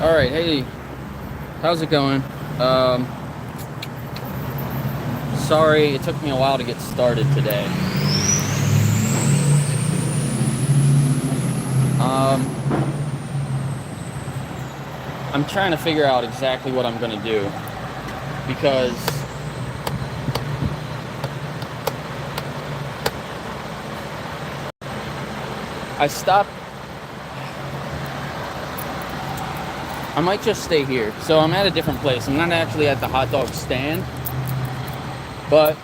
Alright, hey, how's it going? Sorry, it took me a while to get started today. I'm trying to figure out exactly what I'm gonna do because I stopped. I might just stay here. So I'm at a different place. I'm not actually at the hot dog stand, but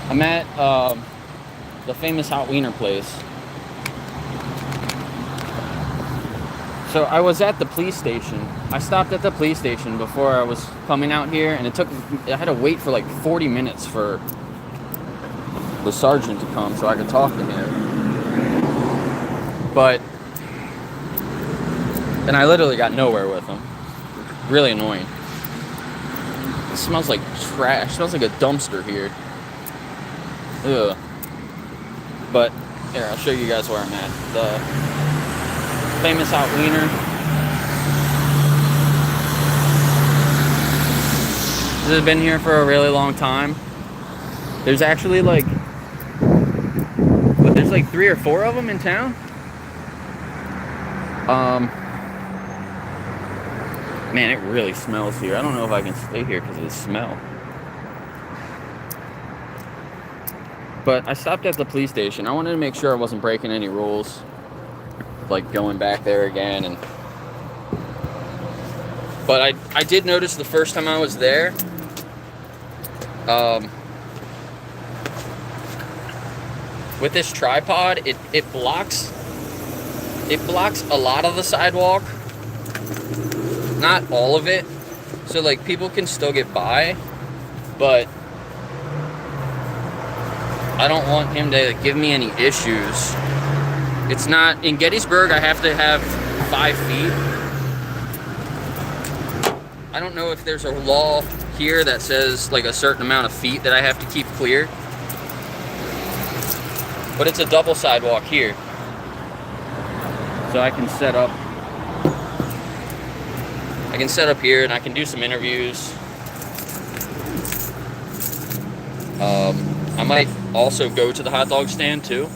I'm at the famous hot wiener place. So I was at the police station. I stopped at the police station before I was coming out here, and I had to wait for like 40 minutes for the sergeant to come so I could talk to him. But and I literally got nowhere with him. Really annoying. It smells like trash. It smells like a dumpster here. Ugh. But here, I'll show you guys where I'm at. The famous hot wiener. This has been here for a really long time. There's actually like, but there's like 3 or 4 of them in town. Man, it really smells here. I don't know if I can stay here because of the smell. But I stopped at the police station. I wanted to make sure I wasn't breaking any rules, like going back there again. But I did notice the first time I was there, with this tripod, it blocks a lot of the sidewalk. Not all of it. So like people can still get by, but I don't want him to give me any issues. It's not in Gettysburg. I have to have 5 feet. I don't know if there's a law here that says like a certain amount of feet that I have to keep clear, but it's a double sidewalk here, so I can set up here and I can do some interviews. I might also go to the hot dog stand too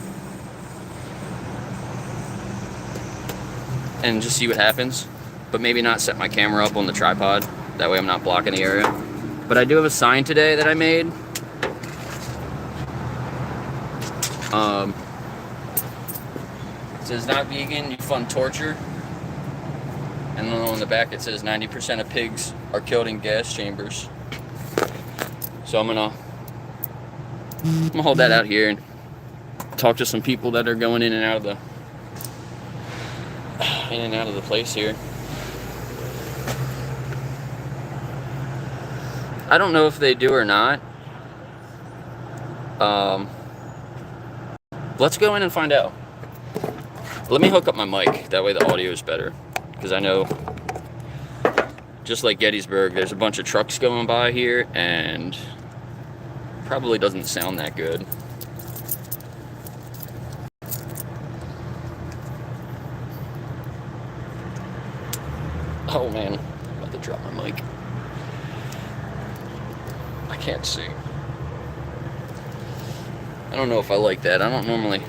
and just see what happens, but maybe not set my camera up on the tripod. That way I'm not blocking the area. But I do have a sign today that I made. It says not vegan, you fund torture. And then on the back it says 90% of pigs are killed in gas chambers. So I'm gonna hold that out here and talk to some people that are going in and out of the place here. I don't know if they do or not. Let's go in and find out. Let me hook up my mic, that way the audio is better. Because I know, just like Gettysburg, there's a bunch of trucks going by here, and probably doesn't sound that good. Oh man, I'm about to drop my mic. I can't see. I don't know if I like that. I don't normally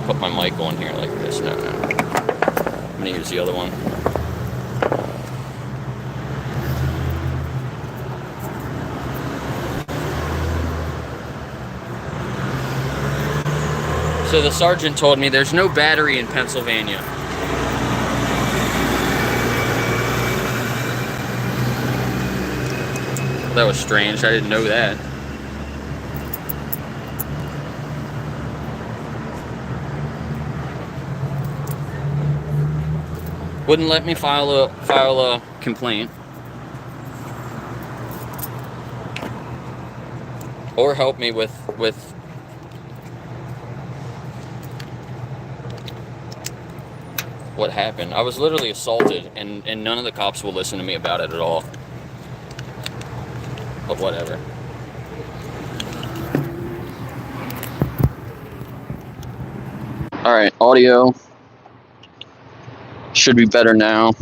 put my mic on here like this. No. I'm gonna use the other one. So the sergeant told me there's no battery in Pennsylvania. That was strange. I didn't know that. Wouldn't let me file a complaint or help me with what happened. I was literally assaulted, and none of the cops will listen to me about it at all. But whatever. All right, audio. Should be better now.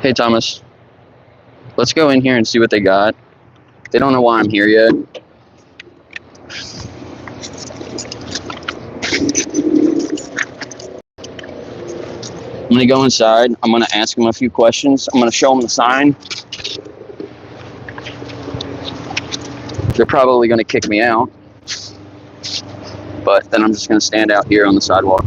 Hey, Thomas. Let's go in here and see what they got. They don't know why I'm here yet. I'm going to go inside. I'm going to ask them a few questions. I'm going to show them the sign. They're probably going to kick me out. But then I'm just going to stand out here on the sidewalk.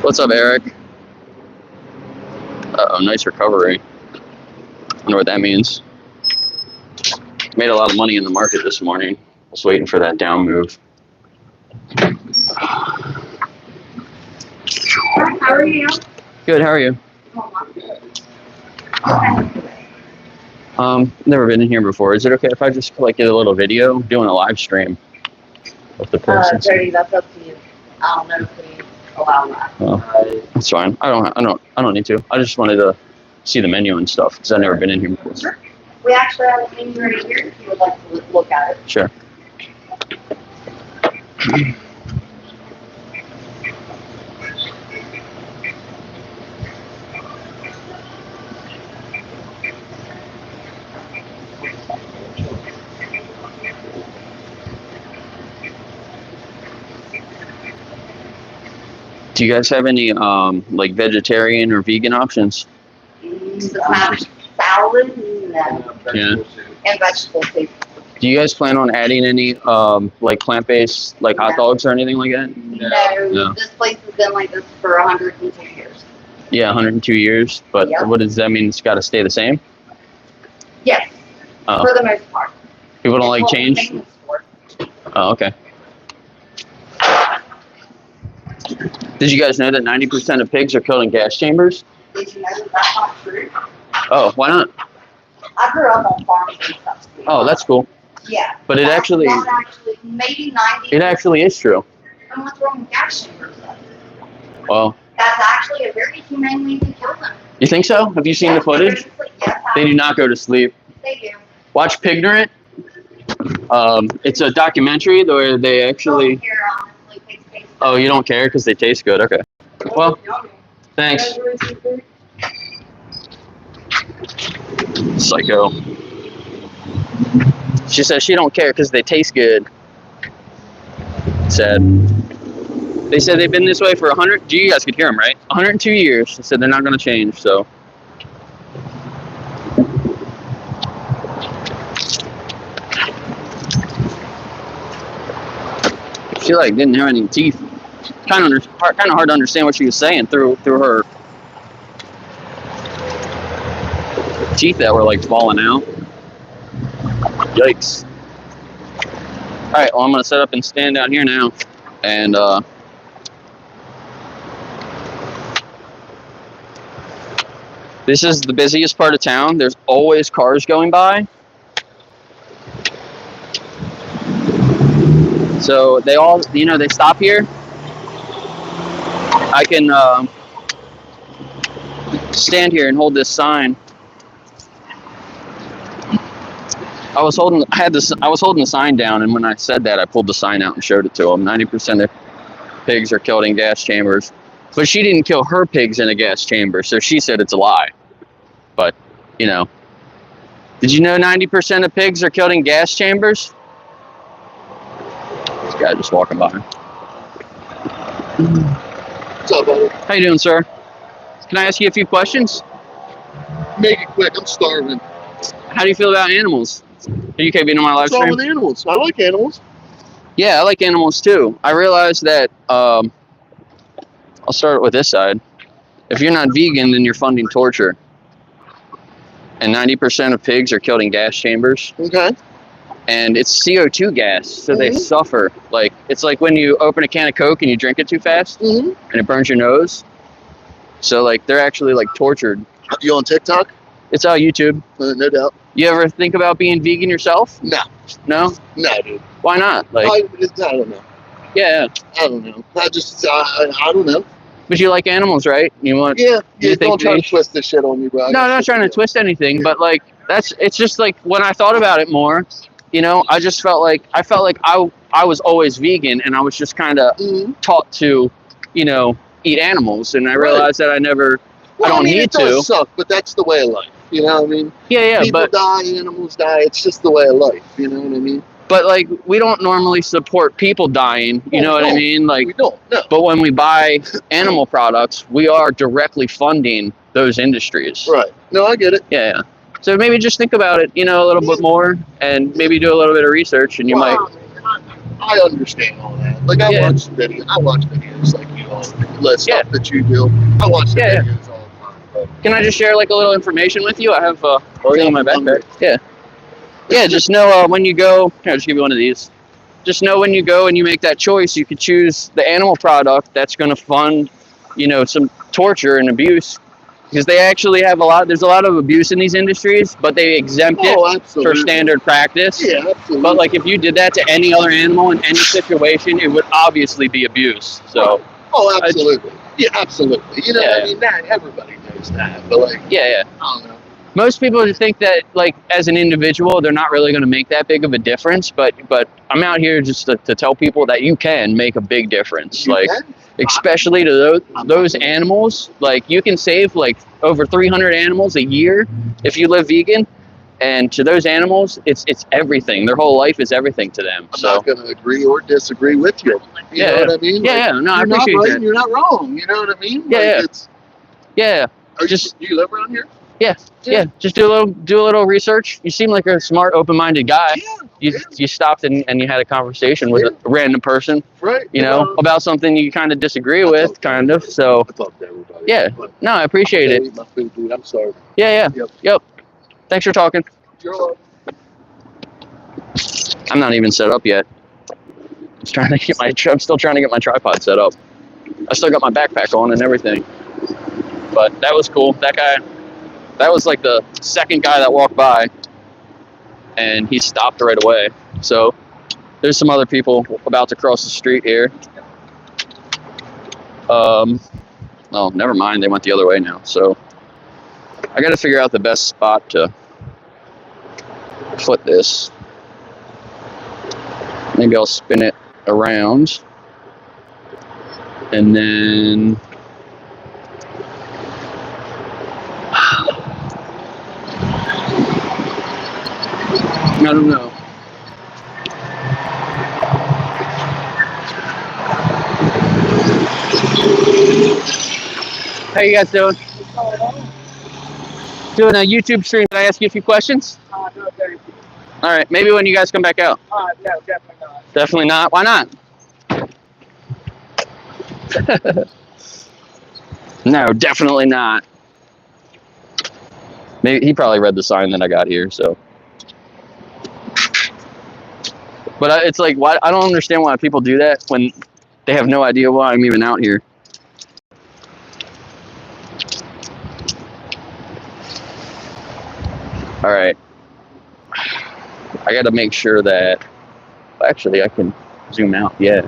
What's up, Eric? Uh-oh, nice recovery. I wonder what that means. Made a lot of money in the market this morning. Was waiting for that down move. How are you? Good, how are you? Never been in here before. Is it okay if I just like get a little video doing a live stream of the person? Jody, that's up to you. I don't know if we allow that. Oh, that's fine. I don't need to. I just wanted to see the menu and stuff because I've never been in here before. Sure. We actually have a menu right here if you would like to look at it. Sure. Do you guys have any like vegetarian or vegan options? The salad, no. Yeah. And vegetable too. Do you guys plan on adding any like plant-based like hot dogs or anything like that? No. This place has been like this for 102 years. Yeah, 102 years. But Yep. what does that mean? It's got to stay the same? Yes. Oh. For the most part. People don't like It's what we're change? famous for. Oh, okay. Did you guys know that 90% of pigs are killed in gas chambers? Did you know that that's not true? Oh, why not? I grew up on farms and stuff. Oh, that's cool. Yeah. But it That's actually, not actually, maybe 90. it actually is true. And what's wrong with gas chambers though? Well, That's actually a very humane way to kill them. you think so? Have you seen the footage? Yes, They do not go to sleep. They do. Watch Pignorant. It's a documentary where they actually. Don't care, honestly. Taste Oh, you don't care because they taste good. Okay. Well, thanks. Psycho. She says she don't care because they taste good. Sad. They said they've been this way for 100. You guys could hear them, right? 102 years. They said they're not going to change. So. She like didn't have any teeth. Kind of hard to understand what she was saying through her teeth that were like falling out. Yikes. All right, well I'm gonna set up and stand down here now, and this is the busiest part of town. There's always cars going by. So they all, they stop here. I can stand here and hold this sign. I was holding the sign down, and when I said that, I pulled the sign out and showed it to them. 90% of pigs are killed in gas chambers, but she didn't kill her pigs in a gas chamber, so she said it's a lie. But did you know 90% of pigs are killed in gas chambers? This guy just walking by. What's up, buddy? How you doing, sir? Can I ask you a few questions? Make it quick. I'm starving. How do you feel about animals? Are you okay being on my live What's wrong stream? with animals? I like animals. Yeah, I like animals too. I realize that, I'll start with this side. If you're not vegan, then you're funding torture. And 90% of pigs are killed in gas chambers. Okay. And it's CO2 gas, so they suffer. Like, it's like when you open a can of Coke and you drink it too fast, and it burns your nose. So, like, they're actually, like, tortured. You on TikTok? It's on YouTube. No doubt. You ever think about being vegan yourself? No. No? No, dude. Why not? Like, I don't know. yeah. I don't know. I don't know. But you like animals, right? You want? Yeah, you yeah. think Don't try they to twist this shit on me, bro. No, I'm not trying to twist anything, but like it's just like when I thought about it more, you know, I just felt like I was always vegan, and I was just kind of taught to, you know, eat animals, and I realized that I don't need it to. does suck, but that's the way of life. You know what I mean? Yeah, People but die, animals die. It's just the way of life. You know what I mean? but like we don't normally support people dying. You know what I mean? Like we don't. No. But when we buy animal products, we are directly funding those industries. Right. No, I get it. Yeah. So maybe just think about it, you know, a little bit more, and maybe do a little bit of research, and you might. I understand all that. Like I watch videos like you all the stuff that you do. I watch the videos all the time. But Can I just share like a little information with you? I have everything in my backpack. Yeah. Just know when you go. Here, I'll just give you one of these. Just know when you go and you make that choice, you could choose the animal product that's going to fund, you know, some torture and abuse, because they actually have there's a lot of abuse in these industries, but they exempt it for standard practice. Yeah, absolutely. But like if you did that to any other animal in any situation, it would obviously be abuse. So. Oh, absolutely. Absolutely. You know what I mean? Not everybody knows that, but like. Yeah. I don't know. Most people think that, like, as an individual, they're not really going to make that big of a difference. But I'm out here just to tell people that you can make a big difference. Especially to those animals. Like, you can save, like, over 300 animals a year if you live vegan. And to those animals, it's everything. Their whole life is everything to them. I'm not going to agree or disagree with you. You know what I mean? No, I appreciate not right, that. You're not wrong. You know what I mean? Do you live around here? Yeah. Just do a little research. You seem like a smart, open-minded guy. You stopped and you had a conversation with a random person, right? You know, about something you kind of disagree with, kind of. So I talk to everybody. Yeah. No, I appreciate it. Eat my food, dude. I'm sorry. Yeah. Yep. Thanks for talking. You're welcome. I'm not even set up yet. I'm still trying to get my tripod set up. I still got my backpack on and everything. But that was cool. That was like the second guy that walked by, and he stopped right away. So there's some other people about to cross the street here. Oh, never mind. They went the other way now. So I got to figure out the best spot to put this. Maybe I'll spin it around, and then I don't know. How you guys doing? Doing a YouTube stream. Can I ask you a few questions? No, thank you. All right. Maybe when you guys come back out. No, definitely not. Definitely not. Why not? No, definitely not. Maybe he probably read the sign that I got here, so. But it's like, why? I don't understand why people do that when they have no idea why I'm even out here. All right. I got to make sure that. Actually, I can zoom out. Yeah.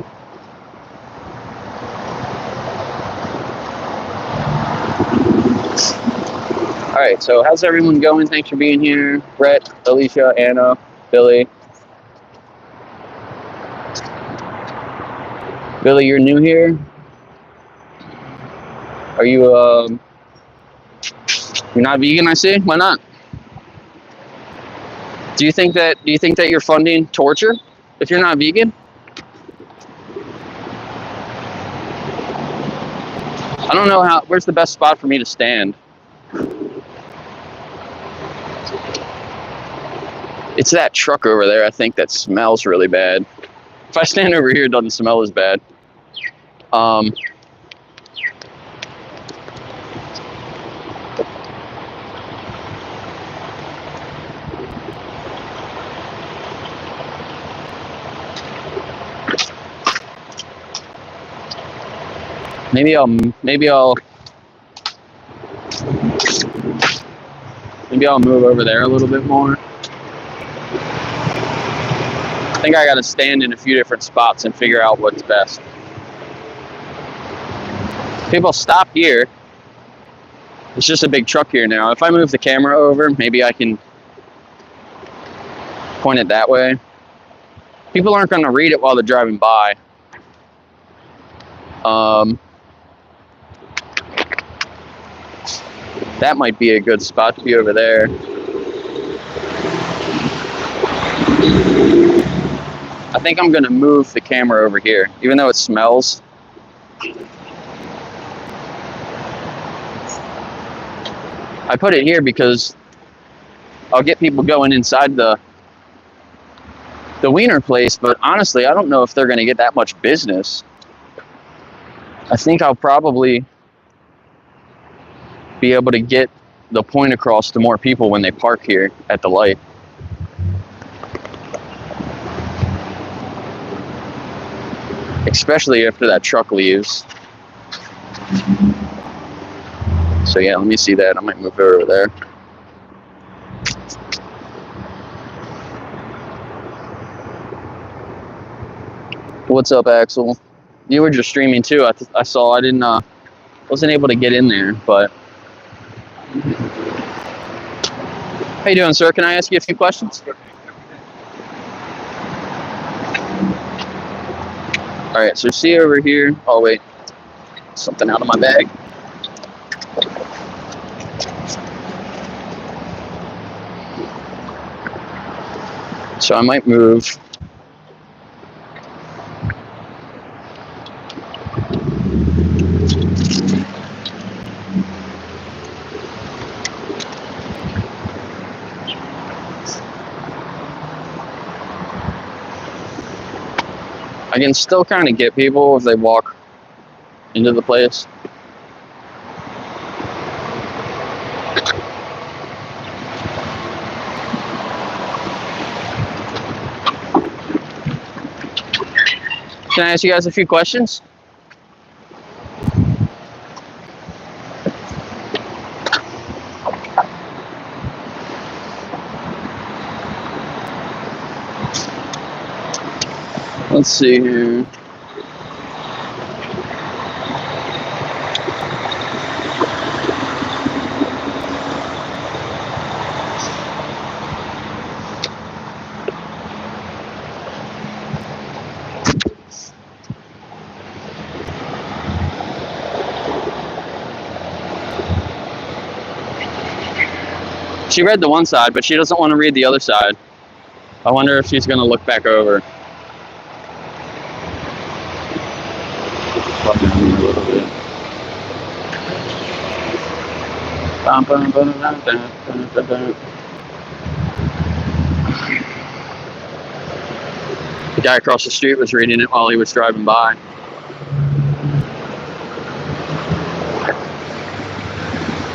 All right. So, how's everyone going? Thanks for being here, Brett, Alicia, Anna, Billy. Billy, you're new here. Are you? You're not vegan, I see. Why not? Do you think that you're funding torture if you're not vegan? I don't know where's the best spot for me to stand. It's that truck over there, I think, that smells really bad. If I stand over here, it doesn't smell as bad. Maybe I'll move over there a little bit more. I think I got to stand in a few different spots and figure out what's best. People stop here. It's just a big truck here now. If I move the camera over, maybe I can point it that way. People aren't going to read it while they're driving by. That might be a good spot to be over there. I think I'm going to move the camera over here, even though it smells. I put it here because I'll get people going inside the wiener place, but honestly, I don't know if they're going to get that much business. I think I'll probably be able to get the point across to more people when they park here at the light. Especially after that truck leaves. So yeah, let me see that. I might move it over there. What's up, Axel? You were just streaming too. I saw. I didn't. Wasn't able to get in there, but. How you doing, sir? Can I ask you a few questions? All right. So see over here. Oh wait, something out of my bag. So I might move. I can still kind of get people if they walk into the place. Can I ask you guys a few questions? Let's see here. She read the one side, but she doesn't want to read the other side. I wonder if she's going to look back over. The guy across the street was reading it while he was driving by.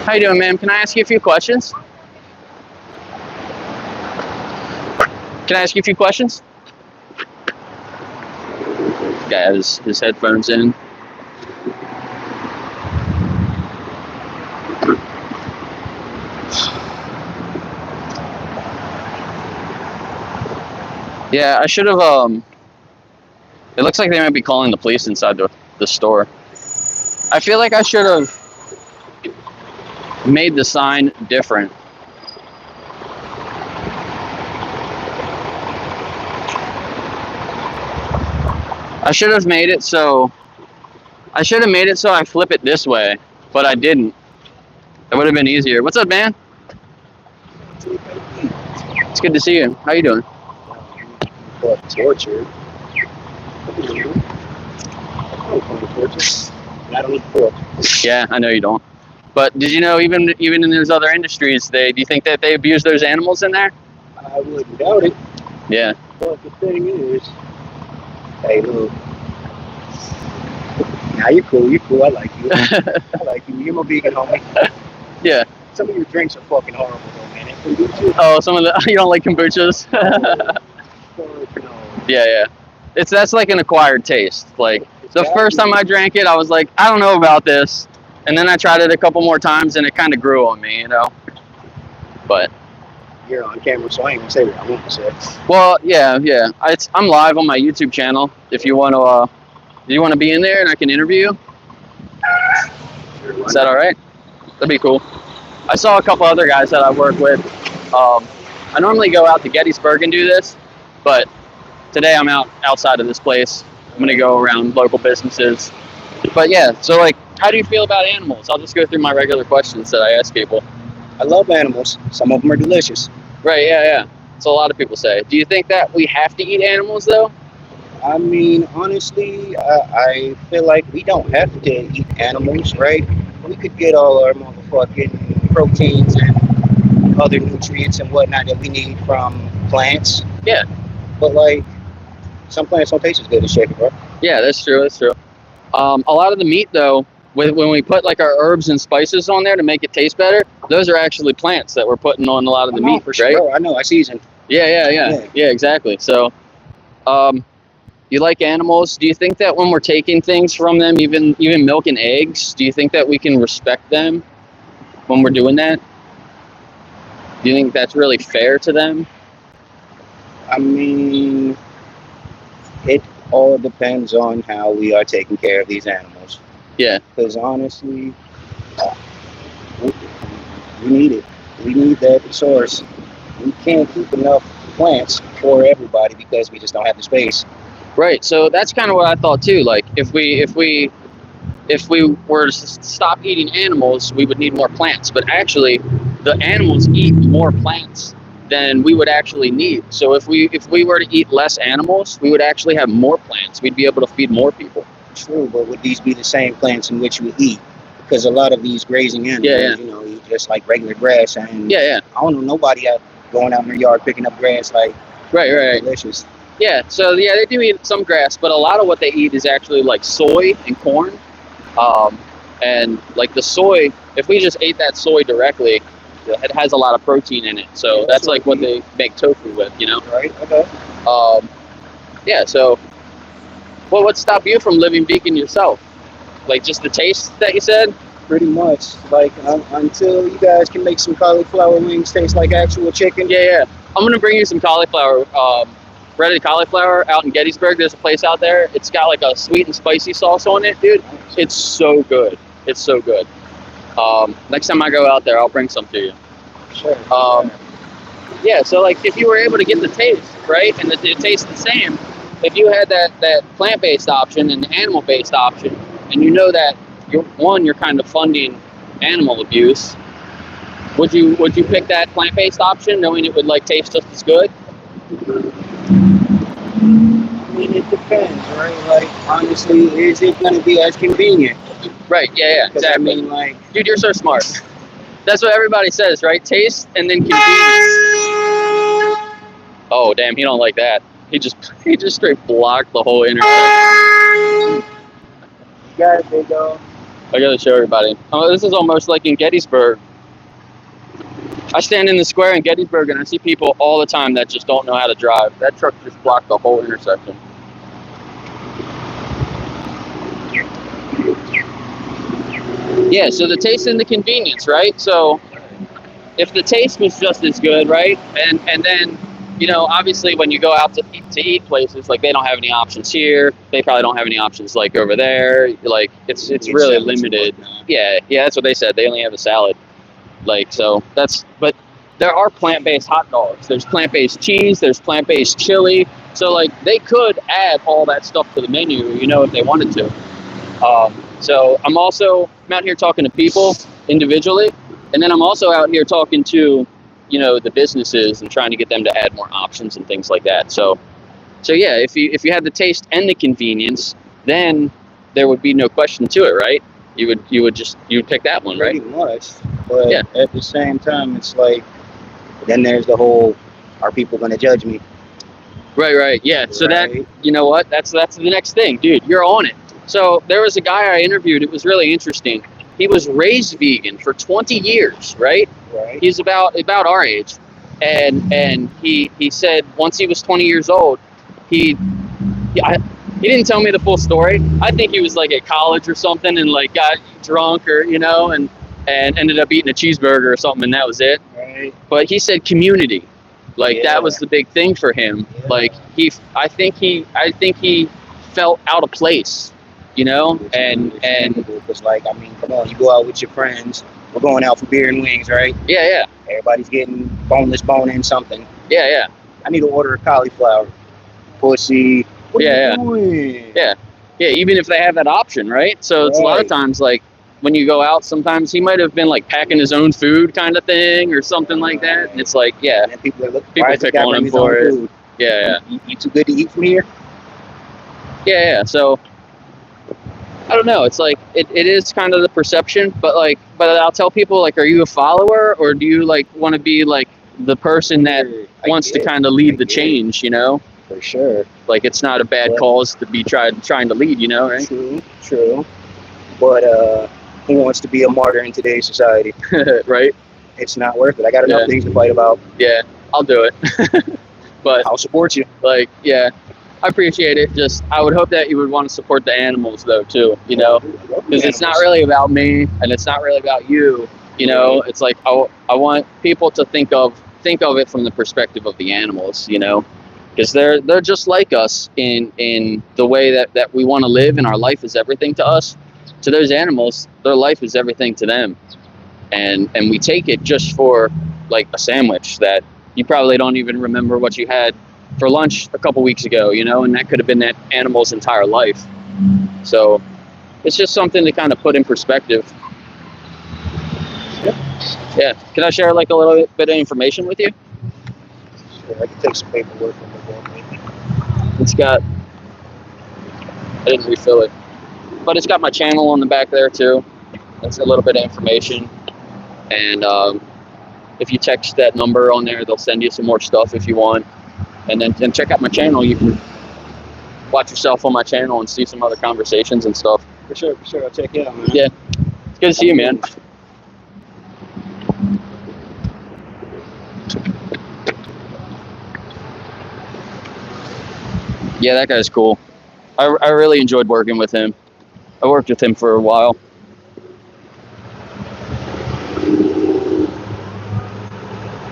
How you doing, ma'am? Can I ask you a few questions? Can I ask you a few questions? The guy has his headphones in. Yeah, I should have, it looks like they might be calling the police inside the store. I feel like I should have made the sign different. I should have made it so I flip it this way, but I didn't. It would have been easier. What's up, man? It's good to see you. How you doing? Torture. I don't need pork. Yeah, I know you don't. But did you know even in those other industries, do you think that they abuse those animals in there? I wouldn't doubt it. Yeah. But the thing is, hey, look. Nah, you're cool. You're cool. I like you. I like you. You're my vegan homie. Yeah. Some of your drinks are fucking horrible, though, man. Kombucha. Oh, some of the you don't like kombuchas? No. Yeah. That's like an acquired taste. Like the first time I drank it, I was like, I don't know about this, and then I tried it a couple more times, and it kind of grew on me, you know. But You're on camera, so I ain't gonna say what I want to say. well, yeah. I'm live on my YouTube channel. If you want to, do you want to be in there and I can interview you? Sure, Is that all right? That'd be cool. I saw a couple other guys that I work with. I normally go out to Gettysburg and do this, but today I'm outside of this place. I'm gonna go around local businesses. But yeah, so like, how do you feel about animals? I'll just go through my regular questions that I ask people. I love animals. Some of them are delicious. Right, yeah. So a lot of people say. Do you think that we have to eat animals though? I mean, honestly, I feel like we don't have to eat animals, right? We could get all our motherfucking proteins and other nutrients and whatnot that we need from plants. Yeah. But like, some plants don't taste as good as chicken, bro. Yeah, that's true. A lot of the meat though, when we put like our herbs and spices on there to make it taste better, those are actually plants that we're putting on a lot of the meat, for right? sure. I know. I seasoned. Yeah, exactly. So, you like animals? Do you think that when we're taking things from them, even milk and eggs, do you think that we can respect them when we're doing that? Do you think that's really fair to them? I mean, it all depends on how we are taking care of these animals. Yeah. Because honestly, we need it. We need that source. We can't keep enough plants for everybody because we just don't have the space. Right. So that's kind of what I thought too. Like if we were to stop eating animals, we would need more plants. But actually, the animals eat more plants than we would actually need. So if we were to eat less animals, we would actually have more plants. We'd be able to feed more people. True, but would these be the same plants in which we eat? Because a lot of these grazing animals, you know, eat just like regular grass. And I don't know nobody out going out in their yard picking up grass like right. Delicious. Yeah, so yeah, they do eat some grass, but a lot of what they eat is actually like soy and corn. And like the soy, if we just ate that soy directly, it has a lot of protein in it. So that's like what they make tofu with, you know? Right, okay. Yeah, so what would stop you from living vegan yourself? Like just the taste that you said? Pretty much. Like until you guys can make some cauliflower wings taste like actual chicken. Yeah. I'm going to bring you some cauliflower, breaded cauliflower out in Gettysburg. There's a place out there. It's got like a sweet and spicy sauce on it, dude. It's so good. It's so good. Next time I go out there, I'll bring some to you. Sure. Yeah, so like if you were able to get the taste, right, and it tastes the same, if you had that plant-based option and the animal-based option, and you know that you're kind of funding animal abuse, would you pick that plant-based option knowing it would like taste just as good? I mean, it depends, right? Like, honestly, is it going to be as convenient? Right, yeah, exactly. I mean, like... Dude, you're so smart. That's what everybody says, right? Taste and then convenience. Oh, damn, he don't like that. He just straight blocked the whole intersection. You got it, big dog. I gotta show everybody. Oh, this is almost like in Gettysburg. I stand in the square in Gettysburg and I see people all the time that just don't know how to drive. That truck just blocked the whole intersection. Yeah, so the taste and the convenience, right? So if the taste was just as good, right? And then, you know, obviously when you go out to eat places, like they don't have any options here. They probably don't have any options like over there. Like it's really limited. Yeah, that's what they said. They only have a salad. Like, so but there are plant-based hot dogs. There's plant-based cheese. There's plant-based chili. So like they could add all that stuff to the menu, you know, if they wanted to. So I'm out here talking to people individually, and then I'm also out here talking to, you know, the businesses and trying to get them to add more options and things like that. So yeah, if you had the taste and the convenience, then there would be no question to it, right? You would pick that one, right? Pretty much. But at the same time, it's like, then there's the whole, are people going to judge me? Right. Yeah. So that, you know what? That's the next thing, dude. You're on it. So there was a guy I interviewed. It was really interesting. He was raised vegan for 20 years, right? Right. He's about our age, and he said once he was 20 years old, he didn't tell me the full story. I think he was like at college or something and like got drunk or, you know, and ended up eating a cheeseburger or something, and that was it. Right. But he said community, like that was the big thing for him. Yeah. Like I think he felt out of place you know, and because like I mean, come on, you go out with your friends. We're going out for beer and wings, right? yeah, Everybody's getting boneless bone in something. yeah. I need to order a cauliflower. Pussy. What are you doing? Yeah, even if they have that option, right? So it's a lot of times like when you go out, sometimes he might have been like packing his own food kind of thing or something like that. And it's like, yeah, And then people are looking. people pick on him for it. Food? Yeah. You too good to eat from here? Yeah. So I don't know. It's like it is kind of the perception, but I'll tell people like, are you a follower or do you like want to be like the person that wants to kind of lead the change? You know, For sure. like it's not a bad cause to be trying to lead. You know, right? True. But who wants to be a martyr in today's society? Right. It's not worth it. I got enough things to fight about. Yeah, I'll do it. But I'll support you. like, yeah, I appreciate it. Just I would hope that you would want to support the animals though too. You know, because it's not really about me and it's not really about you. You know, it's like I want people to think of it from the perspective of the animals. You know, because they're just like us in the way that we want to live, and our life is everything to us. To those animals, their life is everything to them, and we take it just for like a sandwich that you probably don't even remember what you had for lunch a couple weeks ago, you know, and that could have been that animal's entire life. So it's just something to kind of put in perspective. Yeah. Can I share like a little bit of information with you? Sure, I can take some paperwork from the board. It's got, I didn't refill it, but it's got my channel on the back there too. That's a little bit of information. And if you text that number on there, they'll send you some more stuff if you want. And then check out my channel. You can watch yourself on my channel and see some other conversations and stuff. For sure. I'll check it out, man. Yeah. It's good to see you, man. Yeah, that guy's cool. I really enjoyed working with him. I worked with him for a while.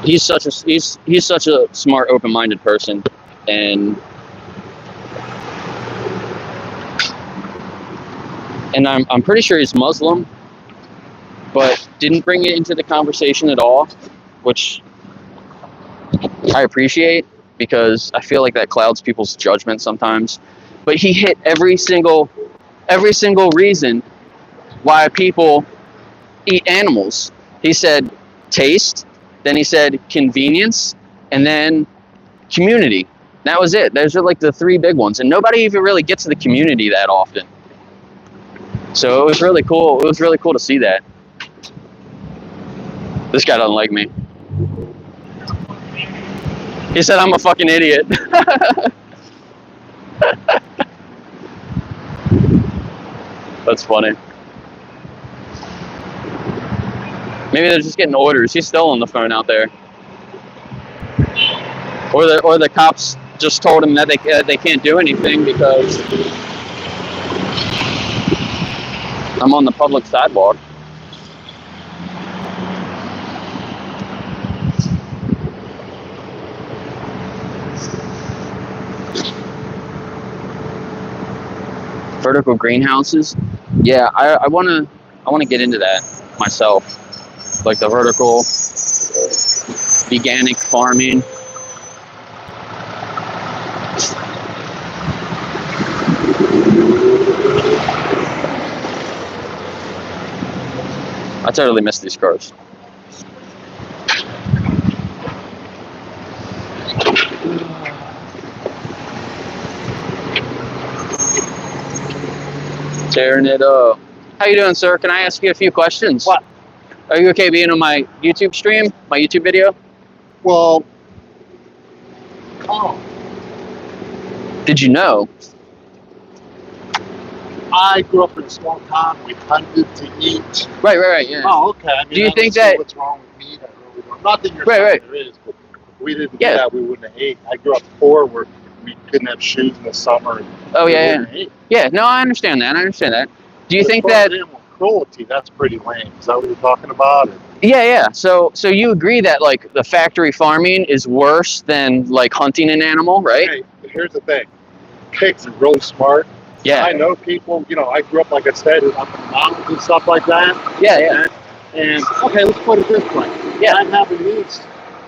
He's such a smart, open-minded person, and I'm pretty sure he's Muslim, but didn't bring it into the conversation at all, which I appreciate because I feel like that clouds people's judgment sometimes. But he hit every single reason why people eat animals. He said taste. Then he said convenience, and then community. That was it. Those are like the three big ones. And nobody even really gets to the community that often. So it was really cool. It was really cool to see that. This guy doesn't like me. He said I'm a fucking idiot. That's funny. Maybe they're just getting orders. He's still on the phone out there. Or the cops just told him that they can't do anything because I'm on the public sidewalk. Vertical greenhouses. Yeah, I wanna get into that myself. Like the vertical veganic farming. I totally miss these cars. Tearing it up. How you doing, sir? Can I ask you a few questions? What? Are you okay being on my YouTube stream, my YouTube video? Well, oh, Did you know? I grew up in a small town. We hunted to eat. Right, yeah. Oh, okay. I mean, Do you I don't think see that- what's wrong with meat? I really don't. Not that you're Right, saying right. there is, but if we didn't Yeah. do that, we wouldn't have ate. I grew up poor where we couldn't have shoes in the summer. And Oh, we yeah. wouldn't have ate. Yeah, no, I understand that. Do you As think far that... as animal cruelty, that's pretty lame. Is that what you're talking about? Or, Yeah. So you agree that, like, the factory farming is worse than, like, hunting an animal, right? hey, but here's the thing. Pigs are really smart. Yeah. I know people, you know, I grew up, like I said, up in the mountains and stuff like that. Yeah, yeah. And okay, let's put it this way. Yeah. I have a niece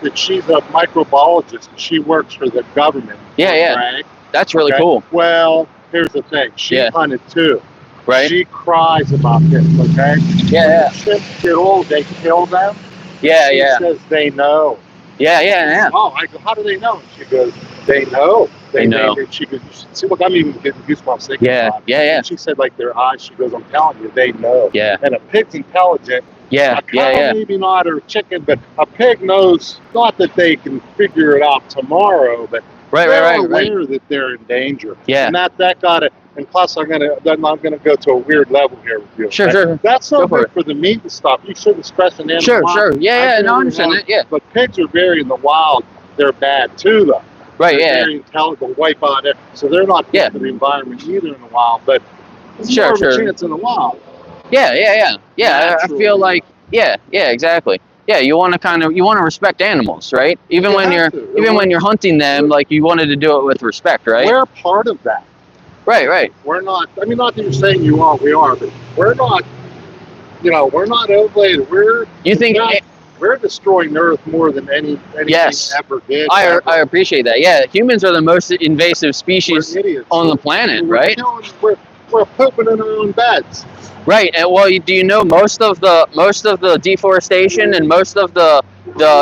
that she's a microbiologist. And she works for the government. Yeah, yeah. Right? That's really Okay? cool. Well, here's the thing. She Yeah. hunted too. Right? She cries about this, okay? Yeah, When chimps get old, they kill them. yeah. She Yeah, says they know. yeah. Yeah, yeah. Oh, I go, how do they know? She goes, they know. They know. And she goes, see, look, I'm even getting goosebumps thinking Yeah, about it. yeah, yeah. And she said, like, their eyes, she goes, I'm telling you, they know. Yeah. And a pig's intelligent. Yeah, A cow yeah, yeah. maybe not, or a chicken, but a pig knows, not that they can figure it out tomorrow, but Right, they're right, right, right. aware that they're in danger. Yeah. And that got it. And plus, I'm gonna go to a weird level here with you. Sure, okay? sure. That's Go not for good for the meat and stuff. You shouldn't stress an animal Sure, out. sure. Yeah, yeah. get No, I it understand wrong, that. Yeah. But pigs are very in the wild. They're bad too, though. Right, They're yeah. very intelligent, wipe out it. So they're not good Yeah. for the environment either in the wild. But there's Sure, more of a sure. chance in the wild. Yeah, yeah, yeah. Yeah, I Naturally. feel like, yeah, exactly. Yeah, you want to respect animals, right? Even You when have you're, to. even when you're hunting them, like you wanted to do it with respect, right? We're part of that. Right, right. We're not. I mean, not that you're saying you are. We are, but we're not. You know, we're not overlaid. You think? We're destroying the Earth more than anything Yes. ever did. I ever. appreciate that. Yeah, humans are the most invasive species We're idiots. on the planet, We're right? We're pooping in our own beds. Right. And well, do you know most of the deforestation and most of the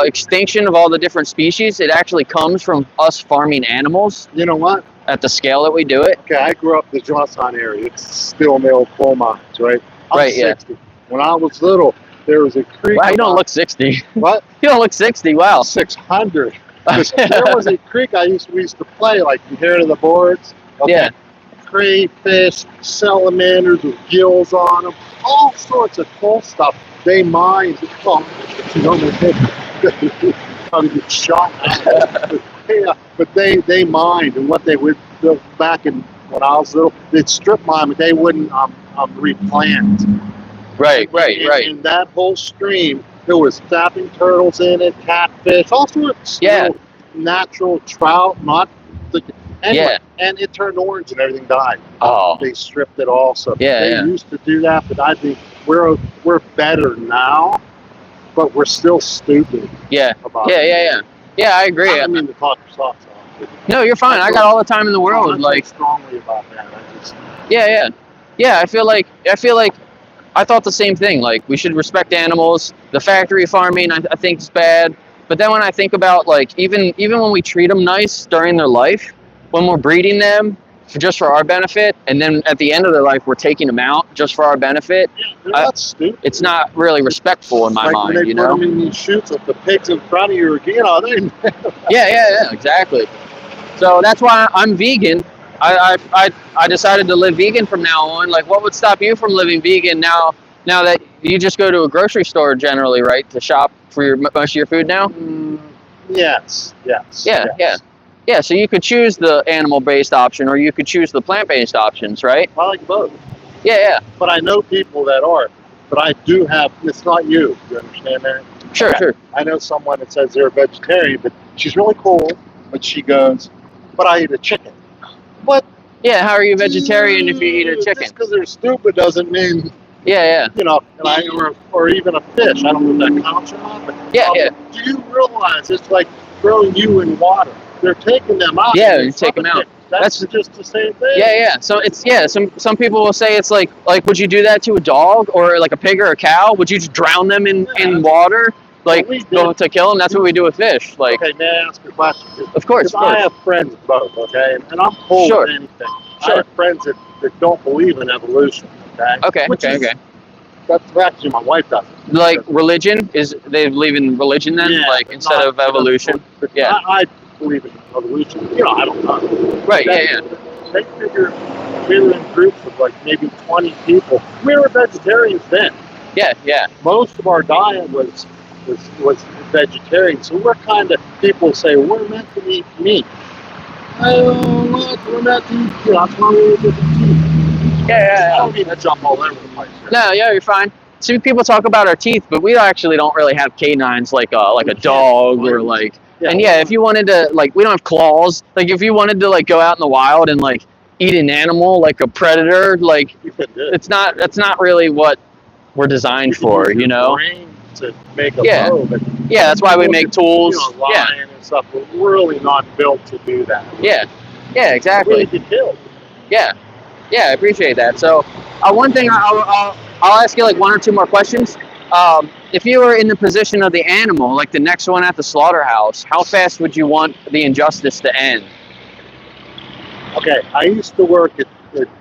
extinction of all the different species, it actually comes from us farming animals You know what? at the scale that we do it. Okay, I grew up in the Johnstown area. It's still mill coal mines, right? I'm Right, yeah. 60. When I was little, there was a creek. Wow, you don't look 60. What? You don't look 60. Wow. 600. There was a creek we used to play, like you hear to the boards. Okay. Yeah. Crayfish, salamanders with gills on them, all sorts of cool stuff. They mined. Oh, you know, probably get shot. Yeah, but they mined, and what they would do back in when I was little, they'd strip mine, but they wouldn't replant. Right, right, And right. in that whole stream, there was snapping turtles in it, catfish, all sorts. Yeah. You know, natural trout, not the. Anyway, Yeah. and it turned orange and everything died. Oh. They stripped it also. Yeah, They yeah. used to do that, but I think we're better now, but we're still stupid Yeah. about Yeah, it. yeah, yeah. Yeah, I agree. I don't mean to talk your socks off. No, you're fine. I got all the time in the I world. feel Like, strongly about that. I just, yeah, yeah. Yeah, I feel like I thought the same thing. Like, we should respect animals. The factory farming, I think, is bad. But then when I think about, like, even when we treat them nice during their life, when we're breeding them just for our benefit, and then at the end of their life, we're taking them out just for our benefit, they're not stupid. it's not really respectful in my like when mind, they you put know? them in these chutes with the pigs in front of you, you know, they Yeah, exactly. So that's why I'm vegan. I decided to live vegan from now on. Like, what would stop you from living vegan now that you just go to a grocery store generally, right, to shop for most of your food now? Yes. Yeah. Yeah, so you could choose the animal-based option or you could choose the plant-based options, right? I like both. Yeah. But I know people that are. But I do have, it's not you. You understand that? Sure, Okay. sure. I know someone that says they're a vegetarian, but she's really cool. But she goes, but I eat a chicken. What? Yeah, how are you vegetarian if you eat a Dude, chicken? Just because they're stupid doesn't mean, Yeah. you know, or even a fish. I don't know if that counts or not. But Yeah. do you realize it's like throwing you in water? They're taking them out. Yeah, and you take them out. That's just the same thing. Yeah. So it's, some people will say it's like would you do that to a dog or like a pig or a cow? Would you just drown them in water? Like, we did. go to kill them? That's what we do with fish. Like, Okay, may I ask a question? of course. Because I have friends both, okay? And I'm cool Sure. with anything. Sure. I have friends that don't believe in evolution, okay? Okay, Which is- okay. That's actually my wife doesn't. Like, religion, they believe in religion then? Yeah, Like, but instead not- of evolution? but Yeah. I believe in evolution. You know, I don't know. Right, yeah. They figure we were in groups of like maybe 20 people. We were vegetarians then. Yeah. Most of our diet was vegetarian. So we're kind of, people say, we're meant to eat meat. We're meant to eat, you know, that's why we're vegetarian. I don't mean to jump all over the place here. No, yeah, you're fine. See, people talk about our teeth, but we actually don't really have canines like a dog or like. Yeah. And yeah, if you wanted to, like, we don't have claws. Like, if you wanted to like go out in the wild and like eat an animal like a predator, like that's not really what we're designed for, you know. Brain to make a Yeah. bow, but Yeah, that's why we make tools. you know, Yeah, lion and stuff. We're really not built to do that. yeah, Really exactly. get killed. Yeah, I appreciate that. So, one thing I'll ask you like one or two more questions. If you were in the position of the animal, like the next one at the slaughterhouse, how fast would you want the injustice to end? Okay, I used to work at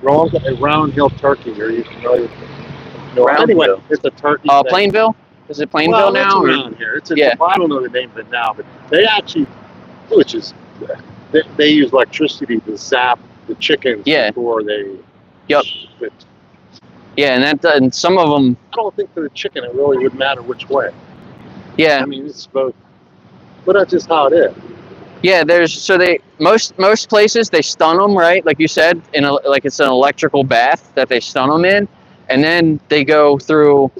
Round Hill Turkey. Are you familiar with it? No, Round anyway, Hill. it's a turkey thing. Plainville? Is it Plainville Well, now? it's or- around here. It's Yeah. I don't know the name of it now, but they actually, they use electricity to zap the chickens Yeah. before they. Yep. But Yeah, and some of them. I don't think for the chicken it really would matter which way. Yeah, I mean, it's both, but that's just how it is. yeah. Most places they stun them, right? Like you said, like it's an electrical bath that they stun them in, and then they go through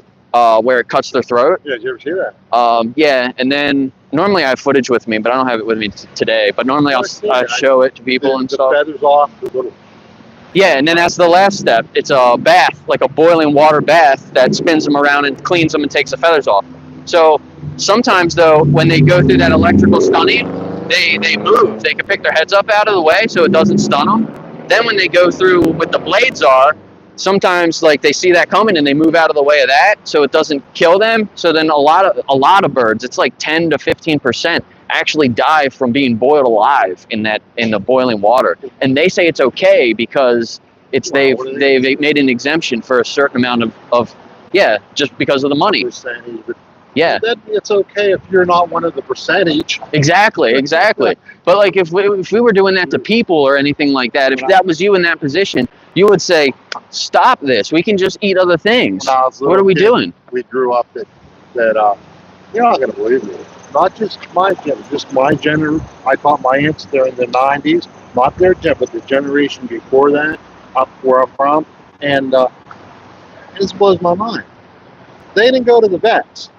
where it cuts their throat. Yeah, did you ever see that? Yeah, and then normally I have footage with me, but I don't have it with me today. But normally I'll show it to people and the stuff. feathers off, the little. Yeah, and then that's the last step. It's a bath, like a boiling water bath that spins them around and cleans them and takes the feathers off. So sometimes though, when they go through that electrical stunning, they move. They can pick their heads up out of the way so it doesn't stun them. Then when they go through what the blades are, sometimes like they see that coming and they move out of the way of that so it doesn't kill them. So then a lot of birds, it's like 10 to 15% actually die from being boiled alive in the boiling water. And they say it's okay because they've made an exemption for a certain amount of just because of the money. Percentage, but Yeah, it's okay if you're not one of the percentage. exactly. But like if we were doing that to people or anything like that, if that was you in that position, you would say, stop this. We can just eat other things. When I was a What little are we kid, doing? We grew up that you're not going to believe me. Not just my I taught my aunts there in the 90s, not their gen, but the generation before that, up where I'm from, and this blows my mind. They didn't go to the vets,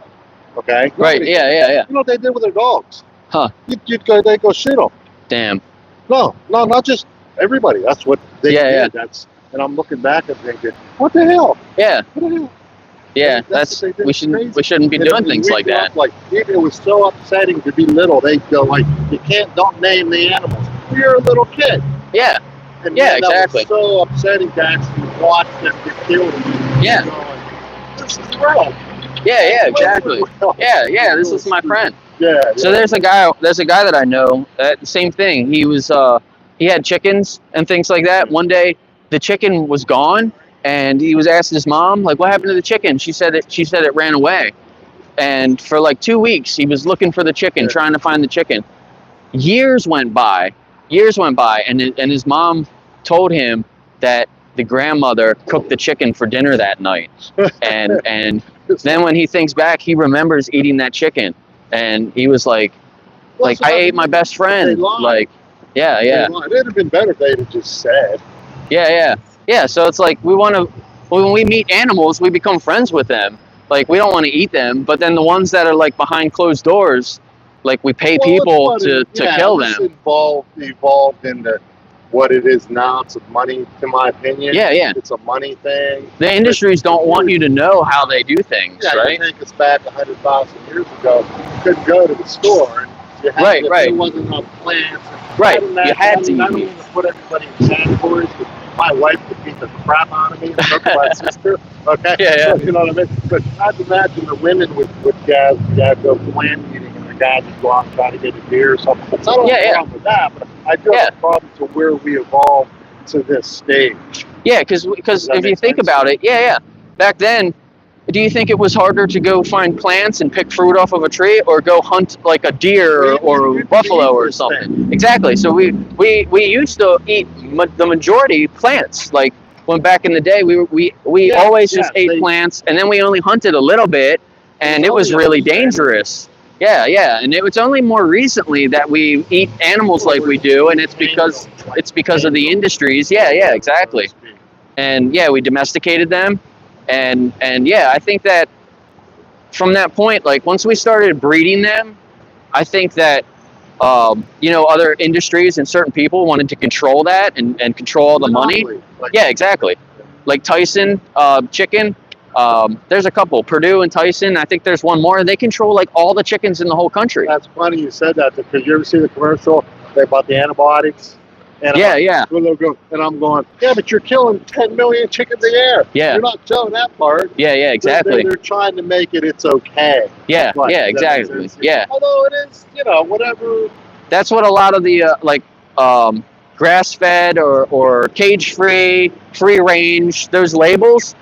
okay? Right, yeah. You know what they did with their dogs? Huh. They'd go shoot them. Damn. No, not just everybody. That's what they Yeah, did. And I'm looking back and thinking, what the hell? Yeah, What the hell? yeah. That's what they did. We It's shouldn't be And doing then things we like grew that. up, like, it was so upsetting to be little. They go like, don't name the animals. You're a little kid. Yeah, And Yeah, man, that exactly. was so upsetting to actually watch them get killed. Yeah. This is real. yeah, exactly. Yeah. This is my friend. Yeah. So there's a guy that I know. Same thing. He was he had chickens and things like that. One day the chicken was gone, and he was asking his mom like, "What happened to the chicken?" She said it ran away. And for like 2 weeks, he was looking for the chicken, trying to find the chicken. Years went by, and his mom told him that the grandmother cooked the chicken for dinner that night. And then when he thinks back, he remembers eating that chicken, and he was like, I ate my best friend. Like, yeah. It would have been better if they had just said. Yeah. So it's like when we meet animals, we become friends with them. Like, we don't want to eat them, but then the ones that are like behind closed doors, like we pay people to kill them. Evolved into what it is now. It's money, to my opinion. Yeah. It's a money thing. The industries don't want you to know how they do things, right? You take us back 100,000 years ago. You couldn't go to the store. And you had Right. There wasn't enough plants. Right. You had to. I don't want to put everybody in categories. My wife would beat the crap out of me. So could my sister. Okay. Yeah. You know what I mean? But I'd imagine the women would go plant eating, and the guys would go out and try to get a deer or something. So I don't have a problem with that, but I do have a problem to where we evolved to this stage. Yeah, because if you think about it, back then, do you think it was harder to go find plants and pick fruit off of a tree, or go hunt like a deer or a buffalo or something? Exactly. So we used to eat the majority plants. Like, when back in the day, we always just ate plants, and then we only hunted a little bit, and it was really dangerous. Yeah, and it's only more recently that we eat animals like we do, and it's because of the industries. Yeah, exactly. And we domesticated them, and I think that from that point, like once we started breeding them, I think that other industries and certain people wanted to control that and control all the money. Like, Yeah, exactly. Like Tyson, chicken. There's a couple, Purdue and Tyson. I think there's one more. They control like all the chickens in the whole country. that's funny you said that, because you ever see the commercial about the antibiotics? And Yeah. And I'm going, yeah, but you're killing 10 million chickens a year. Yeah. You're not showing that part. Yeah, exactly. They're trying to make it's okay. Yeah, Right. yeah, Does that exactly. make sense? Yeah. Although it is, whatever. That's what a lot of the grass-fed or cage-free, free-range, those labels,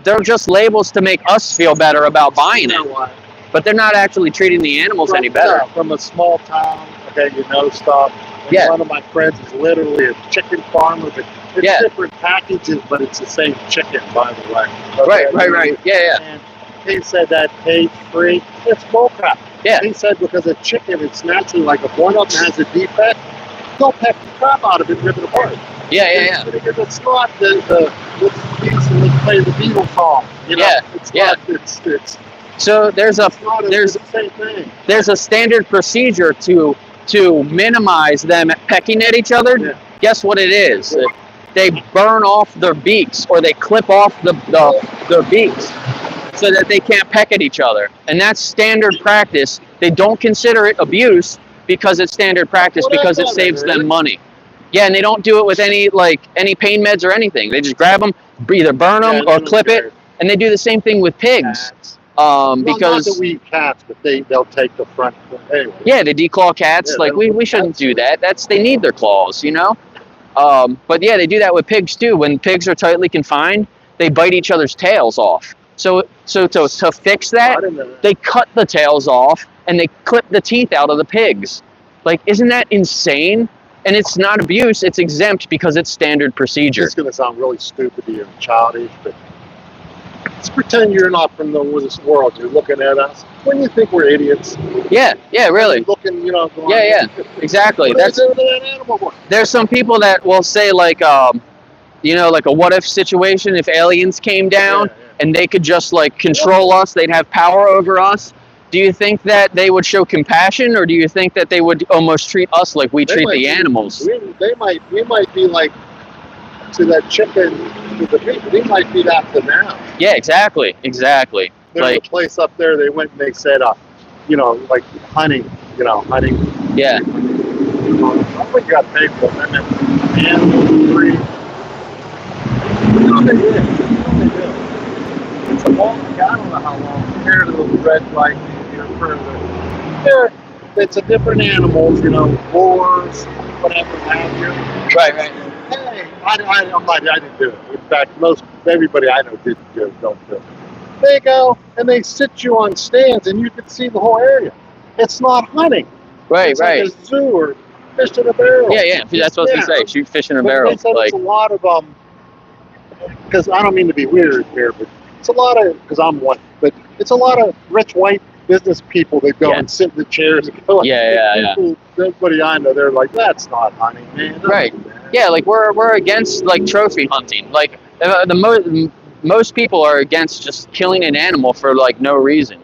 they're just labels to make us feel better about buying You know it. what? But they're not actually treating the animals any better. Yeah, from a small town, okay, stuff. And Yeah. one of my friends is literally a chicken farmer, but it's Yeah. different packages, but it's the same chicken, by the way. Okay? Right. Yeah. And he said that cage-free, it's bullcrap. Yeah. He said because a chicken, it's naturally like if one of them has a defect, they'll peck the crap out of it and rip it apart. Yeah. Because it's not let's play the Beatles song. It's Yeah. not, it's So there's not it's there's the same thing. there's a standard procedure to minimize them pecking at each other. Yeah. Guess what it is? They burn off their beaks, or they clip off their beaks so that they can't peck at each other. And that's standard practice. They don't consider it abuse because it's standard practice, Well, because it that's saves not them it. money. Yeah, and they don't do it with any pain meds or anything. They just grab them, either burn them Yeah, or clip it, and they do the same thing with pigs. Cats. Because not that we eat cats, but they'll take the front. Anyway. yeah, they declaw cats. Yeah, Like we shouldn't do that. They need their claws, But yeah, they do that with pigs too. When pigs are tightly confined, they bite each other's tails off. So to fix that, I didn't know that. they cut the tails off and they clip the teeth out of the pigs. Like, isn't that insane? And it's not abuse, it's exempt because it's standard procedure. It's going to sound really stupid to you and childish, but let's pretend you're not from this world. You're looking at us. When you think we're idiots, Yeah, really. looking, going, Yeah, exactly. What That's are they doing to that animal? Boy? There's some people that will say like like a what if situation, if aliens came down Yeah. and they could just like control us, they'd have power over us. Do you think that they would show compassion, or do you think that they would almost treat us like we They treat might the be- animals? We might be like to that chicken, to the people. We might be that to them. Yeah, exactly. There's Like, a place up there. They went and they said, like hunting. Hunting. yeah, I think you got paid for it. And then animal free. What they did? It's a long. I don't know how long. Compared to the red light, it's a different animals. Boars, whatever have you. right. Hey, I didn't do it. In fact, everybody I know didn't do it. Don't do it. They go and they sit you on stands, and you can see the whole area. It's not hunting. Right. It's like a zoo or fish in a barrel. Yeah. That's what they say. Shoot fish in a But barrel. they said Like, it's a lot of because I don't mean to be weird here, but it's a lot of, because I'm one, but it's a lot of rich white business people that go Yeah. and sit in the chairs and go. Yeah. People, everybody I know, they're like, that's not hunting, man. Don't Right. do that." yeah, like we're against like trophy hunting. Like most people are against just killing an animal for like no reason,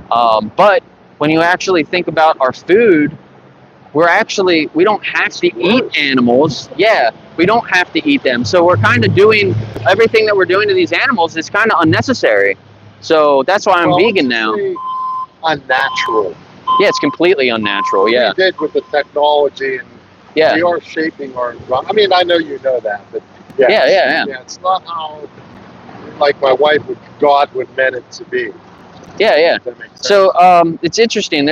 But when you actually think about our food, we don't have to eat animals. Yeah, we don't have to eat them. So we're kind of doing everything that we're doing to these animals is kind of unnecessary. So that's why I'm Well, vegan let's now. say Unnatural. Yeah, it's completely unnatural. Yeah, We did with the technology, and yeah, we are shaping our. I mean, I know you know that, but yeah, yeah. it's not how, like my wife God would meant it to be. Yeah. Does that make sense? So it's interesting.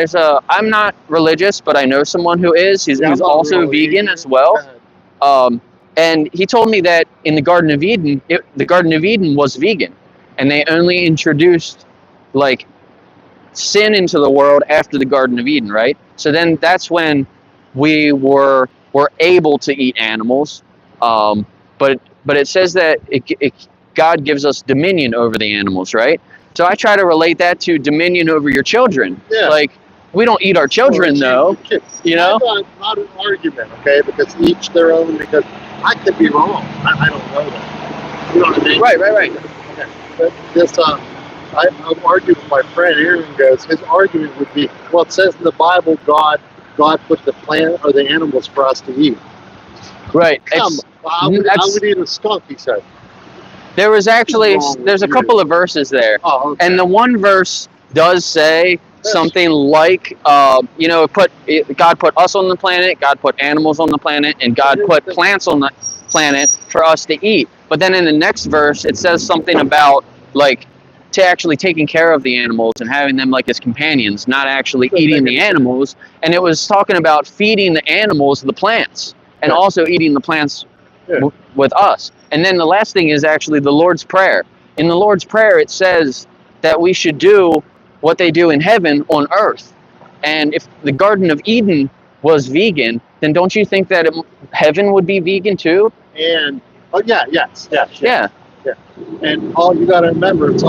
I'm not religious, but I know someone who is. He's Yeah, I'm not also really vegan either. as well. And he told me that in the Garden of Eden, the Garden of Eden was vegan, and they only introduced like sin into the world after the Garden of Eden, right? So then that's when we were able to eat animals, but it says that God gives us dominion over the animals, right? So I try to relate that to dominion over your children. Yeah. Like, we don't eat our children, though. Kids. you know? Not an argument, okay? Because each their own. Because I could be wrong. I don't know that. You know what I mean? Right. Okay. But this, I've argued with my friend here, and his argument would be, well, it says in the Bible, God God put the plant or the animals for us to eat. Right. I would eat a skunk, he said. There's a couple of verses there. Oh, okay. And the one verse does say something like, God put us on the planet, God put animals on the planet, and God put plants on the planet for us to eat. But then in the next verse, it says something about, like, to actually taking care of the animals and having them like as companions, not actually eating the animals. And it was talking about feeding the animals the plants and also eating the plants with us. And then the last thing is actually the Lord's Prayer. In the Lord's Prayer, it says that we should do what they do in heaven on earth. And if the Garden of Eden was vegan, then don't you think that heaven would be vegan too? And yes. Yeah. And all you got to remember, it's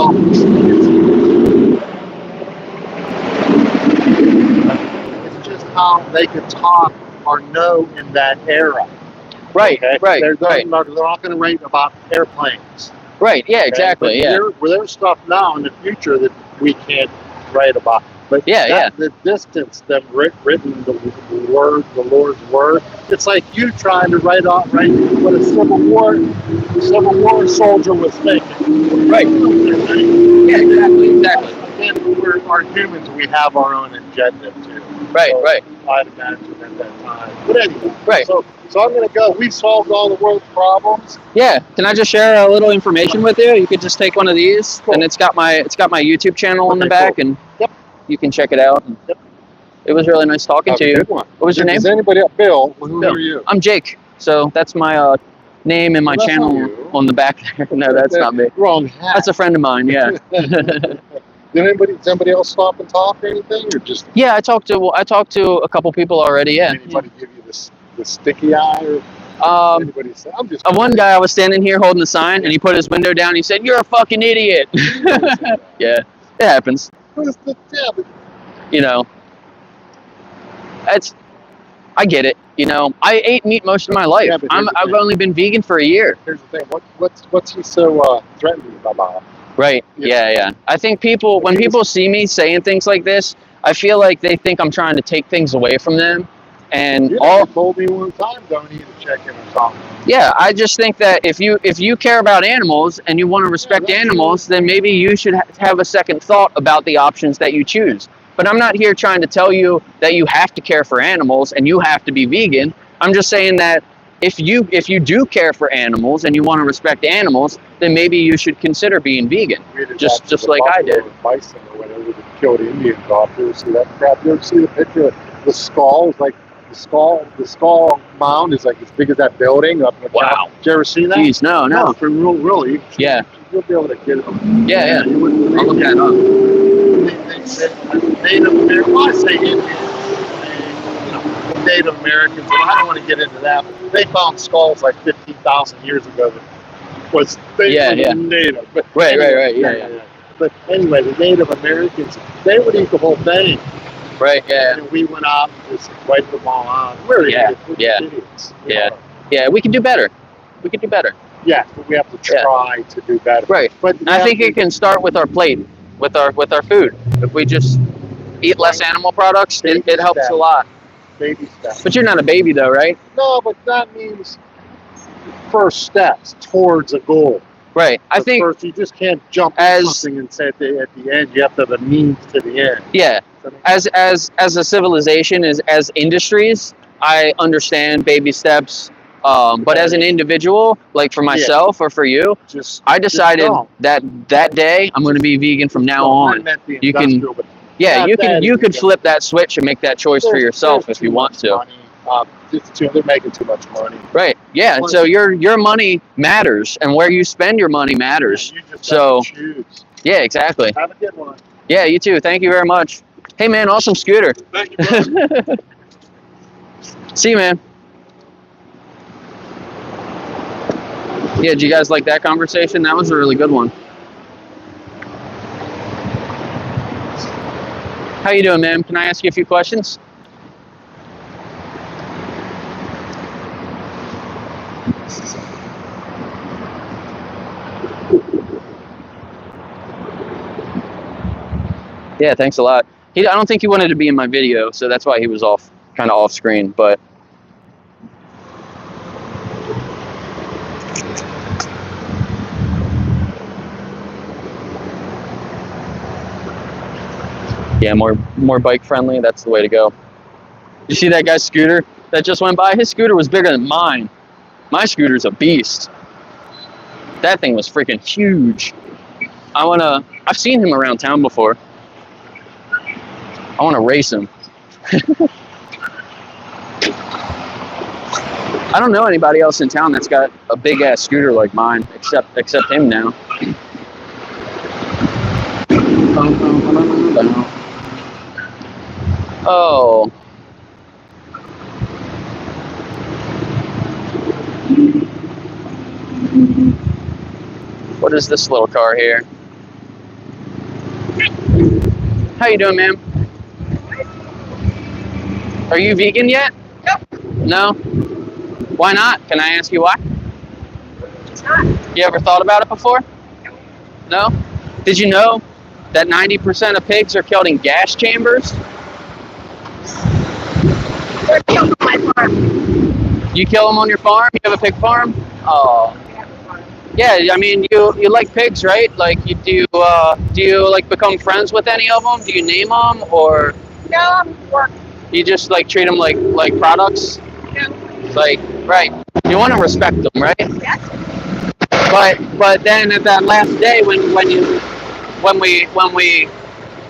just how they could talk or know in that era. Right, okay? right, They're right. not going to write about airplanes. Right, yeah, Okay? exactly, But yeah. There's stuff now in the future that we can't write about. But the distance, them written the word, the Lord's word, it's like you trying to write what a Civil War soldier was thinking. Right. Yeah, exactly. Again, we're humans. We have our own agenda too. Right, so right. I'd imagine at that time. But anyway, right. So I'm gonna go. We've solved all the world's problems. Yeah. Can I just share a little information with you? You could just take one of these, and it's got my YouTube channel on the back, and you can check it out. It was really nice talking to you. What was your name? Is anybody up? Bill. Who are you? I'm Jake. So that's my name and my channel on the back there. No, that's not me. Wrong hat. That's a friend of mine. Yeah. Did anybody else stop and talk or anything, or just? Yeah, I talked to a couple people already. Yeah. Anybody give you the sticky eye or? Anybody say, I'm just. One guy, I was standing here holding the sign, and he put his window down. And he said, "You're a fucking idiot." Yeah, it happens. You know, I get it. You know, I ate meat most of my life. Yeah, I've only been vegan for a year. Here's the thing. What's he so threatening about? Right. Yeah. I think when people see me saying things like this, I feel like they think I'm trying to take things away from them. And you told me one time, don't need to check in or something. Yeah, I just think that if you care about animals and you want to respect animals, then maybe you should have a second thought about the options that you choose. But I'm not here trying to tell you that you have to care for animals and you have to be vegan. I'm just saying that if you do care for animals and you want to respect animals, then maybe you should consider being vegan, just like I did. Bison or whatever that killed Indians off. You ever see that crap? You ever see the picture of the skull? It's like the skull mound is like as big as that building up in the top. Did you ever see that? Jeez, no. It's really. Yeah. You'll be able to get it. Yeah. I'll look that up. Native Americans, well, I say Indians, Native Americans, and I don't want to get into that, but they found skulls like 15,000 years ago that was native. But right, yeah. But anyway, the Native Americans, they would eat the whole thing. Right, yeah. And we went out and just wiped them all out. We're idiots. Yeah, we can do better. Yeah, but we have to try to do better. Right. But I think it can start with our plate, with our food. If we just eat less animal products, it helps a lot. Baby steps. But you're not a baby though, right? No, but that means first steps towards a goal. Right. I think first, you just can't jump into something and say at the end you have to have a means to the end. Yeah. As a civilization, as industries, I understand baby steps. But as an individual, like for myself or for you, I decided that day I'm going to be vegan from now on. You could flip that switch and make that choice for yourself if you want to. They're making too much money. Right. Yeah. And so your money matters, and where you spend your money matters. You just have to choose. Yeah, exactly. Have a good one. Yeah, you too. Thank you very much. Hey, man, awesome scooter. Thank you, brother. See you, man. Yeah, did you guys like that conversation? That was a really good one. How you doing, man? Can I ask you a few questions? Yeah, thanks a lot. I don't think he wanted to be in my video, so that's why he was off. kind of off screen, but yeah, more bike friendly. That's the way to go. You see that guy's scooter that just went by? His scooter was bigger than mine. My scooter's a beast. That thing was freaking huge. I've seen him around town before. I wanna race him. I don't know anybody else in town that's got a big ass scooter like mine, except him now. Oh. What is this little car here? How you doing, ma'am? Are you vegan yet? No. Why not? Can I ask you why? You ever thought about it before? No? Did you know that 90% of pigs are killed in gas chambers? They're killed on my farm. You kill them on your farm? You have a pig farm? Oh. Yeah, I mean, you like pigs, right? Like, do you like become friends with any of them? Do you name them, or No, I'm working. you just like treat them like products? No. Like, right? You want to respect them, right? Yes. But then at that last day when we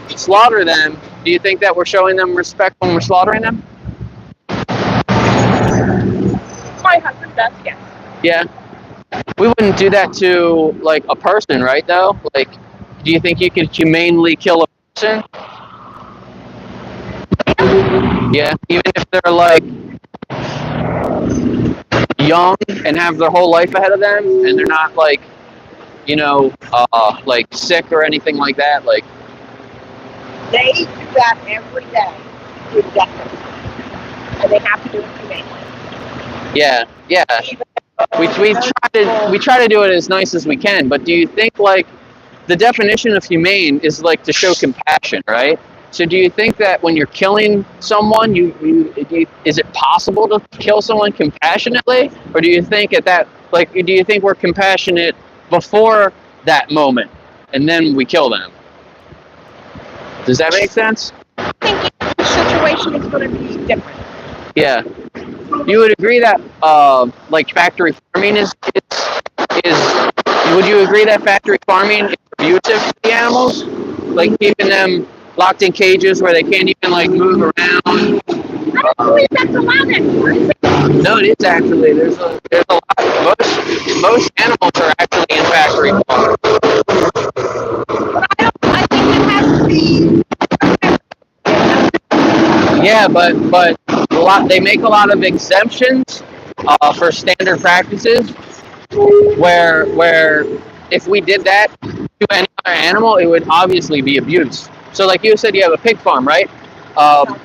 slaughter them, do you think that we're showing them respect when we're slaughtering them? My husband does, yes. Yeah. We wouldn't do that to like a person, right? Though, like, do you think you could humanely kill a person? Yeah, even if they're like young and have their whole life ahead of them, and they're not like, like sick or anything like that. Like, They do that every day with death. And they have to do it humanely. yeah. We try to do it as nice as we can, but do you think like the definition of humane is like to show compassion, right? So do you think that when you're killing someone, is it possible to kill someone compassionately, or do you think do you think we're compassionate before that moment and then we kill them? Does that make sense? I think each situation is going to be different. Yeah. You would agree that like factory farming is would you agree that factory farming is abusive to the animals? Like keeping them locked in cages where they can't even like move around? I don't believe that's allowed anymore. No, it is actually. There's a lot. Most animals are actually in factory farms. But I think it has to be. Yeah, but they make a lot of exemptions for standard practices where if we did that to any other animal, it would obviously be abuse. So like you said, you have a pig farm, right? Farm.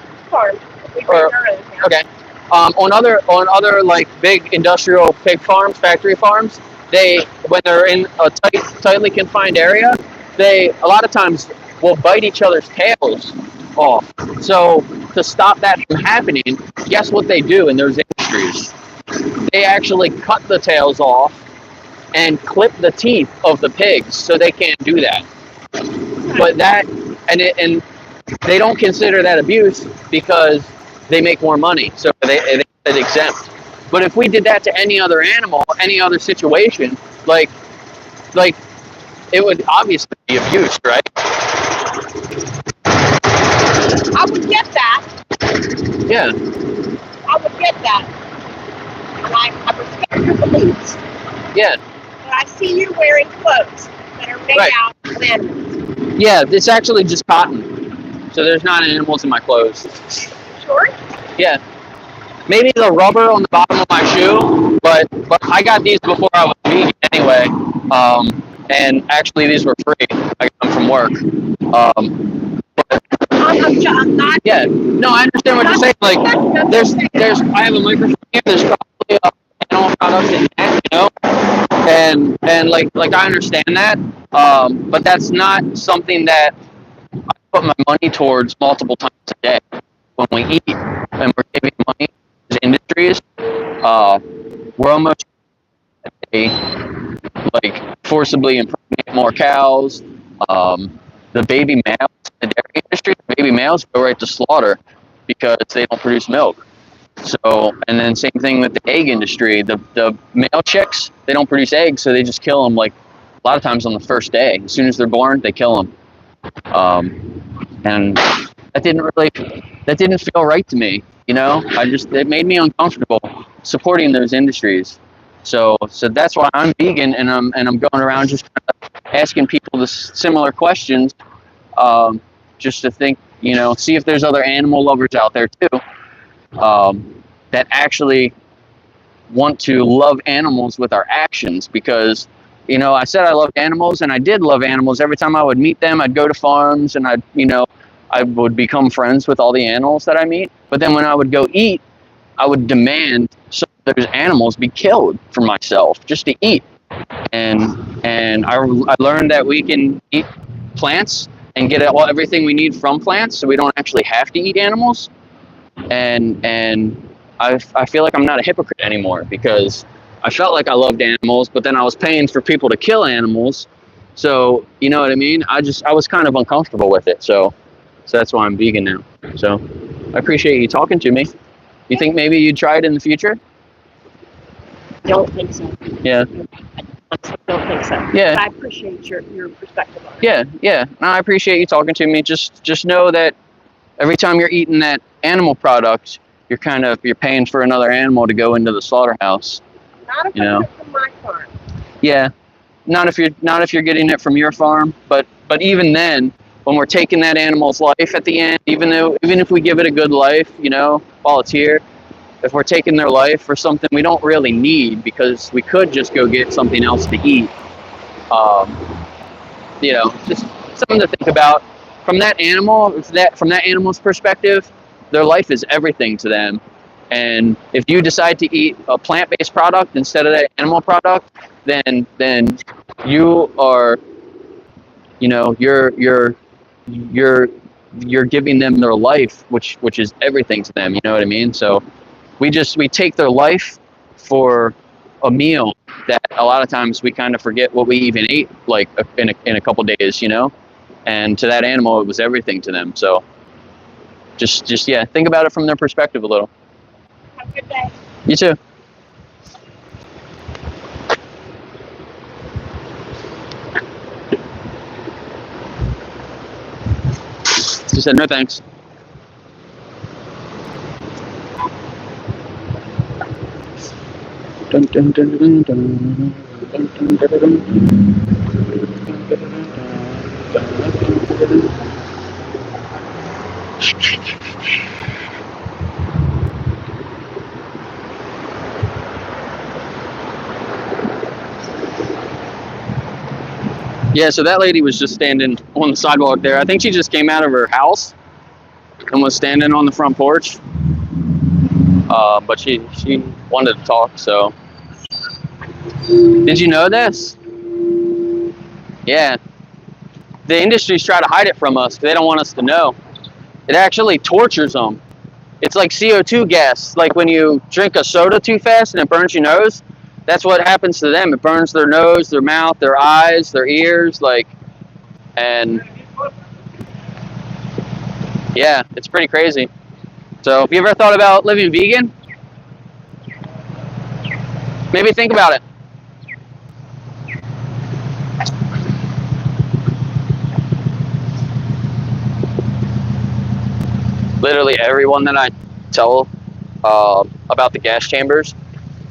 We bring our own now. Okay. On other like big industrial pig farms, factory farms, when they're in a tightly confined area, they a lot of times will bite each other's tails off. So to stop that from happening, guess what they do in those industries? They actually cut the tails off and clip the teeth of the pigs so they can't do that. But and they don't consider that abuse because they make more money, so they exempt. But if we did that to any other animal, any other situation, like it would obviously be abuse, right? I would get that. Yeah. I would get that. And I respect your beliefs. Yeah. But I see you wearing clothes that are made out of animals. Yeah, it's actually just cotton. So there's not animals in my clothes. Sure? Yeah. Maybe the rubber on the bottom of my shoe, but I got these before I was vegan anyway. And actually these were free. I got them from work. I'm not. Yeah. No, I understand what you're saying. Like there's I have a microphone here, there's probably animal products in that, And like I understand that. But that's not something that I put my money towards multiple times a day. when we eat and we're giving money to industries, we're almost like forcibly impregnate more cows. The baby males in the dairy industry, the baby males go right to slaughter because they don't produce milk. So, and then same thing with the egg industry. The male chicks, they don't produce eggs, so they just kill them like a lot of times on the first day. As soon as they're born, they kill them. And that didn't feel right to me. You know, it made me uncomfortable supporting those industries. So that's why I'm vegan, and I'm going around just kind of asking people the similar questions, just to think, you know, see if there's other animal lovers out there too, that actually want to love animals with our actions. Because, you know, I said I loved animals, and I did love animals. Every time I would meet them, I'd go to farms, and I would become friends with all the animals that I meet. But then when I would go eat, I would demand some of those animals be killed for myself just to eat. And I learned that we can eat plants and get everything we need from plants, so we don't actually have to eat animals. And I feel like I'm not a hypocrite anymore, because I felt like I loved animals, but then I was paying for people to kill animals. So, you know what I mean? I was kind of uncomfortable with it. So that's why I'm vegan now. So I appreciate you talking to me. You think maybe you'd try it in the future? Don't think so. Yeah. I don't think so. Yeah. But I appreciate your perspective on it. Yeah. No, I appreciate you talking to me. Just know that every time you're eating that animal product, you're paying for another animal to go into the slaughterhouse. Not if You know. I get it from my farm. Yeah. Not if you're getting it from your farm, but even then, when we're taking that animal's life at the end, even if we give it a good life, you know, while it's here, if we're taking their life for something we don't really need, because we could just go get something else to eat, you know, just something to think about. From that animal's perspective, their life is everything to them. And if you decide to eat a plant-based product instead of that animal product, then you are, you know, you're giving them their life, which is everything to them. You know what I mean? So we take their life for a meal that a lot of times we kind of forget what we even ate, like in a couple days, you know. And to that animal, it was everything to them. So just think about it from their perspective a little. Have a good day. You too. She said no thanks. Dun, dun, dun, dun, dun, dun, dun, dun, dun, dun. Yeah, so that lady was just standing on the sidewalk there. I think she just came out of her house and was standing on the front porch. But she wanted to talk, so. Did you know this? Yeah. The industries try to hide it from us because they don't want us to know. It actually tortures them. It's like CO2 gas. Like when you drink a soda too fast and it burns your nose, that's what happens to them. It burns their nose, their mouth, their eyes, their ears, and yeah, it's pretty crazy. So have you ever thought about living vegan? Maybe think about it. Literally everyone that I tell about the gas chambers,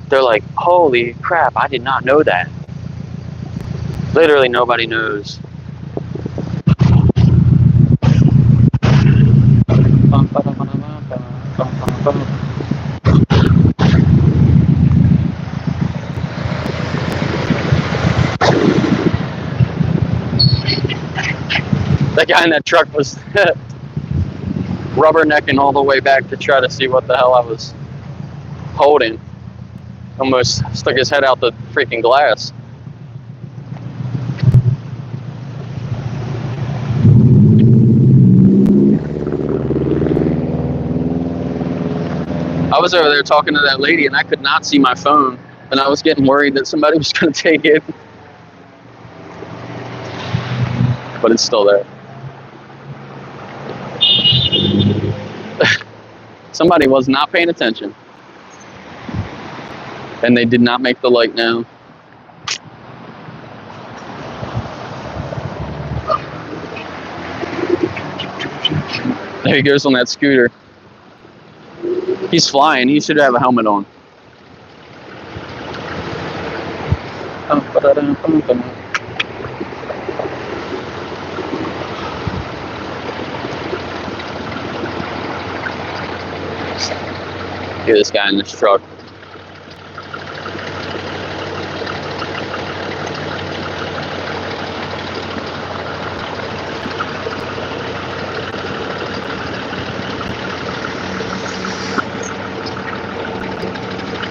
they're like, holy crap, I did not know that. Literally nobody knows. That guy in that truck was rubbernecking all the way back to try to see what the hell I was holding. Almost stuck his head out the freaking glass. I was over there talking to that lady, and I could not see my phone, and I was getting worried that somebody was going to take it. But it's still there. Somebody was not paying attention. And they did not make the light now. There he goes on that scooter. He's flying. He should have a helmet on. Look at this guy in this truck.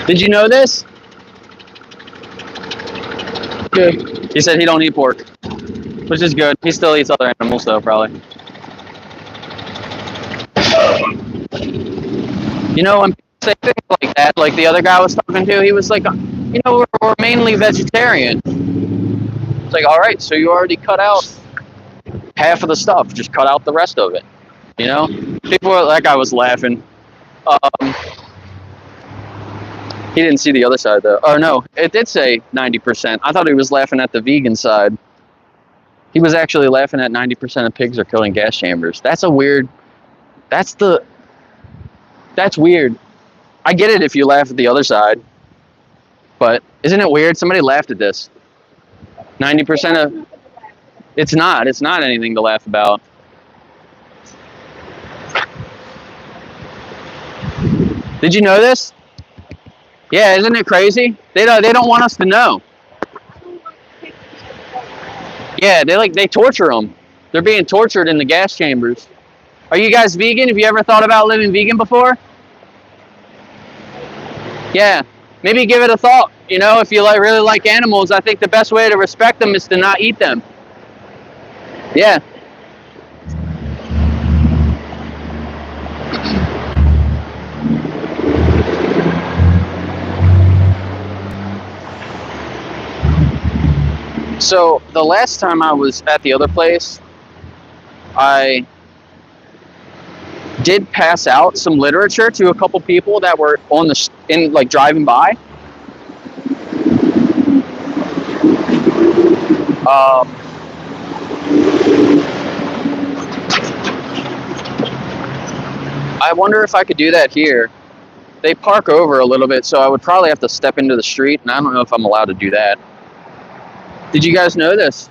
Did you know this? Good. He said he don't eat pork, which is good. He still eats other animals though, probably. You know, when people say things like that, like the other guy I was talking to, he was like, you know, we're mainly vegetarian. It's like, all right, so you already cut out half of the stuff. Just cut out the rest of it. You know? People were, that guy was laughing. He didn't see the other side though. Oh no, it did say 90%. I thought he was laughing at the vegan side. He was actually laughing at 90% of pigs are killed in gas chambers. That's a weird, that's weird. I get it if you laugh at the other side, but isn't it weird? Somebody laughed at this. 90% of, it's not anything to laugh about. Did you know this? Yeah, isn't it crazy? They don't want us to know. Yeah, they torture them. They're being tortured in the gas chambers. Are you guys vegan? Have you ever thought about living vegan before? Yeah, maybe give it a thought. You know, if you really like animals, I think the best way to respect them is to not eat them. Yeah. So the last time I was at the other place, I did pass out some literature to a couple people that were on like driving by. I wonder if I could do that here. They park over a little bit, so I would probably have to step into the street, and I don't know if I'm allowed to do that. Did you guys know this?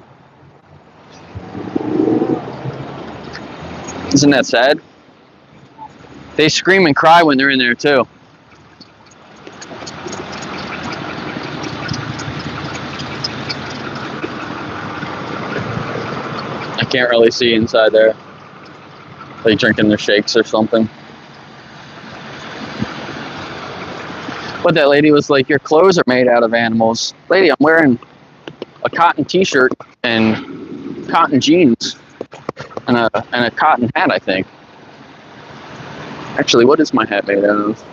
Isn't that sad? They scream and cry when they're in there too. I can't really see inside there. Like drinking their shakes or something. But that lady was like, your clothes are made out of animals. Lady, I'm wearing a cotton t-shirt and cotton jeans and a cotton hat, I think. Actually, what is my hat made out of?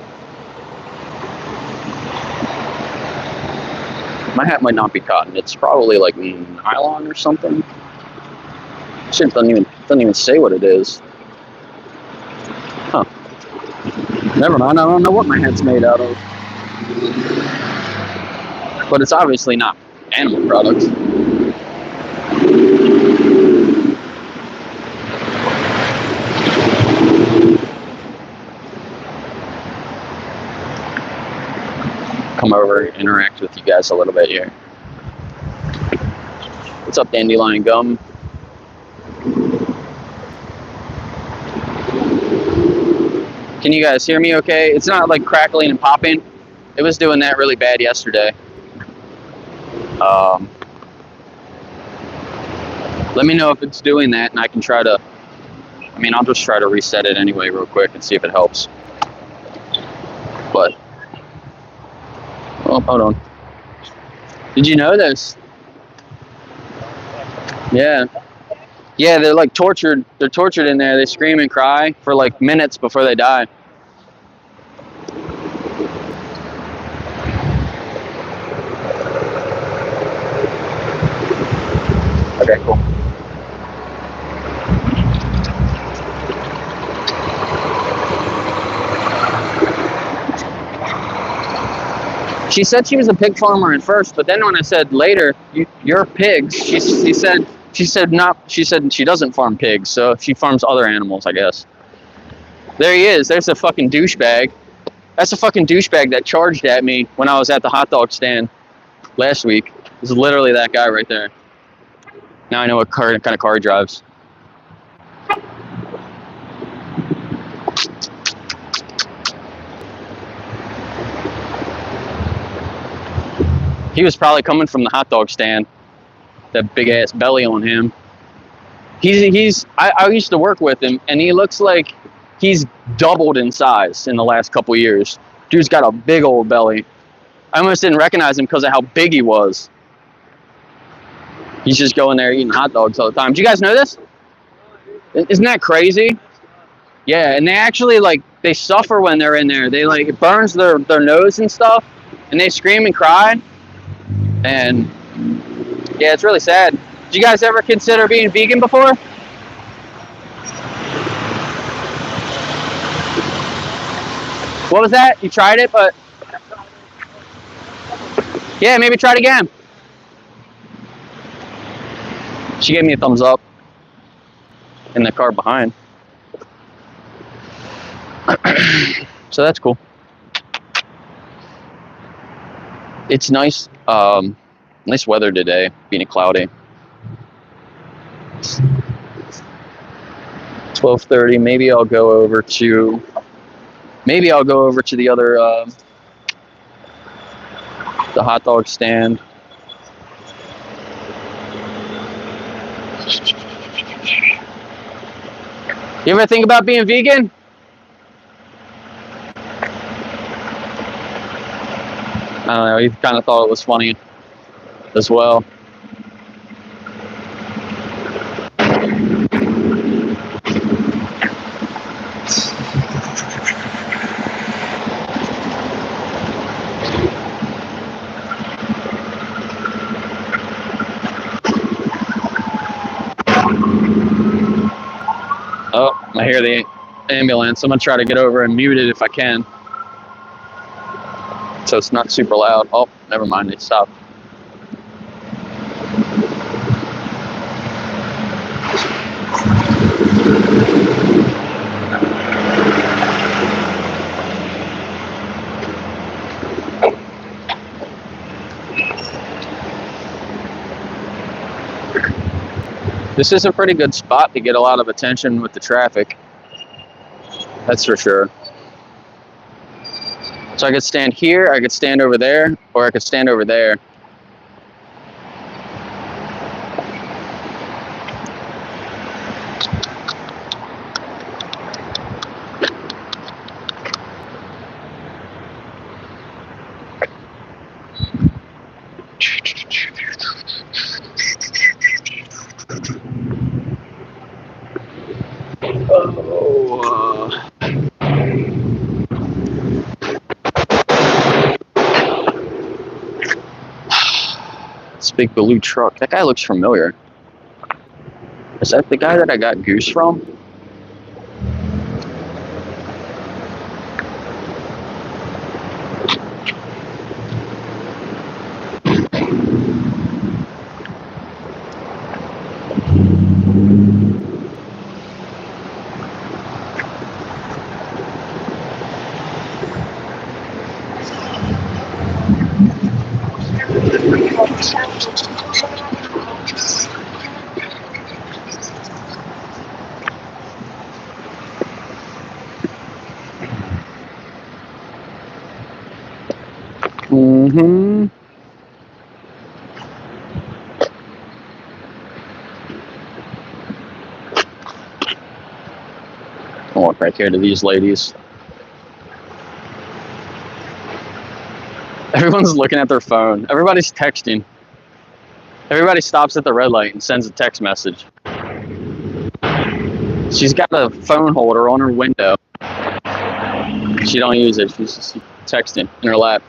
My hat might not be cotton. It's probably like nylon or something. Shit doesn't even say what it is. Huh. Never mind. I don't know what my hat's made out of. But it's obviously not animal products. Come over and interact with you guys a little bit here. What's up, Dandelion Gum? Can you guys hear me okay? It's not like crackling and popping. It was doing that really bad yesterday. Let me know if it's doing that, and I can try to, I'll just try to reset it anyway real quick and see if it helps. But, oh, hold on. Did you know this? Yeah. Yeah, they're like tortured. They're tortured in there. They scream and cry for like minutes before they die. Okay, cool. She said she was a pig farmer at first, but then when I said later, you're pigs, she said she doesn't farm pigs, so she farms other animals, I guess. There he is. There's a fucking douchebag. That's a fucking douchebag that charged at me when I was at the hot dog stand last week. It's literally that guy right there. Now I know what kind of car he drives. He was probably coming from the hot dog stand. That big ass belly on him. I used to work with him, and he looks like he's doubled in size in the last couple years. Dude's got a big old belly. I almost didn't recognize him because of how big he was. He's just going there eating hot dogs all the time. Do you guys know this? Isn't that crazy? Yeah, and they actually, like, they suffer when they're in there. They, like, it burns their nose and stuff, and they scream and cry. And, yeah, it's really sad. Did you guys ever consider being vegan before? What was that? You tried it, but... Yeah, maybe try it again. She gave me a thumbs up in the car behind. So that's cool. It's nice, nice weather today, being cloudy. 12:30. Maybe I'll go over to the other, the hot dog stand. You ever think about being vegan? I don't know, he kind of thought it was funny as well. Oh, I hear the ambulance. I'm gonna try to get over and mute it if I can, so it's not super loud. Oh, never mind, they stopped. This is a pretty good spot to get a lot of attention with the traffic. That's for sure. So I could stand here, I could stand over there, or I could stand over there. This big blue truck. That guy looks familiar. Is that the guy that I got Goose from? Mm-hmm. I'll walk right here to these ladies. Everyone's looking at their phone. Everybody's texting. Everybody stops at the red light and sends a text message. She's got a phone holder on her window. She don't use it. She's just texting in her lap.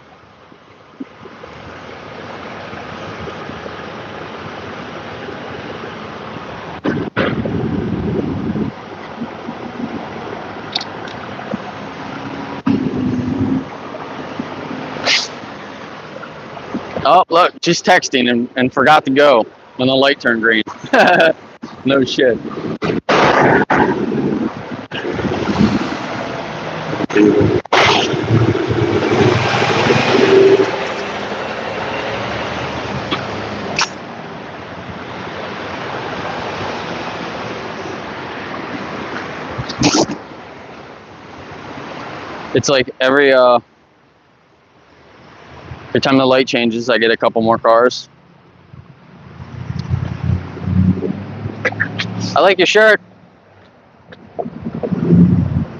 Oh, look, just texting and forgot to go when the light turned green. No shit. It's like every time the light changes, I get a couple more cars. I like your shirt.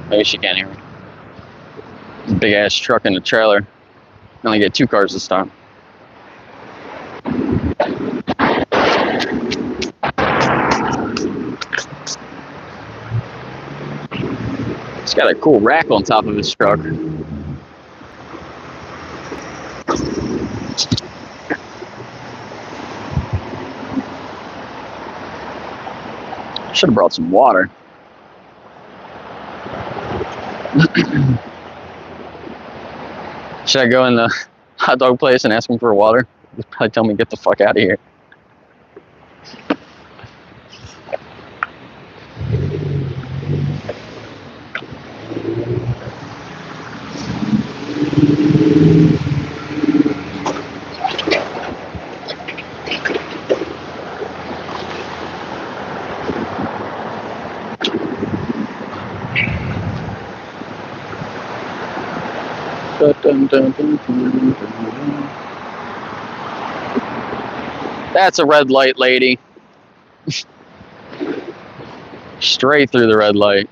Maybe she can't hear me. Big ass truck in the trailer. I only get 2 cars this time. It's got a cool rack on top of his truck. Should have brought some water. Should I go in the hot dog place and ask him for water? He'll probably tell me get the fuck out of here. That's a red light, lady. Straight through the red light.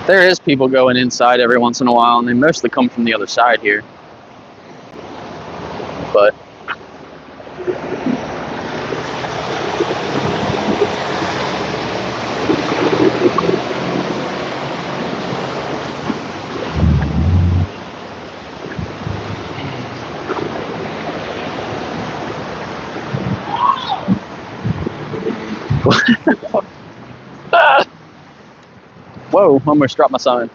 There is people going inside every once in a while, and they mostly come from the other side here. But whoa, almost dropped my sign.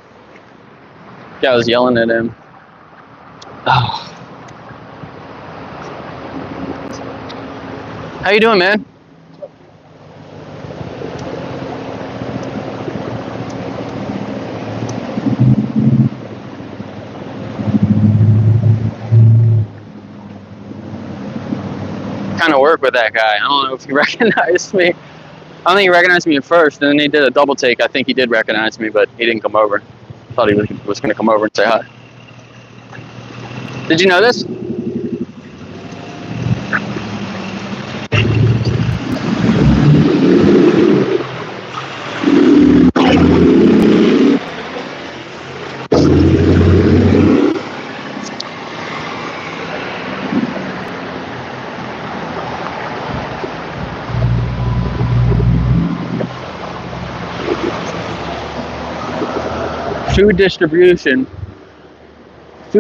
Yeah, I was yelling at him. Oh. How you doing, man? Kind of work with that guy. I don't know if he recognized me. I don't think he recognized me at first, and then he did a double take. I think he did recognize me, but he didn't come over. Thought he was going to come over and say hi. Did you know this? Food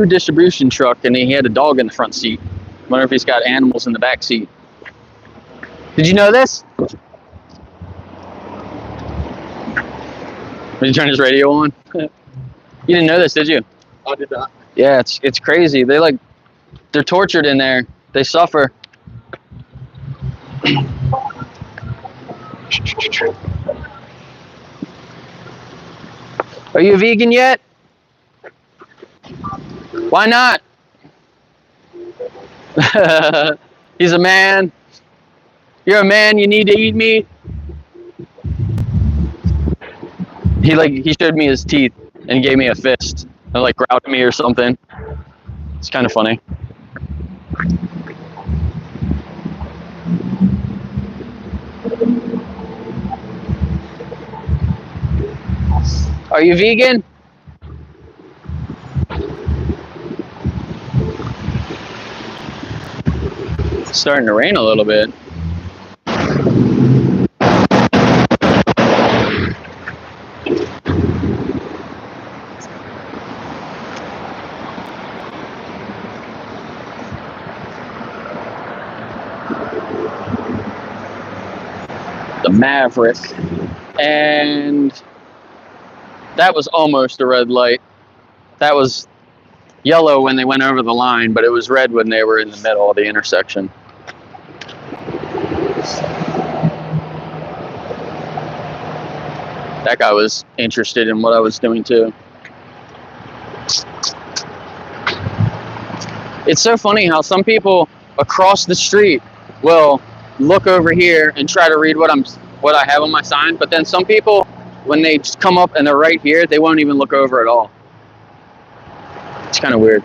distribution truck, and he had a dog in the front seat. Wonder if he's got animals in the back seat. Did you know this? Did you turn his radio on? You didn't know this, did you? I did not. Yeah, it's crazy. They're tortured in there. They suffer. Are you a vegan yet? Why not? He's a man. You're a man, you need to eat meat. He showed me his teeth and gave me a fist and like growled at me or something. It's kind of funny. Are you vegan? It's starting to rain a little bit. The Maverick. And that was almost a red light. That was yellow when they went over the line, but it was red when they were in the middle of the intersection. That guy was interested in what I was doing too. It's so funny how some people across the street will look over here and try to read what I have on my sign, but then some people, when they just come up and they're right here, they won't even look over at all. It's kind of weird.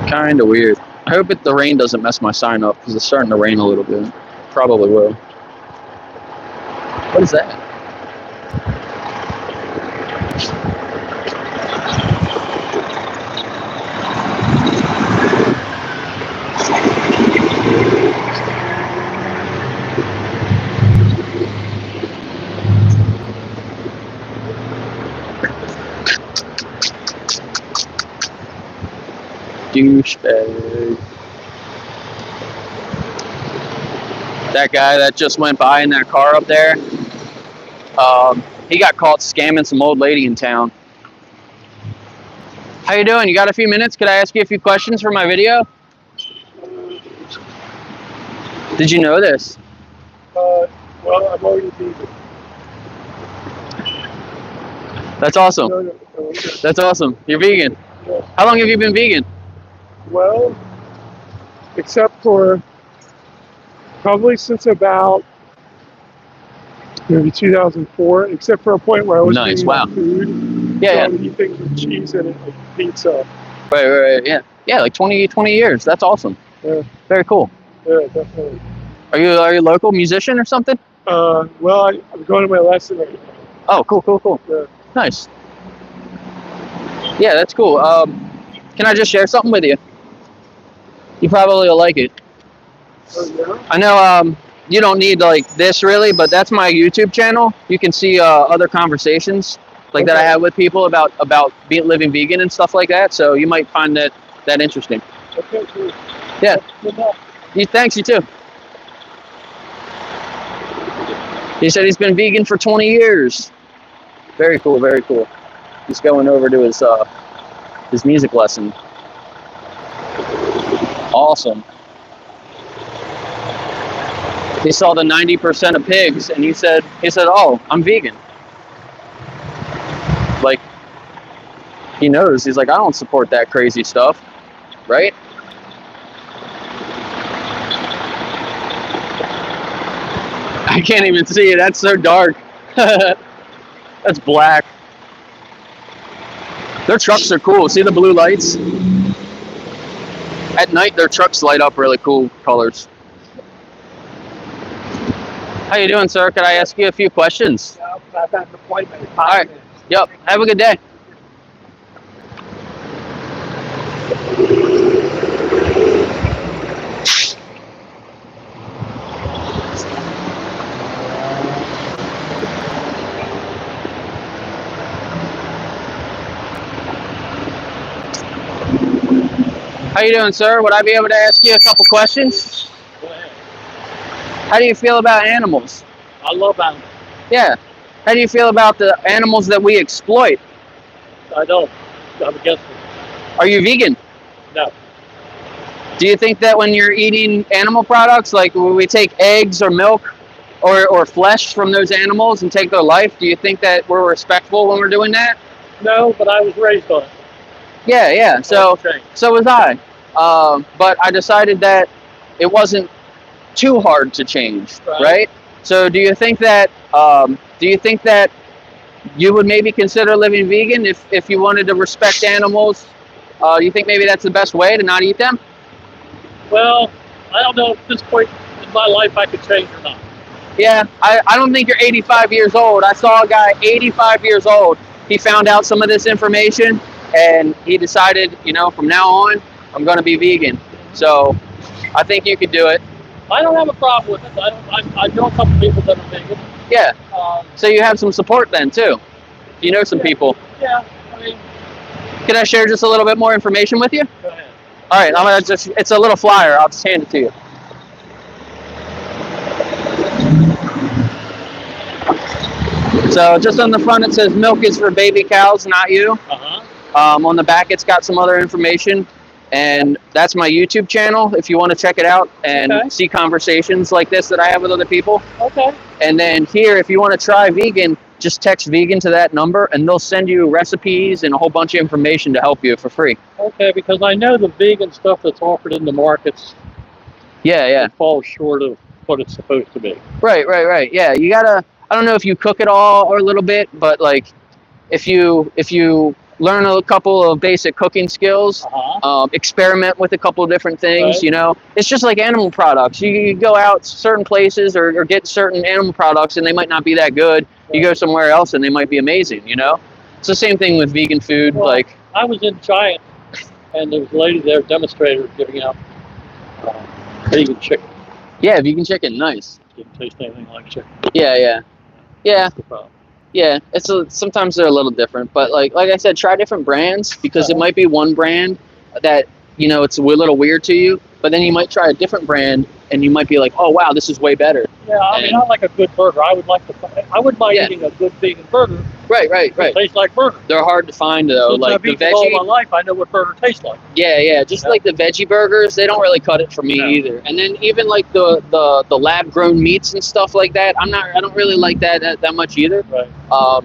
Kind of weird. I hope the rain doesn't mess my sign up because it's starting to rain a little bit. Probably will. What is that? Douchebag. That guy that just went by in that car up there, he got caught scamming some old lady in town. How you doing? You got a few minutes? Could I ask you a few questions for my video? Did you know this? Well, I'm already vegan. That's awesome. No. That's awesome. You're vegan. Yeah. How long have you been vegan? Well, except for probably since about maybe 2004, except for a point where I was Nice, eating wow. food. Yeah, so yeah. I would eat things with cheese in it, like pizza. Right, yeah. Yeah, like 20 years. That's awesome. Yeah. Very cool. Yeah, definitely. Are you a local musician or something? Well, I'm going to my lesson right now. Oh, cool. Yeah. Nice. Yeah, that's cool. Can I just share something with you? You probably will like it. Oh, yeah? I know you don't need like this really, but that's my YouTube channel. You can see other conversations like that I Okay. have with people about living vegan and stuff like that. So you might find that interesting. Okay, cool. Yeah. Good luck. Thanks, you too. He said he's been vegan for 20 years. Very cool, very cool. He's going over to his music lesson. Awesome. He saw the 90% of pigs and he said, oh, I'm vegan. Like, he knows. He's like, I don't support that crazy stuff. Right? I can't even see it. That's so dark. That's black. Their trucks are cool. See the blue lights? At night, their trucks light up really cool colors. How you doing, sir? Could I ask you a few questions? Yeah, I've got an appointment in 5 All right. minutes. Yep. Have a good day. How you doing, sir? Would I be able to ask you a couple questions? Go ahead. How do you feel about animals? I love animals. Yeah. How do you feel about the animals that we exploit? I don't. I'm against it. Are you vegan? No. Do you think that when you're eating animal products, like when we take eggs or milk or flesh from those animals and take their life, do you think that we're respectful when we're doing that? No, but I was raised on it. Yeah. So Okay. was I. But I decided that it wasn't too hard to change, right? So do you think that you would maybe consider living vegan if you wanted to respect animals? You think maybe that's the best way to not eat them? Well, I don't know at this point in my life I could change or not. Yeah, I don't think you're 85 years old. I saw a guy 85 years old. He found out some of this information and he decided, you know, from now on, I'm going to be vegan. So I think you could do it. I don't have a problem with it. I know a couple people that are vegan. Yeah. So you have some support then too. You know some people. Yeah. I mean, can I share just a little bit more information with you? go ahead. All right. I'm gonna just. It's a little flyer. I'll just hand it to you. So just on the front it says milk is for baby cows, not you. On the back it's got some other information, and that's my YouTube channel if you want to check it out and see conversations like this that I have with other people. Okay. And then here, if you want to try vegan, just text vegan to that number and they'll send you recipes and a whole bunch of information to help you for free. Okay, because I know the vegan stuff that's offered in the markets falls short of what it's supposed to be. Right. Yeah, you gotta, I don't know if you cook it all or a little bit, but like if you learn a couple of basic cooking skills, experiment with a couple of different things, you know. It's just like animal products. You go out certain places or get certain animal products and they might not be that good. You go somewhere else and they might be amazing, you know. It's the same thing with vegan food. Well, like I was in Giant and there was a lady there, demonstrator, giving out vegan chicken. Yeah, vegan chicken, nice. Didn't taste anything like chicken. Yeah. That's the problem. Yeah, sometimes they're a little different, but like I said, try different brands because it might be one brand that, you know, it's a little weird to you, but then you might try a different brand and you might be like, oh wow, this is way better. Yeah, I mean, I like a good burger. I wouldn't mind eating a good vegan burger. Right. It tastes like burger. They're hard to find though. Since like I've the eaten all veggie. my life, I know what burger tastes like. Yeah. Just like the veggie burgers, they don't really cut it for me either. And then even like the lab grown meats and stuff like that, I don't really like that much either. Right.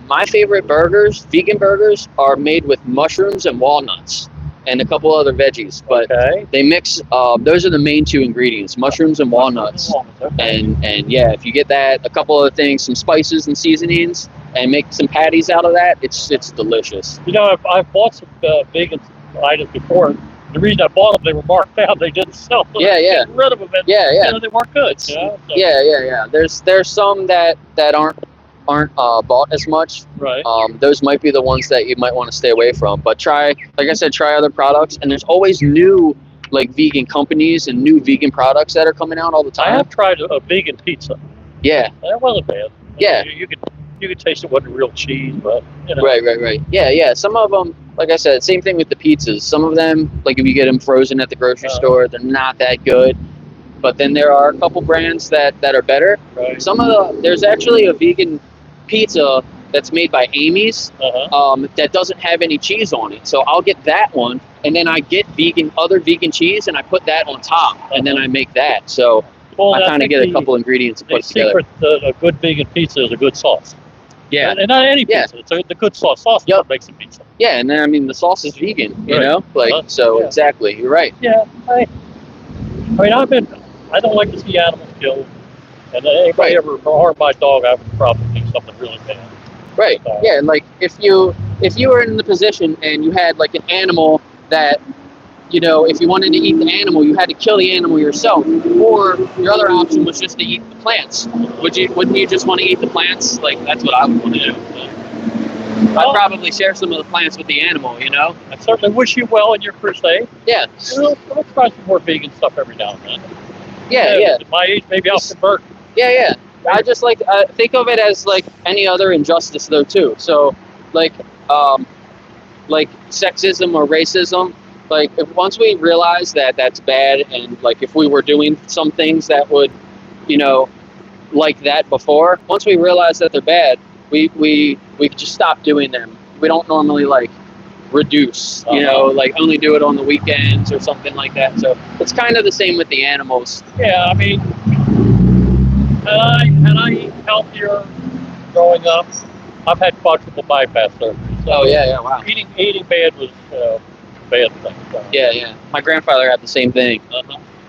My favorite burgers, vegan burgers, are made with mushrooms and walnuts and a couple other veggies, but they mix. Those are the main two ingredients: mushrooms and walnuts. And yeah, if you get that, a couple other things, some spices and seasonings, and make some patties out of that, it's delicious. You know, I've bought some vegan items before. The reason I bought them, they were marked down. They didn't sell them. Yeah. Get rid of them. And, you know, they weren't good. You know? So. Yeah. There's some that aren't bought as much. Right. Those might be the ones that you might want to stay away from. But try other products, and there's always new like vegan companies and new vegan products that are coming out all the time. I have tried a vegan pizza. Yeah. That wasn't bad. Yeah. You could taste it wasn't real cheese, but you know. Right. Yeah. Some of them, like I said, same thing with the pizzas. Some of them, like if you get them frozen at the grocery store, they're not that good. But then there are a couple brands that are better. Right. There's actually a vegan pizza that's made by Amy's that doesn't have any cheese on it. So I'll get that one, and then I get other vegan cheese, and I put that on top, and then I make that. So I kind of get a couple ingredients to put together. The secret to a good vegan pizza is a good sauce. Yeah. And not any pizza. It's the good sauce. Sauce is what makes a pizza. Yeah, and then, I mean, the sauce is vegan, you know? Exactly. You're right. Yeah. I mean, I don't like to see animals killed. And if anybody ever harmed my dog, I would probably do something really bad. Right. Yeah, and like if you were in the position and you had like an animal that, you know, if you wanted to eat the animal, you had to kill the animal yourself, or your other option was just to eat the plants. Wouldn't you just want to eat the plants? Like that's what I would want to do. I'd probably share some of the plants with the animal, you know. I certainly wish you well in your crusade. Yeah. You know, I'll try some more vegan stuff every now and then. Yeah. At my age, maybe I'll convert. Yeah. I just like think of it as like any other injustice though too. So like sexism or racism, like once we realize that that's bad, and like if we were doing some things that would, you know, like that before, once we realize that they're bad, we could just stop doing them. We don't normally like reduce, you know, like only do it on the weekends or something like that. So it's kind of the same with the animals. Yeah, I mean, had I eaten healthier growing up, I've had quadruple bypass surgery. So wow. Eating bad was a bad thing. So. Yeah. My grandfather had the same thing.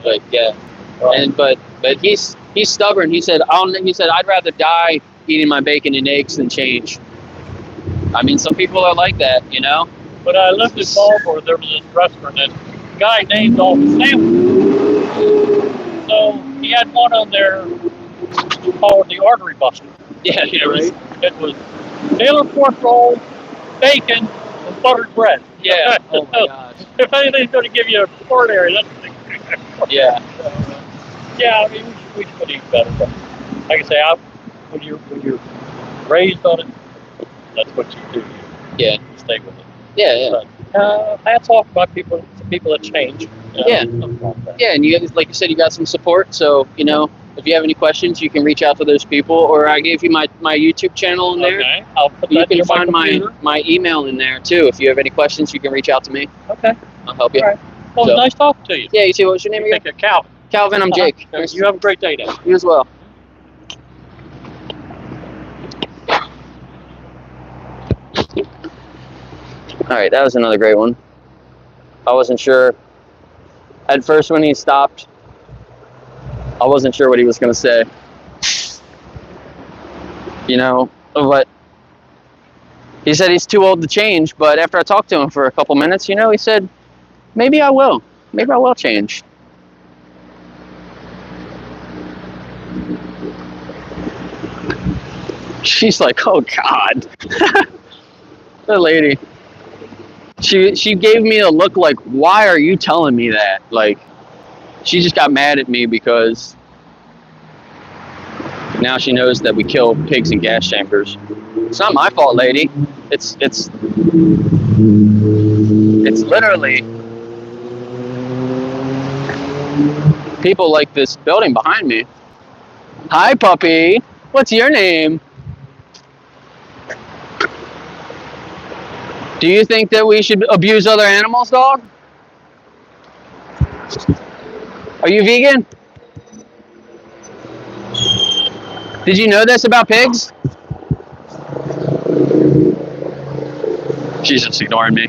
Like and but he's stubborn. He said I'd rather die eating my bacon and eggs than change. I mean, some people are like that, you know. But I lived in Baltimore. There was this restaurant, and the guy named all the sandwiches. So he had one on there called the Artery Buster. Yeah, It was Taylor pork roll, bacon, and buttered bread. yeah. Oh my gosh. If anything's going to give you a coronary, that's the thing. Yeah. Yeah, I mean, we could eat better. But like I say, when you're raised on it, that's what you do. Yeah. You stay with it. Yeah, yeah. But, hats off to people that change. Yeah. Like that. Yeah, and you guys, like you said, you got some support. So if you have any questions, you can reach out to those people. Or I gave you my YouTube channel in there. Okay. I'll put You that can near find computer. my email in there too. If you have any questions, you can reach out to me. Okay. I'll help you. All right. Well, So- nice talking to you. Yeah, you too. What's your name again? Thank you, Calvin. Calvin. I'm Jake. Nice You have a great day now. You as well. All right, that was another great one. I wasn't sure. At first, when he stopped, I wasn't sure what he was going to say. But he said he's too old to change. But after I talked to him for a couple minutes, he said, maybe I will. Maybe I will change. She's like, oh God. The lady. She gave me a look like, why are you telling me that? Like, she just got mad at me because now she knows that we kill pigs in gas chambers. It's not my fault, lady. It's literally people like this building behind me. Hi, puppy. What's your name? Do you think that we should abuse other animals, dog? Are you vegan? Did you know this about pigs? She's just ignoring me.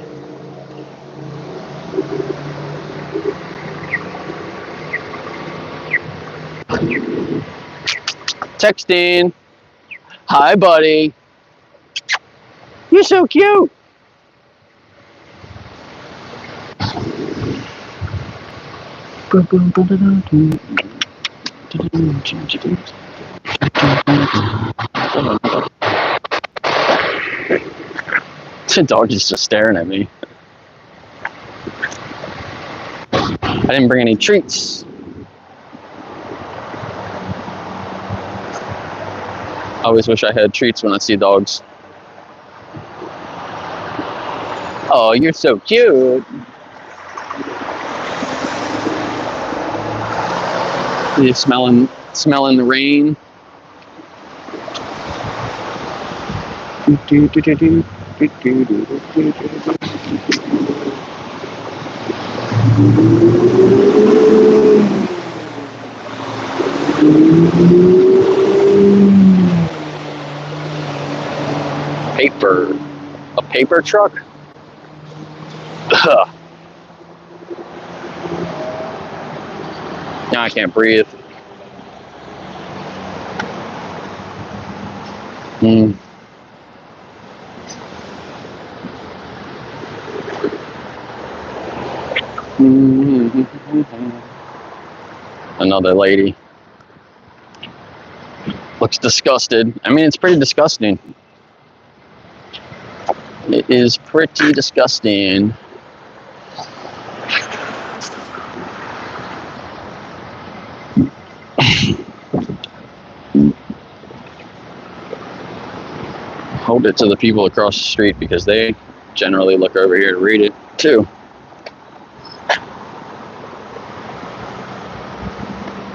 Texting. Hi, buddy. You're so cute. The dog is just staring at me. I didn't bring any treats. I always wish I had treats when I see dogs. Oh, you're so cute. You're smelling the rain. Paper. A paper truck? Ugh. Now I can't breathe. Another lady. Looks disgusted. I mean, it's pretty disgusting. It is pretty disgusting. Hold it to the people across the street because they generally look over here to read it too.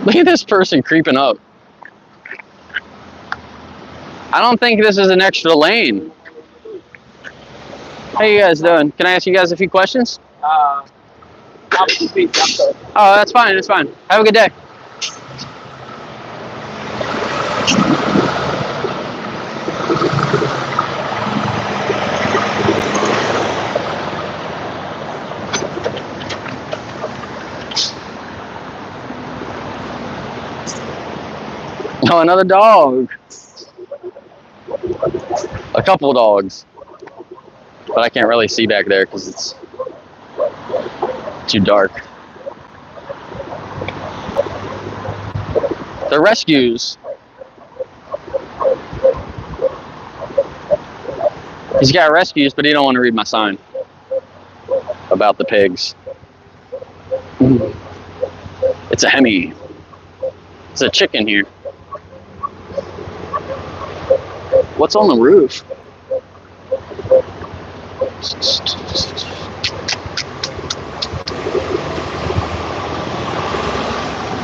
Look at this person creeping up. I don't think this is an extra lane. How you guys doing? Can I ask you guys a few questions? Oh, that's fine. That's fine. Have a good day. Oh, another dog. A couple dogs. But I can't really see back there because it's too dark. They're rescues. He's got rescues, but he don't want to read my sign about the pigs. It's a Hemi. It's a chicken here. What's on the roof?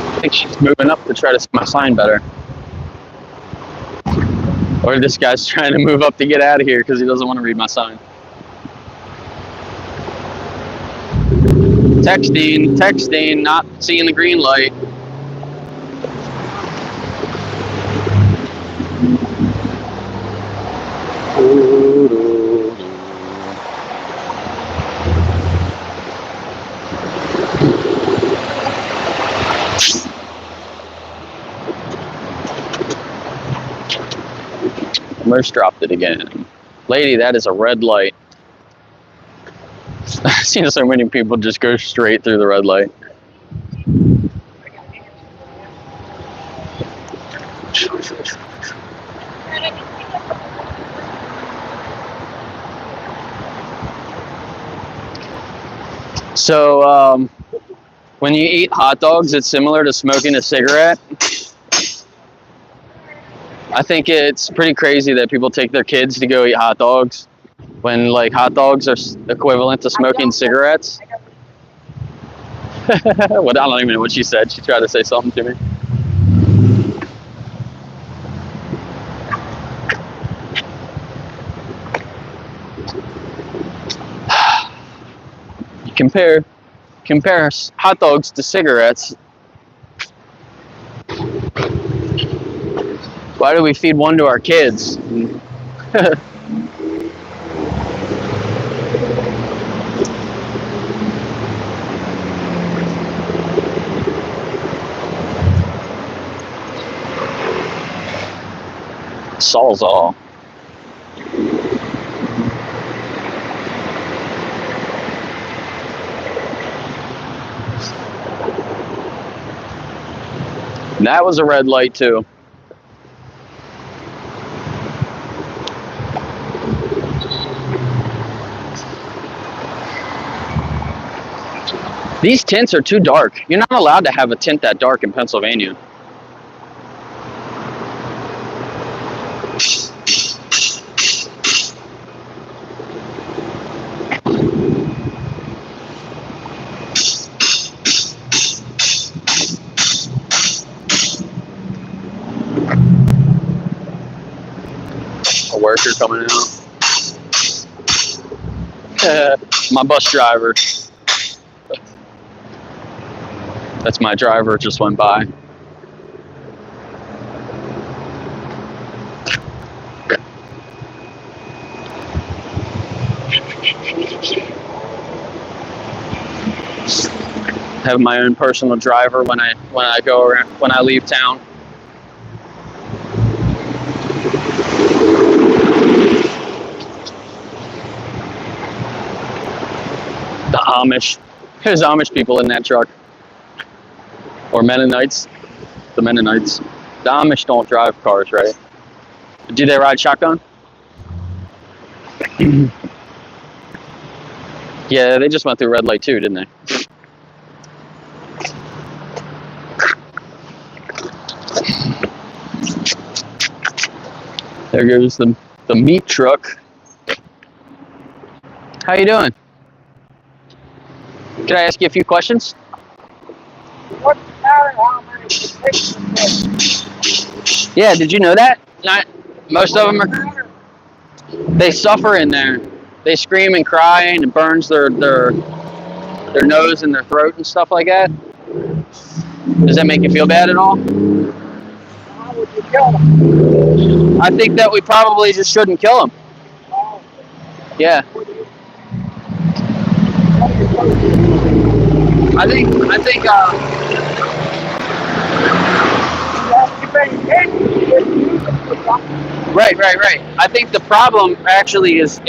I think she's moving up to try to see my sign better. Or this guy's trying to move up to get out of here because he doesn't want to read my sign. Texting, not seeing the green light. Merce dropped it again. Lady, that is a red light. I've seen so many people just go straight through the red light. So, when you eat hot dogs, it's similar to smoking a cigarette. I think it's pretty crazy that people take their kids to go eat hot dogs when, like, hot dogs are equivalent to smoking cigarettes. Well, I don't even know what she said. She tried to say something to me. You compare hot dogs to cigarettes. Why do we feed one to our kids? Sawzall. That was a red light too. These tints are too dark. You're not allowed to have a tint that dark in Pennsylvania. A worker coming out. My bus driver. That's my driver, just went by. Have my own personal driver when I go around, when I leave town. The Amish. There's Amish people in that truck. Or Mennonites. The Mennonites. The Amish don't drive cars, right? Do they ride shotgun? Yeah, they just went through red light too, didn't they? There goes the meat truck. How you doing? Can I ask you a few questions? What's the matter? How many pigs? Yeah, did you know that? Not most of them are. They suffer in there. They scream and cry, and it burns their nose and their throat and stuff like that. Does that make you feel bad at all? How would you kill them? I think that we probably just shouldn't kill them. Oh, Yeah. I think right. I think the problem actually is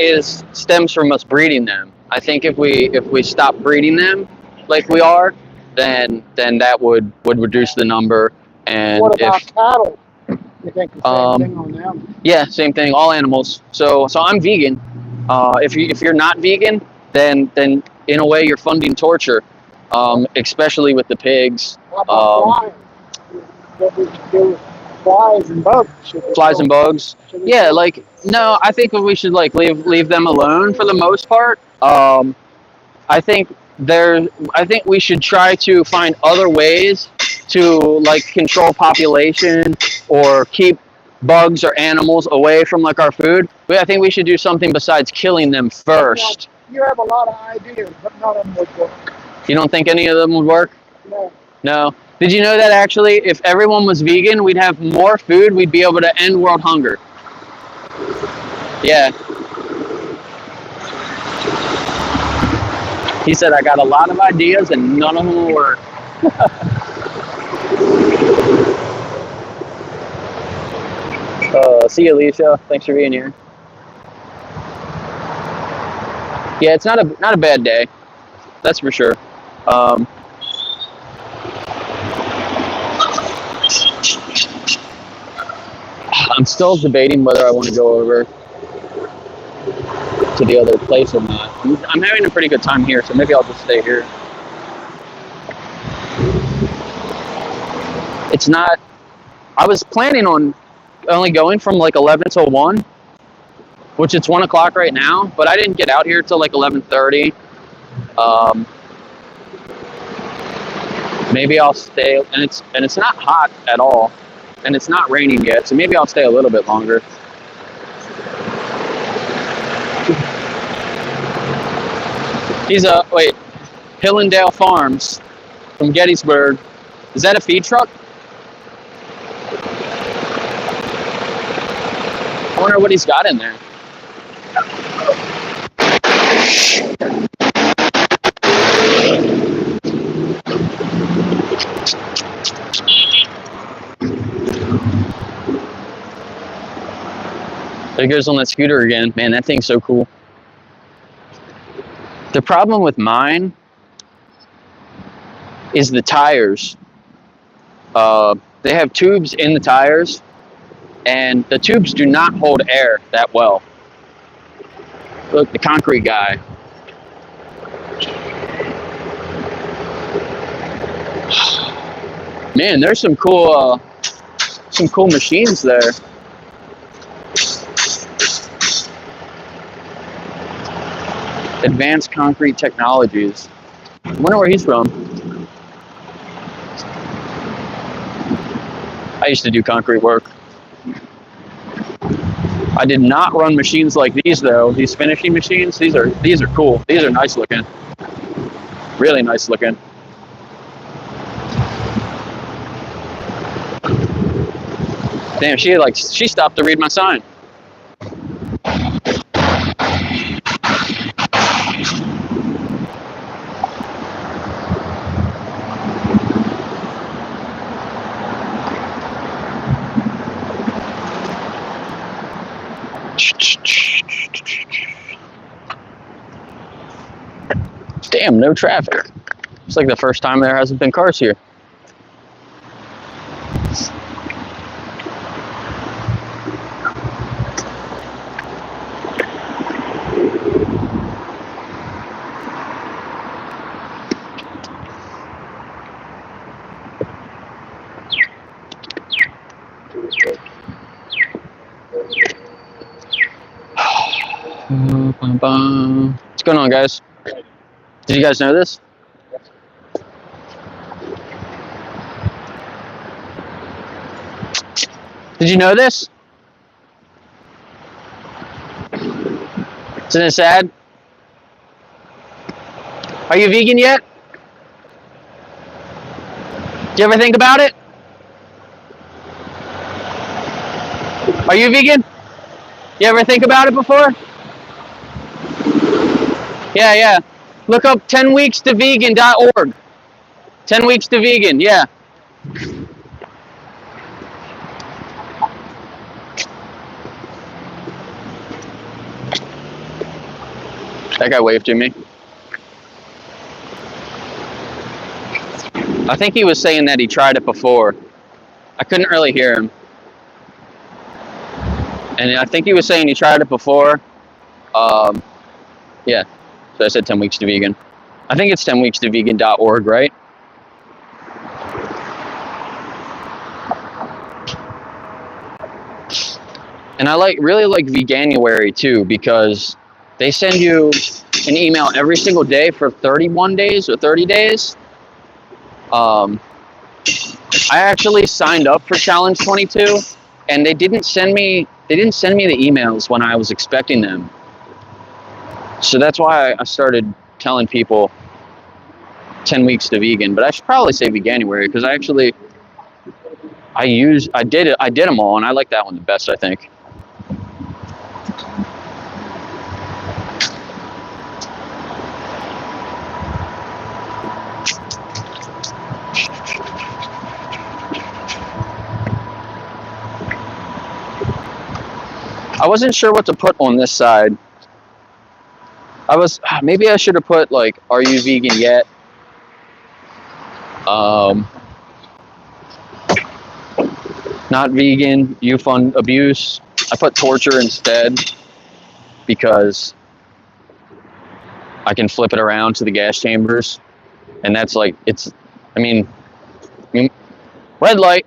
stems from us breeding them. I think if we stop breeding them like we are, then that would reduce the number. And What about if cattle? You think the same thing on them? yeah, same thing. All animals. So I'm vegan. If you're not vegan, then in a way you're funding torture, especially with the pigs. How about flies? What we should do with flies and bugs? Flies and bugs. Yeah, like no, I think we should like leave them alone for the most part. I think we should try to find other ways to like control population or keep bugs or animals away from like our food. But I think we should do something besides killing them first. You have a lot of ideas, but none of them would work. You don't think any of them would work? No. No. Did you know that actually if everyone was vegan, we'd have more food, we'd be able to end world hunger? Yeah. He said, I got a lot of ideas and none of them will work. See you, Alicia. Thanks for being here. Yeah, it's not a bad day. That's for sure. I'm still debating whether I want to go over to the other place or not. I'm having a pretty good time here, so maybe I'll just stay here. It's not, I was planning on only going from like 11 till 1, which it's 1 o'clock right now, but I didn't get out here till like 11:30. Maybe I'll stay, and it's not hot at all, and it's not raining yet, so maybe I'll stay a little bit longer. He's wait, Hillendale Farms from Gettysburg. Is that a feed truck? I wonder what he's got in there. There he goes on that scooter again. Man, that thing's so cool. The problem with mine is the tires. They have tubes in the tires, and the tubes do not hold air that well. Look, the concrete guy. Man, there's some cool machines there. Advanced Concrete Technologies. I wonder where he's from. I used to do concrete work. I did not run machines like these though. These finishing machines, these are cool. These are nice looking. Really nice looking. Damn, she stopped to read my sign. Damn, no traffic. It's like the first time there hasn't been cars here. What's going on, guys? Did you guys know this? Did you know this? Isn't it sad? Are you vegan yet? Do you ever think about it? Are you vegan? You ever think about it before? Yeah. Look up 10weekstovegan.org. 10 weeks to vegan, yeah. That guy waved to me. I think he was saying that he tried it before. I couldn't really hear him. And I think he was saying he tried it before. Yeah, so I said 10 weeks to vegan. I think it's 10weekstovegan.org, right? And I really like Veganuary too, because they send you an email every single day for 31 days or 30 days. I actually signed up for Challenge 22, and they didn't send me the emails when I was expecting them. So that's why I started telling people 10 weeks to vegan, but I should probably say Veganuary, because I did them all, and I like that one the best, I think. I wasn't sure what to put on this side. Maybe I should have put like, are you vegan yet? Not vegan, you fund abuse. I put torture instead, because I can flip it around to the gas chambers, and that's like, I mean, red light.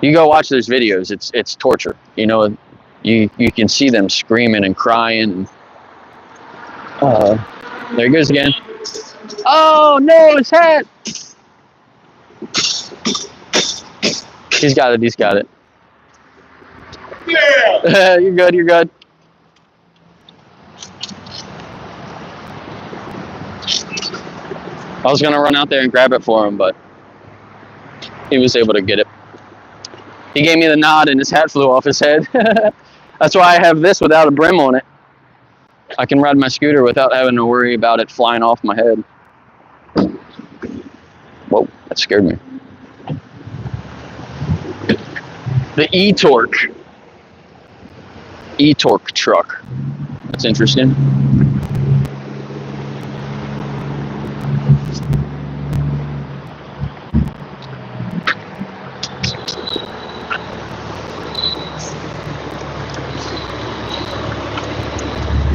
You go watch those videos. It's torture. You know, you can see them screaming and crying. There he goes again. Oh no, his head! He's got it. He's got it. Yeah. You're good. You're good. I was gonna run out there and grab it for him, but he was able to get it. He gave me the nod, and his hat flew off his head. That's why I have this without a brim on it. I can ride my scooter without having to worry about it flying off my head. Whoa, that scared me. The e-torque truck. That's interesting.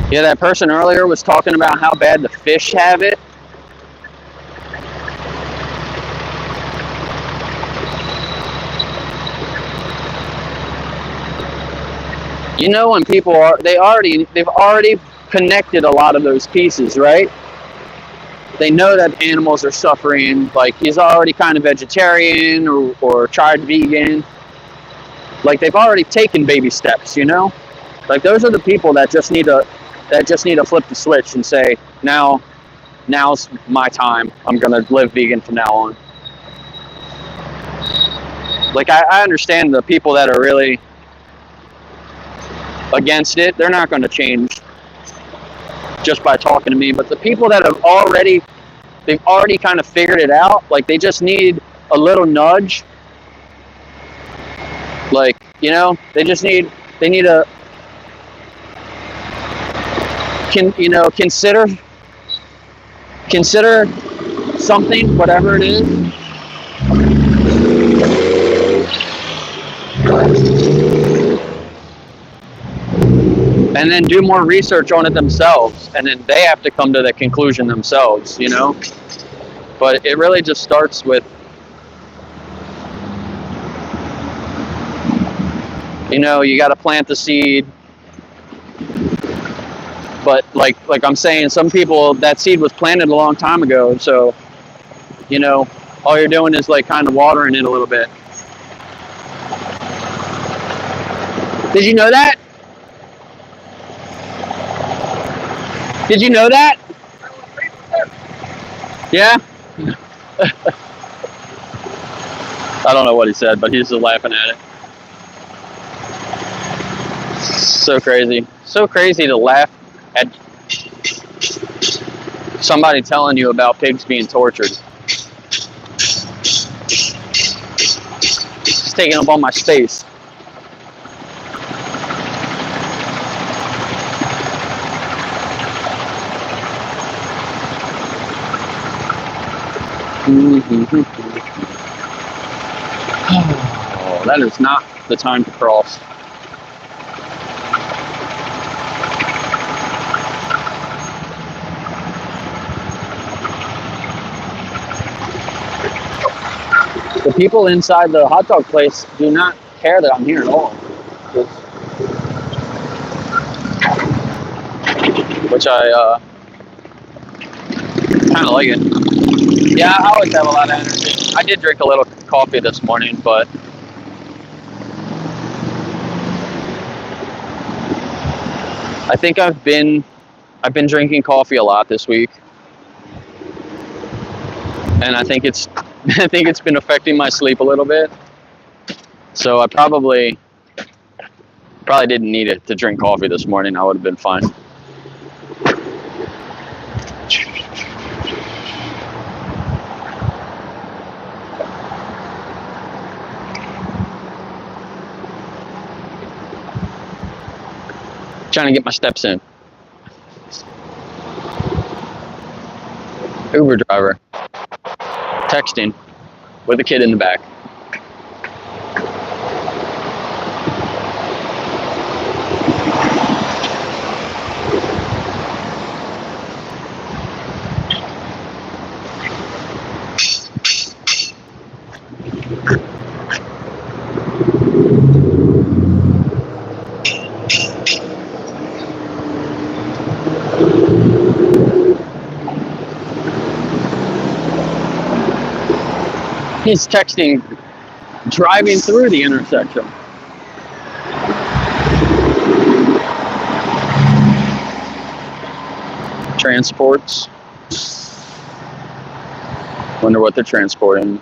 Yeah, that person earlier was talking about how bad the fish have it. You know, when people they've already connected a lot of those pieces, right? They know that animals are suffering. Like, he's already kind of vegetarian or tried vegan. Like, they've already taken baby steps, you know? Like, those are the people that just need to flip the switch and say, now's my time. I'm gonna live vegan from now on. Like, I understand the people that are really against it. They're not going to change just by talking to me. But the people that they've already kind of figured it out. Like, they just need a little nudge. Like, you know, they need a, consider something, whatever it is. And then do more research on it themselves, and then they have to come to the conclusion themselves, you know? But it really just starts with, you know, you got to plant the seed. But like I'm saying, some people, that seed was planted a long time ago, so, you know, all you're doing is like kind of watering it a little bit. Did you know that? Did you know that? Yeah? I don't know what he said, but he's just laughing at it. So crazy. So crazy to laugh at somebody telling you about pigs being tortured. It's taking up all my space. that is not the time to cross. The people inside the hot dog place do not care that I'm here at all. Which I kind of like it. Yeah, I always have a lot of energy. I did drink a little coffee this morning, but I think I've been drinking coffee a lot this week, and I think it's been affecting my sleep a little bit. So I probably didn't need it to drink coffee this morning. I would have been fine. Trying to get my steps in. Uber driver texting with a kid in the back. He's texting driving through the intersection. Transports. Wonder what they're transporting.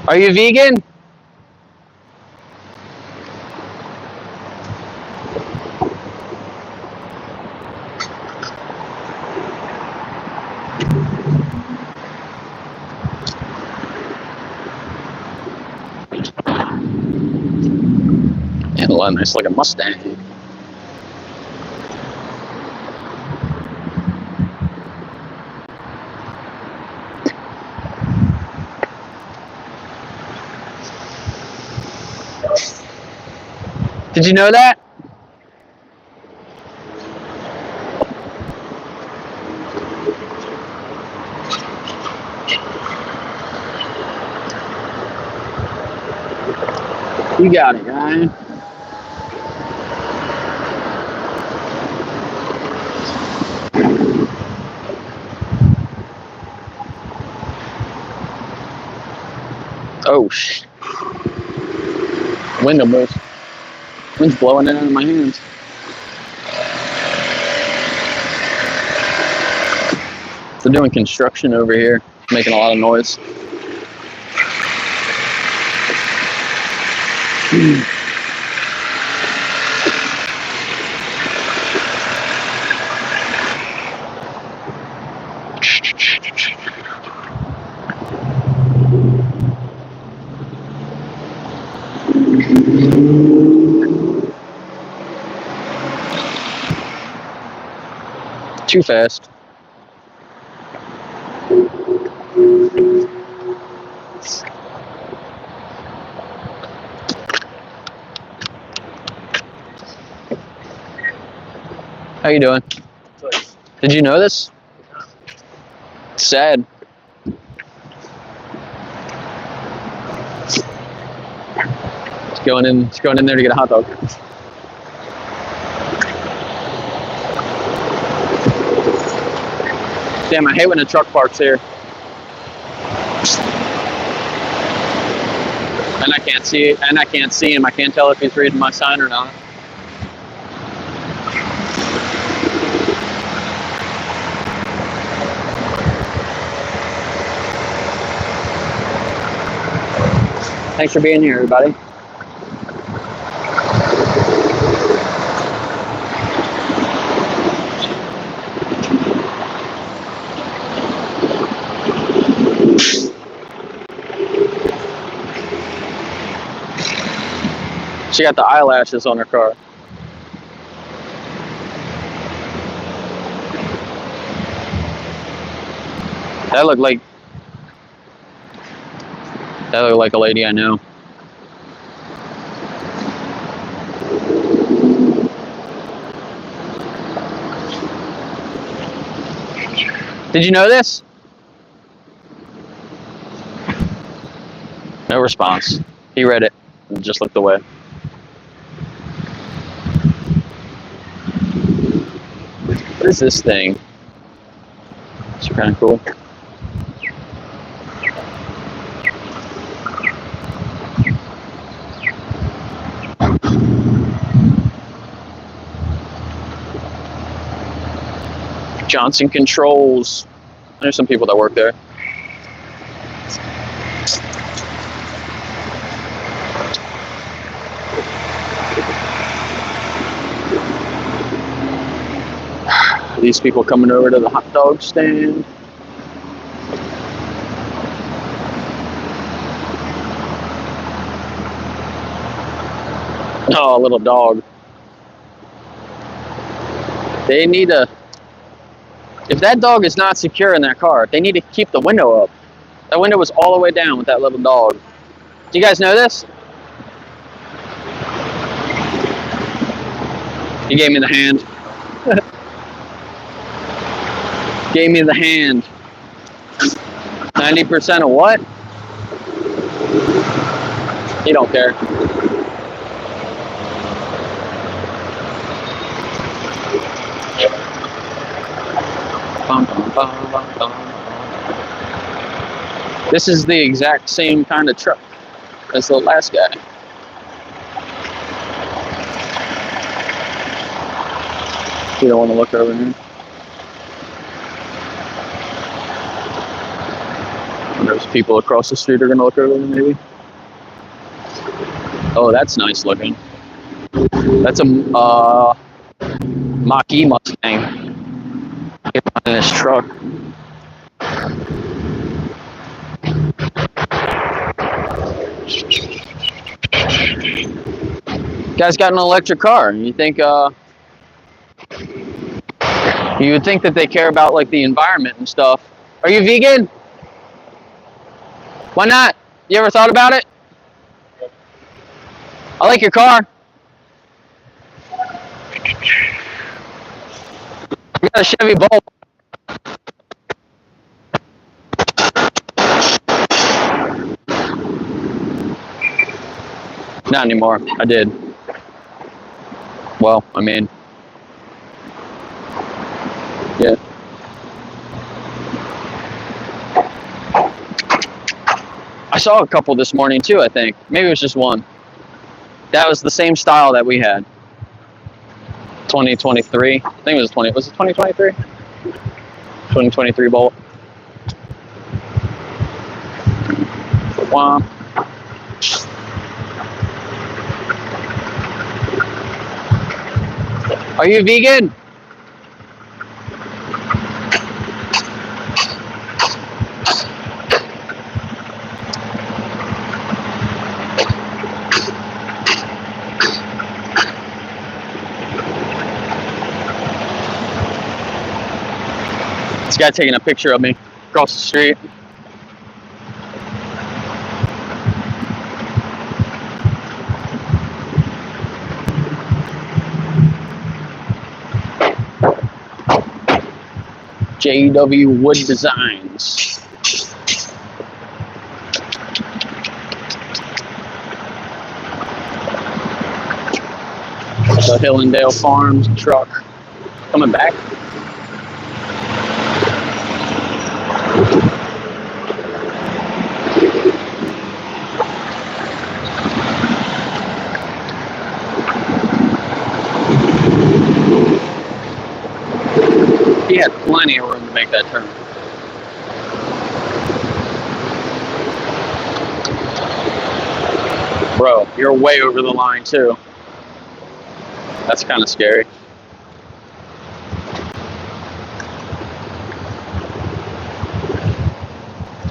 Are you vegan? And a lot nice like a Mustang. Did you know that? You got it, guy. Oh, shit. Wind almost. Wind's blowing it out of my hands. They're doing construction over here, making a lot of noise. Too fast. How you doing? Did you know this? It's sad. It's going in there to get a hot dog. Damn, I hate when the truck parks here. And I can't see him. I can't tell if he's reading my sign or not. Thanks for being here, everybody. She got the eyelashes on her car. That looked like a lady I know. Did you know this? No response. He read it and just looked away. What is this thing? It's kind of cool. Johnson Controls. There's some people that work there. These people coming over to the hot dog stand. Oh, a little dog. They need a... If that dog is not secure in that car, they need to keep the window up. That window was all the way down with that little dog. Do you guys know this? He gave me the hand. Gave me the hand. 90% of what? He don't care. This is the exact same kind of truck as the last guy. You don't want to look over here. There's people across the street are going to look over there, maybe. Oh, that's nice looking. That's a Mach-E Mustang. Get in this truck. Guy's got an electric car. You think you would think that they care about like the environment and stuff. Are you vegan? Why not? You ever thought about it? I like your car. I got a Chevy Bolt. Not anymore. I did. Well, I mean, yeah. I saw a couple this morning too, I think. Maybe it was just one. That was the same style that we had. 2023. I think it was 20. Was it 2023? 2023 Bolt. Wow. Are you vegan? This guy taking a picture of me across the street. JW Wood Designs. The Hillendale Farms truck coming back. He had plenty of room to make that turn. Bro, you're way over the line too. That's kind of scary.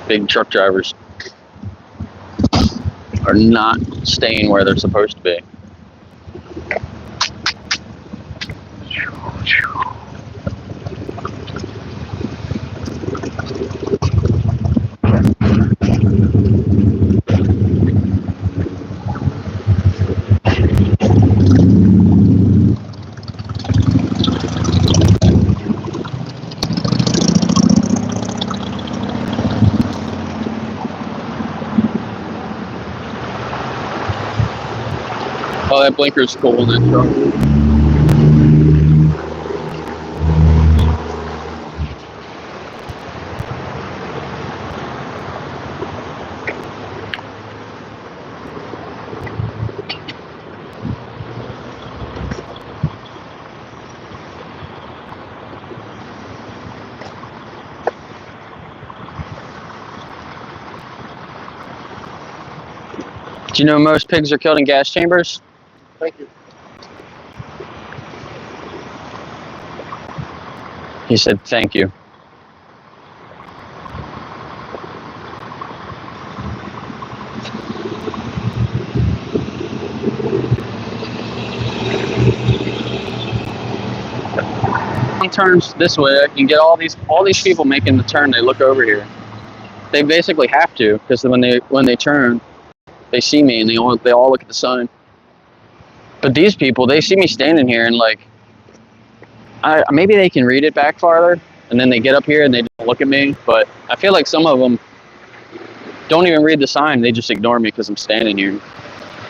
Big truck drivers are not staying where they're supposed to be. Oh, that blinker's cool in that truck. Do you know most pigs are killed in gas chambers? Thank you. He said, thank you. Turns this way, I can get all these people making the turn. They look over here. They basically have to, because when they turn, they see me and they all look at the sign. But these people, they see me standing here and like, maybe they can read it back farther, and then they get up here and they don't look at me. But I feel like some of them don't even read the sign. They just ignore me because I'm standing here.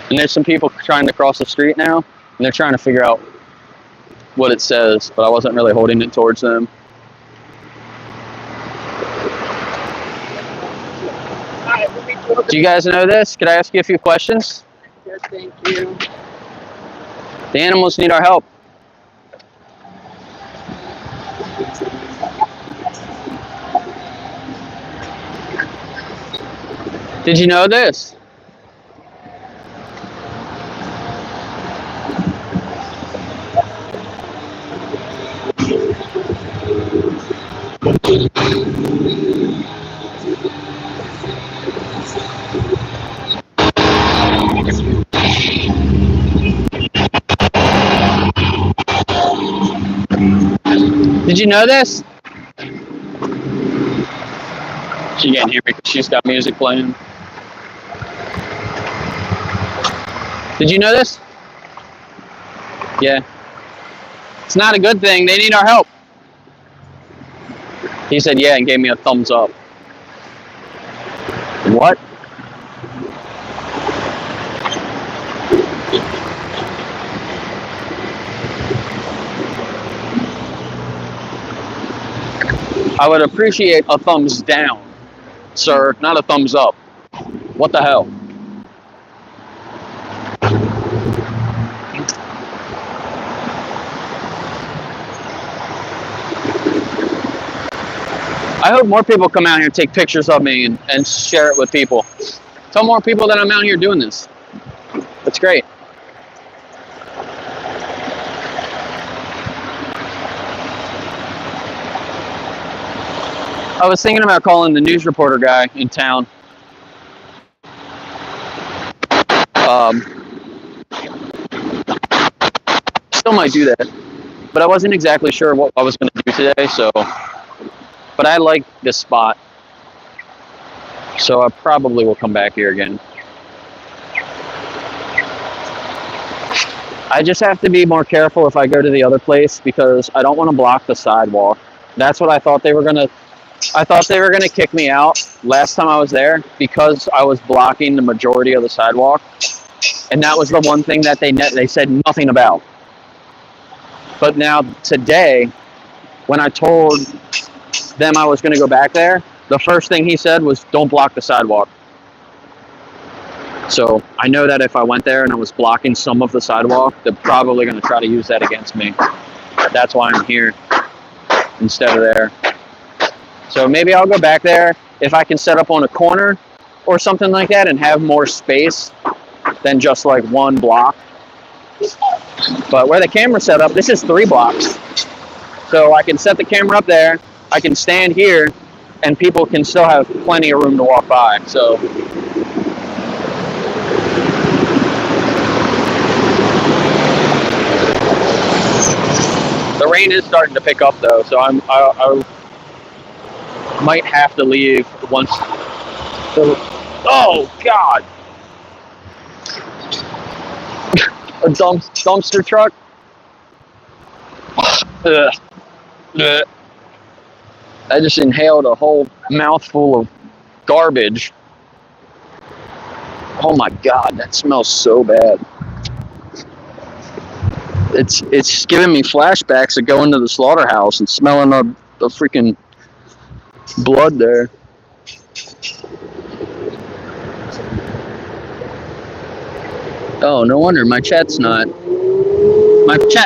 And there's some people trying to cross the street now, and they're trying to figure out what it says, but I wasn't really holding it towards them. Do you guys know this? Could I ask you a few questions? Yes, thank you. The animals need our help. Did you know this? Did you know this? She can't hear me because she's got music playing. Did you know this? Yeah. It's not a good thing. They need our help. He said yeah and gave me a thumbs up. What? I would appreciate a thumbs down, sir, not a thumbs up. What the hell? I hope more people come out here and take pictures of me and share it with people. Tell more people that I'm out here doing this. That's great. I was thinking about calling the news reporter guy in town. Still might do that, but I wasn't exactly sure what I was going to do today, so. But I like this spot, so I probably will come back here again. I just have to be more careful if I go to the other place because I don't want to block the sidewalk. That's what I thought they were going to. I thought they were going to kick me out last time I was there because I was blocking the majority of the sidewalk. And that was the one thing that they said nothing about. But now today, when I told them I was going to go back there, the first thing he said was, don't block the sidewalk. So I know that if I went there and I was blocking some of the sidewalk, they're probably going to try to use that against me. That's why I'm here instead of there. So maybe I'll go back there if I can set up on a corner or something like that and have more space than just like one block. But where the camera's set up, this is 3 blocks. So I can set the camera up there, I can stand here, and people can still have plenty of room to walk by. So the rain is starting to pick up though, so I might have to leave once. Oh God! A dumpster truck. Ugh. Ugh. I just inhaled a whole mouthful of garbage. Oh my God, that smells so bad. It's giving me flashbacks of going to the slaughterhouse and smelling the freaking blood there. Oh, no wonder my chat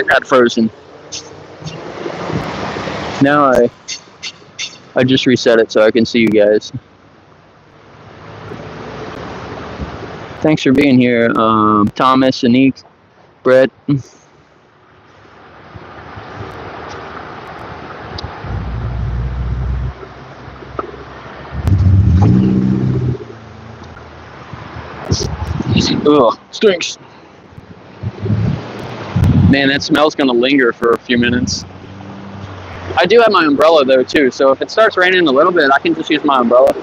got frozen. Now I just reset it so I can see you guys. Thanks for being here, Thomas, Anik, Brett. Ugh, stinks. Man, that smell's gonna linger for a few minutes. I do have my umbrella though too, so if it starts raining a little bit, I can just use my umbrella.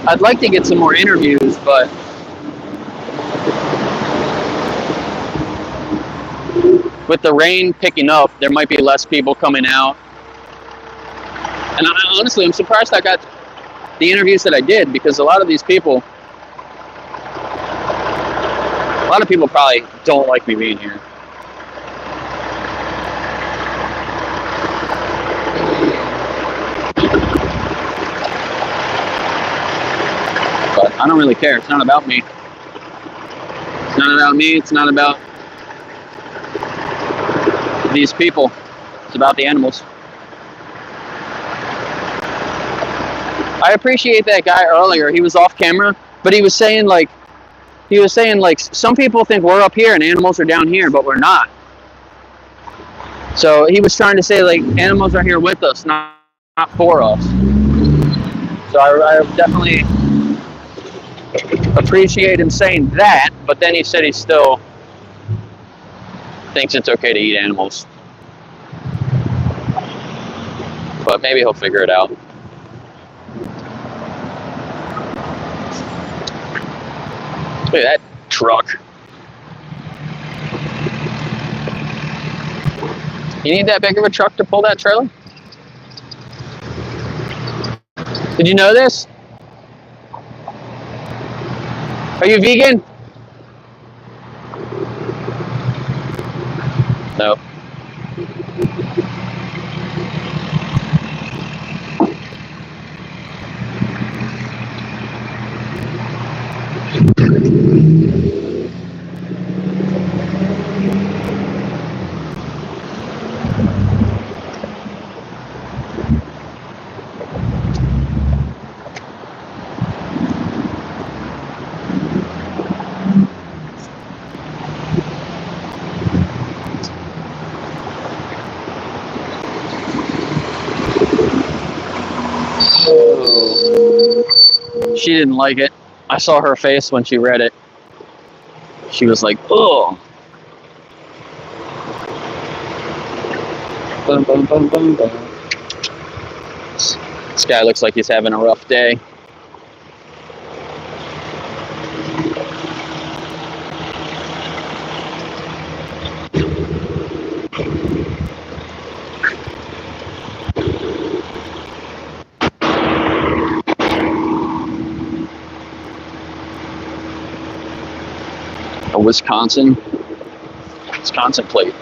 I'd like to get some more interviews, but with the rain picking up, there might be less people coming out. And honestly, I'm surprised I got the interviews that I did, because a lot of people probably don't like me being here. But I don't really care. It's not about me. It's not about me. It's not about these people. It's about the animals. I appreciate that guy earlier. He was off camera, but he was saying like some people think we're up here and animals are down here, but we're not. So he was trying to say like animals are here with us, not for us. So I definitely appreciate him saying that, but then he said he still thinks it's okay to eat animals. But maybe he'll figure it out. Look at that truck. You need that big of a truck to pull that trailer? Did you know this? Are you vegan? No. She didn't like it. I saw her face when she read it. She was like, "Oh." Boom, boom, boom, boom, boom. This guy looks like he's having a rough day. A Wisconsin plate.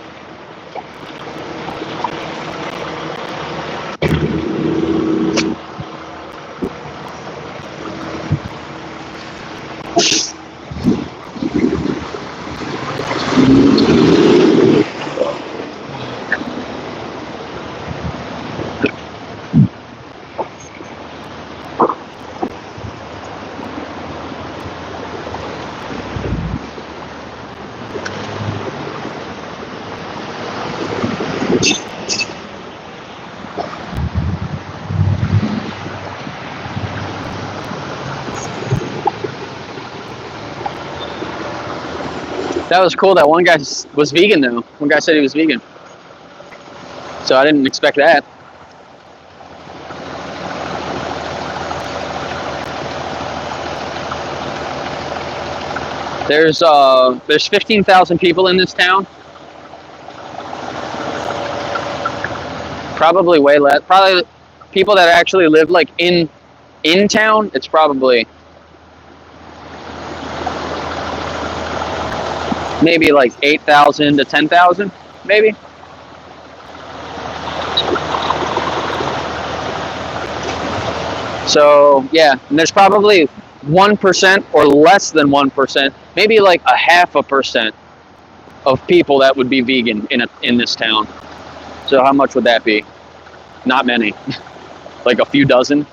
That was cool. That one guy was vegan though. One guy said he was vegan. So I didn't expect that. There's 15,000 people in this town. Probably way less. Probably people that actually live like in town. It's probably maybe like 8,000 to 10,000, maybe. So yeah, and there's probably 1% or less than 1%, maybe like 0.5% of people that would be vegan in this town. So how much would that be? Not many. Like a few dozen.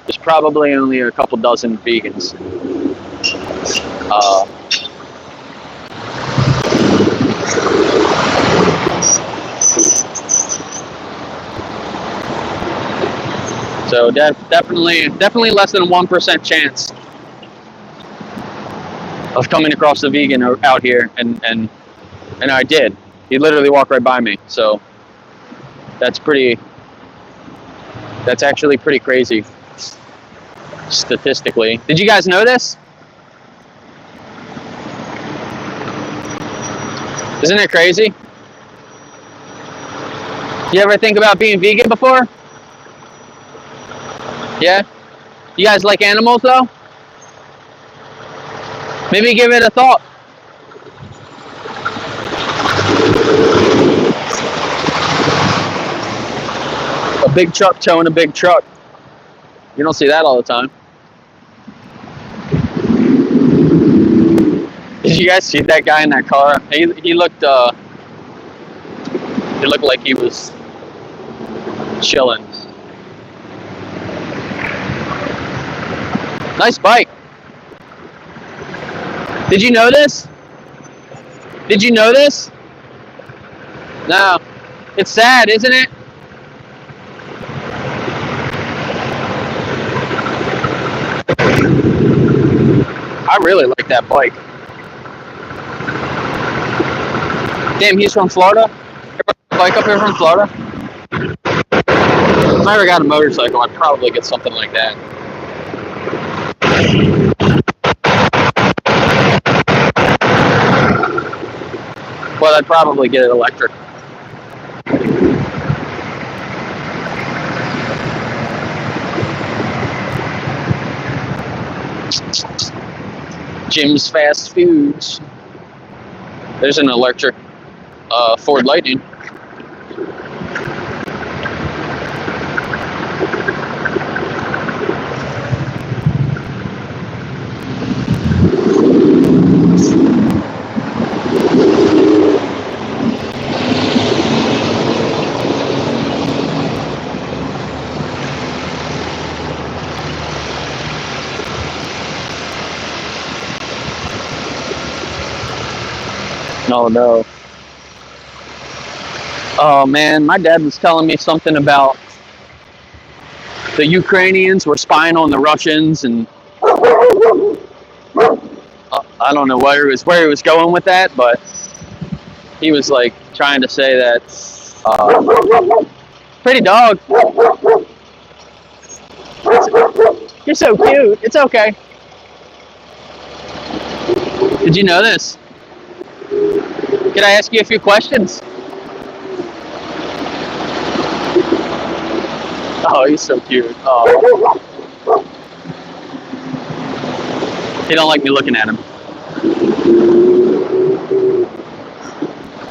There's probably only a couple dozen vegans. So definitely less than 1% chance of coming across a vegan out here, and I did. He literally walked right by me. So that's actually pretty crazy statistically. Did you guys know this? Isn't it crazy? You ever think about being vegan before? Yeah? You guys like animals though? Maybe give it a thought. A big truck towing a big truck. You don't see that all the time. Did you guys see that guy in that car? He looked like he was chilling. Nice bike. Did you know this? Did you know this? No. It's sad, isn't it? I really like that bike. Damn, he's from Florida? Bike up here from Florida? If I ever got a motorcycle, I'd probably get something like that. Well, I'd probably get it electric. Jim's Fast Foods. There's an electric Ford Lightning. Oh no. Oh man, my dad was telling me something about the Ukrainians were spying on the Russians, and I don't know where he was going with that, but he was like trying to say that pretty dog. You're so cute. It's okay. Did you know this? Can I ask you a few questions? Oh, he's so cute. Oh. He don't like me looking at him.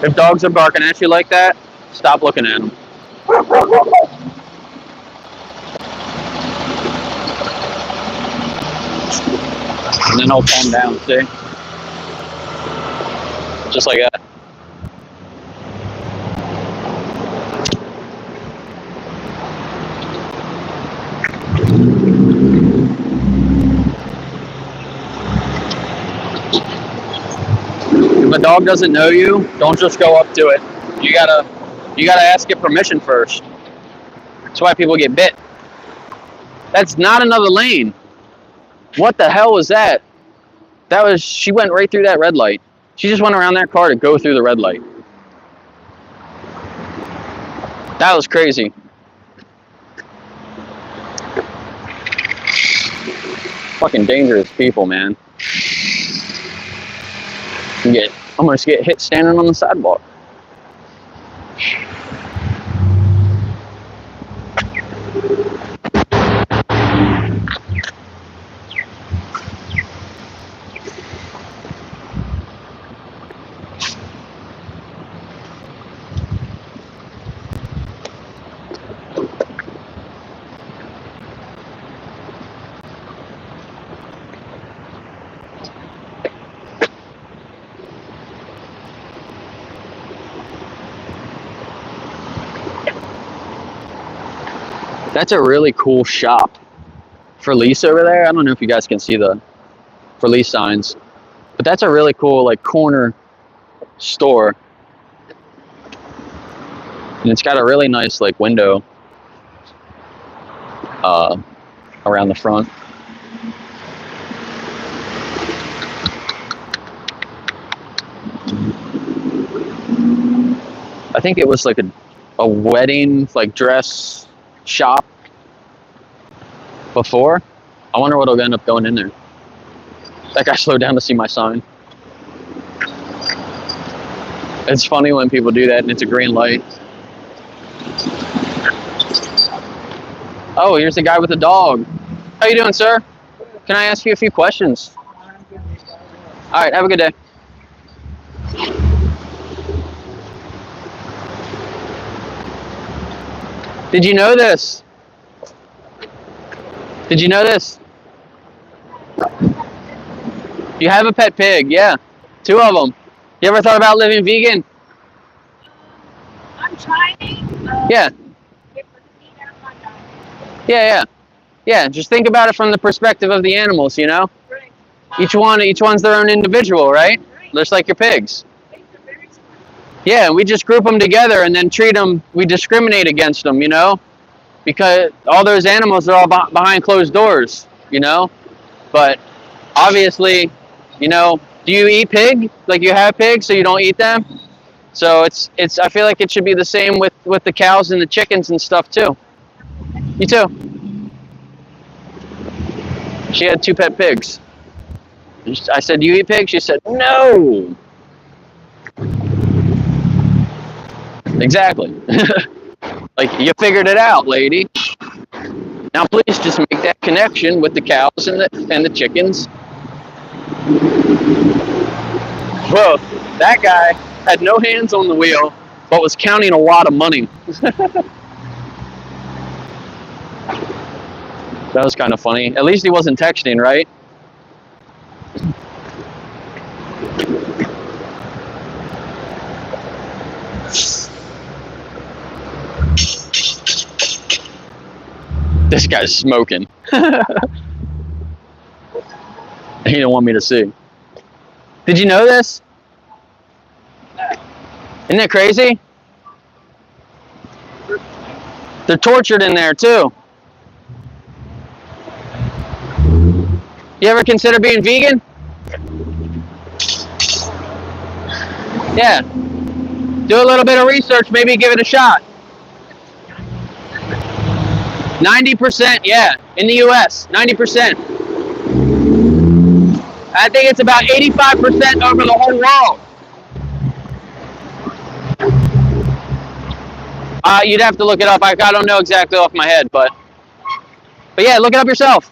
If dogs are barking at you like that, stop looking at them. And then he'll calm down, see? Just like that. If a dog doesn't know you, don't just go up to it. You gotta ask it permission first. That's why people get bit. That's not another lane. What the hell was that? She went right through that red light. She just went around that car to go through the red light. That was crazy. Fucking dangerous people, man. You almost get hit standing on the sidewalk. That's a really cool shop for lease over there. I don't know if you guys can see the for lease signs, but that's a really cool like corner store, and it's got a really nice like window around the front. I think it was like a wedding like dress shop before. I wonder what'll end up going in there. That guy slowed down to see my sign. It's funny when people do that and it's a green light. Oh, here's the guy with the dog. How you doing, sir? Can I ask you a few questions? All right, have a good day. Did you know this? Did you know this? You have a pet pig, yeah. 2 of them. You ever thought about living vegan? I'm trying. Yeah. Yeah, just think about it from the perspective of the animals, you know? Right. Each one's their own individual, right? Just like your pigs. Pigs are very smart. Yeah, we just group them together and then treat them, we discriminate against them, you know? Because all those animals are all behind closed doors, you know? But obviously, you know, do you eat pig? Like you have pigs so you don't eat them? So it's I feel like it should be the same with the cows and the chickens and stuff too. You too. She had 2 pet pigs. I said, do you eat pigs? She said, no. Exactly. Like, you figured it out, lady. Now please just make that connection with the cows and the chickens. Well, that guy had no hands on the wheel, but was counting a lot of money. That was kind of funny. At least he wasn't texting, right? This guy's smoking. He didn't want me to see. Did you know this? Isn't that crazy? They're tortured in there too. You ever consider being vegan? Yeah. Do a little bit of research, maybe give it a shot. 90%, yeah, in the US, 90%. I think it's about 85% over the whole world. You'd have to look it up. I don't know exactly off my head, but yeah, look it up yourself.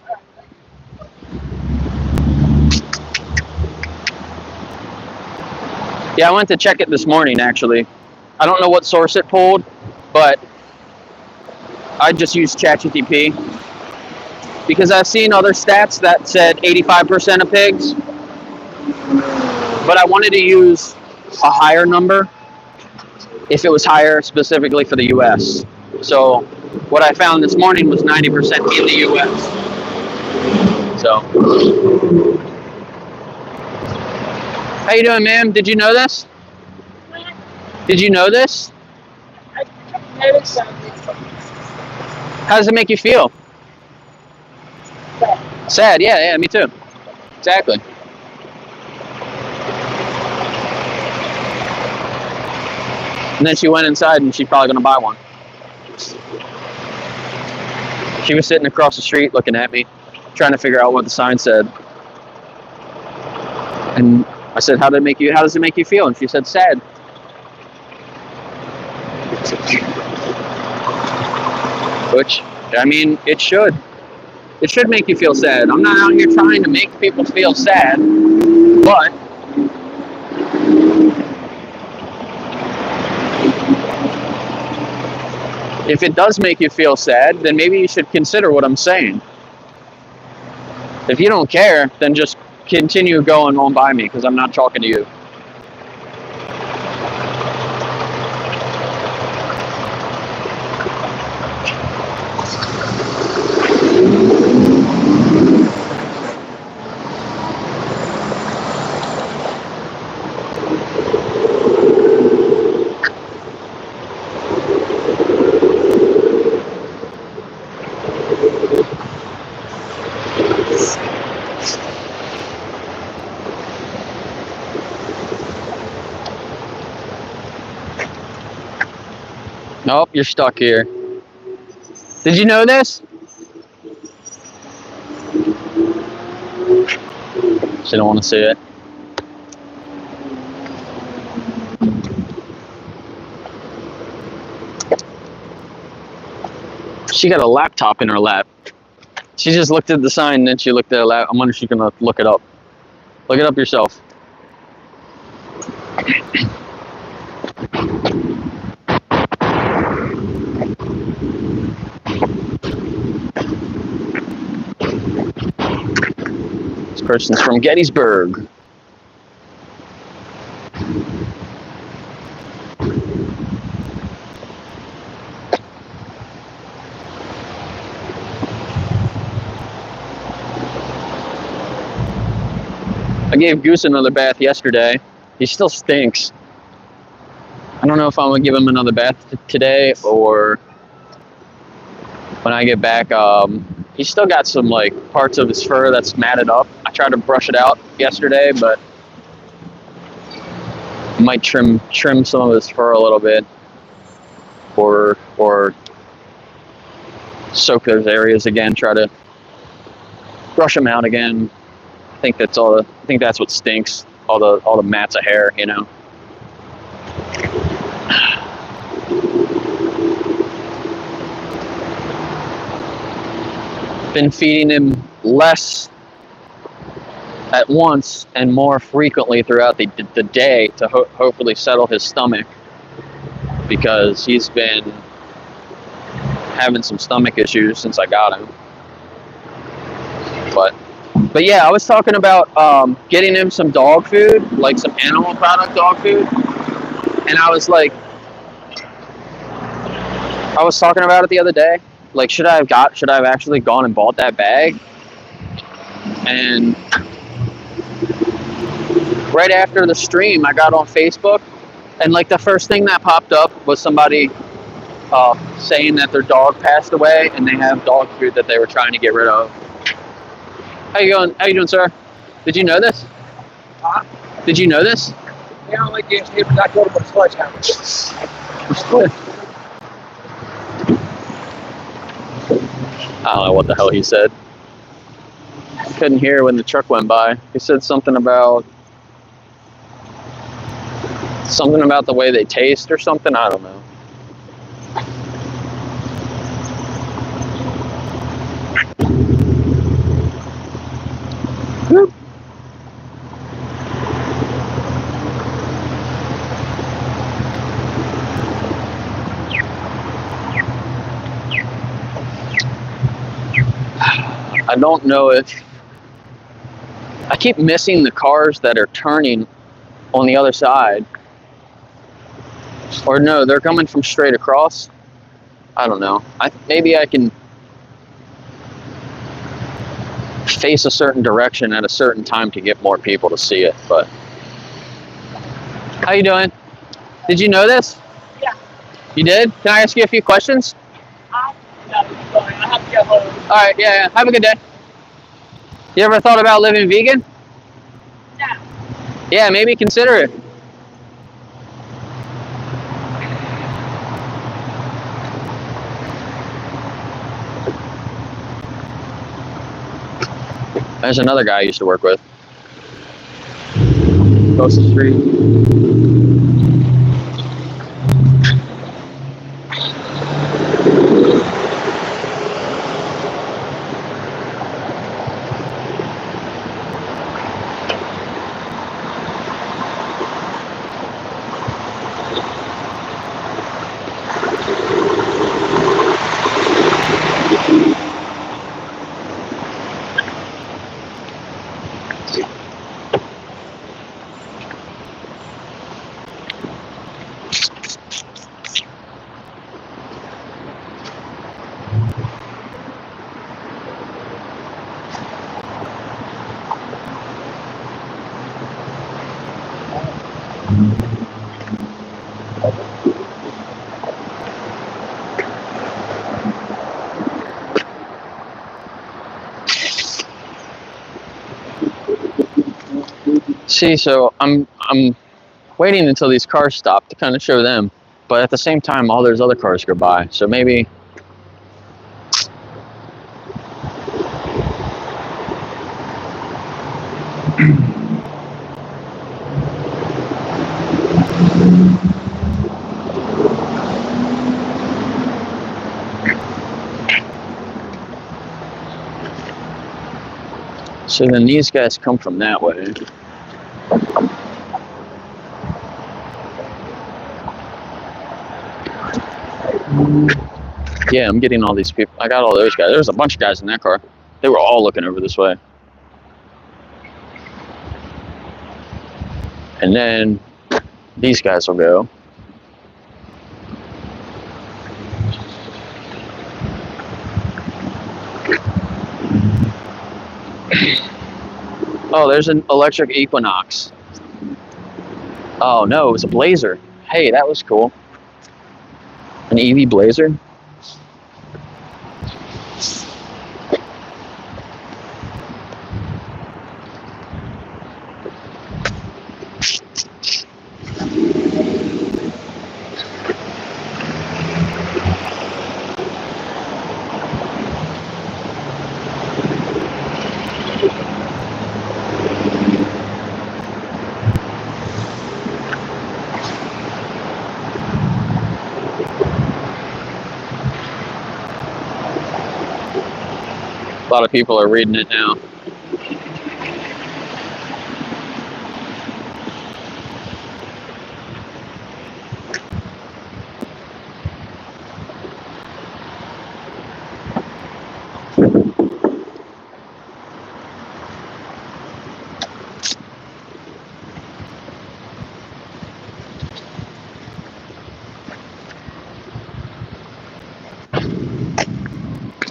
Yeah, I went to check it this morning, actually. I don't know what source it pulled, but I just used ChatGPT because I've seen other stats that said 85% of pigs, but I wanted to use a higher number if it was higher specifically for the US. So what I found this morning was 90% in the US. So, how you doing, ma'am? Did you know this? Did you know this? I noticed something. How does it make you feel? Sad, yeah, me too. Exactly. And then she went inside and she's probably going to buy one. She was sitting across the street looking at me, trying to figure out what the sign said. And I said, how does it make you feel? And she said, sad. Which, I mean, it should. It should make you feel sad. I'm not out here trying to make people feel sad, but if it does make you feel sad, then maybe you should consider what I'm saying. If you don't care, then just continue going on by me, because I'm not talking to you. Nope, you're stuck here. Did you know this? She don't want to see it. She got a laptop in her lap. She just looked at the sign and then she looked at her lap. I wonder if she's gonna look it up. Look it up yourself. This person's from Gettysburg. I gave Goose another bath yesterday. He still stinks. I don't know if I'm gonna give him another bath today or when I get back. He's still got some like parts of his fur that's matted up. I tried to brush it out yesterday, but I might trim some of his fur a little bit, or soak those areas again. Try to brush them out again. I think that's all. I think that's what stinks. All the mats of hair, you know. Been feeding him less at once and more frequently throughout the day to hopefully settle his stomach, because he's been having some stomach issues since I got him. But yeah, I was talking about getting him some dog food, like some animal product dog food, and I was talking about it the other day. Like, should I have actually gone and bought that bag? And right after the stream, I got on Facebook, and like the first thing that popped up was somebody saying that their dog passed away, and they have dog food that they were trying to get rid of. How you doing, sir? Did you know this? Huh? Did you know this? Yeah, I like this neighbor not going to the sledgehammer. I don't know what the hell he said. Couldn't hear when the truck went by. He said something about the way they taste or something. I don't know. I don't know if I keep missing the cars that are turning on the other side. Or no, they're coming from straight across. I don't know. Maybe I can face a certain direction at a certain time to get more people to see it, but how you doing? Did you know this? Yeah. You did? Can I ask you a few questions? I have to go home. All right, yeah. Have a good day. You ever thought about living vegan? No. Yeah, maybe consider it. There's another guy I used to work with. Across the street. See, so I'm waiting until these cars stop to kind of show them, but at the same time, all those other cars go by. So maybe. So then these guys come from that way. Yeah, I'm getting all these people. I got all those guys. There was a bunch of guys in that car. They were all looking over this way. And then these guys will go. Oh, there's an electric Equinox. Oh no, it was a Blazer. Hey, that was cool. An EV Blazer. A lot of people are reading it now.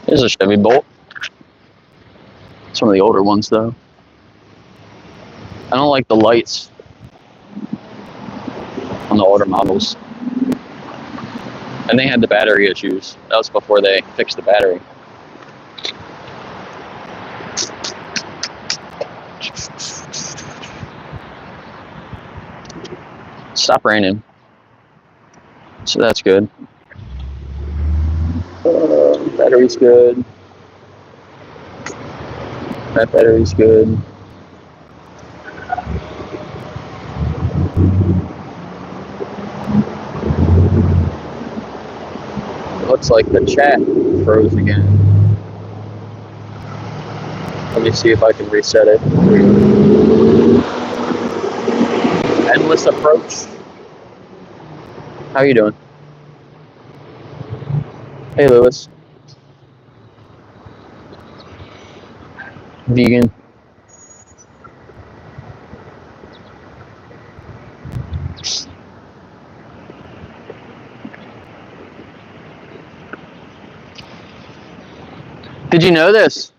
Here's a Chevy Bolt. Some of the older ones, though. I don't like the lights on the older models. And they had the battery issues. That was before they fixed the battery. Stop raining. So that's good. Battery's good. That battery's good. Looks like the chat froze again. Let me see if I can reset it. Endless approach. How you doing? Hey, Lewis. Vegan. Did you know this?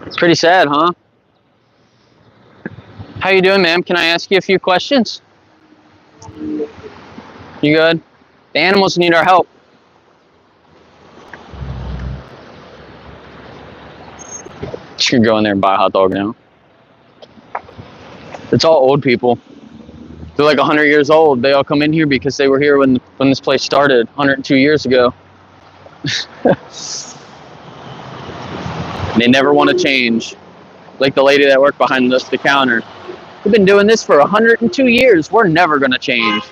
It's pretty sad, huh? How you doing, ma'am? Can I ask you a few questions? You good? The animals need our help. Just gonna go in there and buy a hot dog now. It's all old people. They're like 100 years old. They all come in here because they were here when this place started 102 years ago. They never want to change. Like the lady that worked behind the counter. We've been doing this for 102 years. We're never going to change.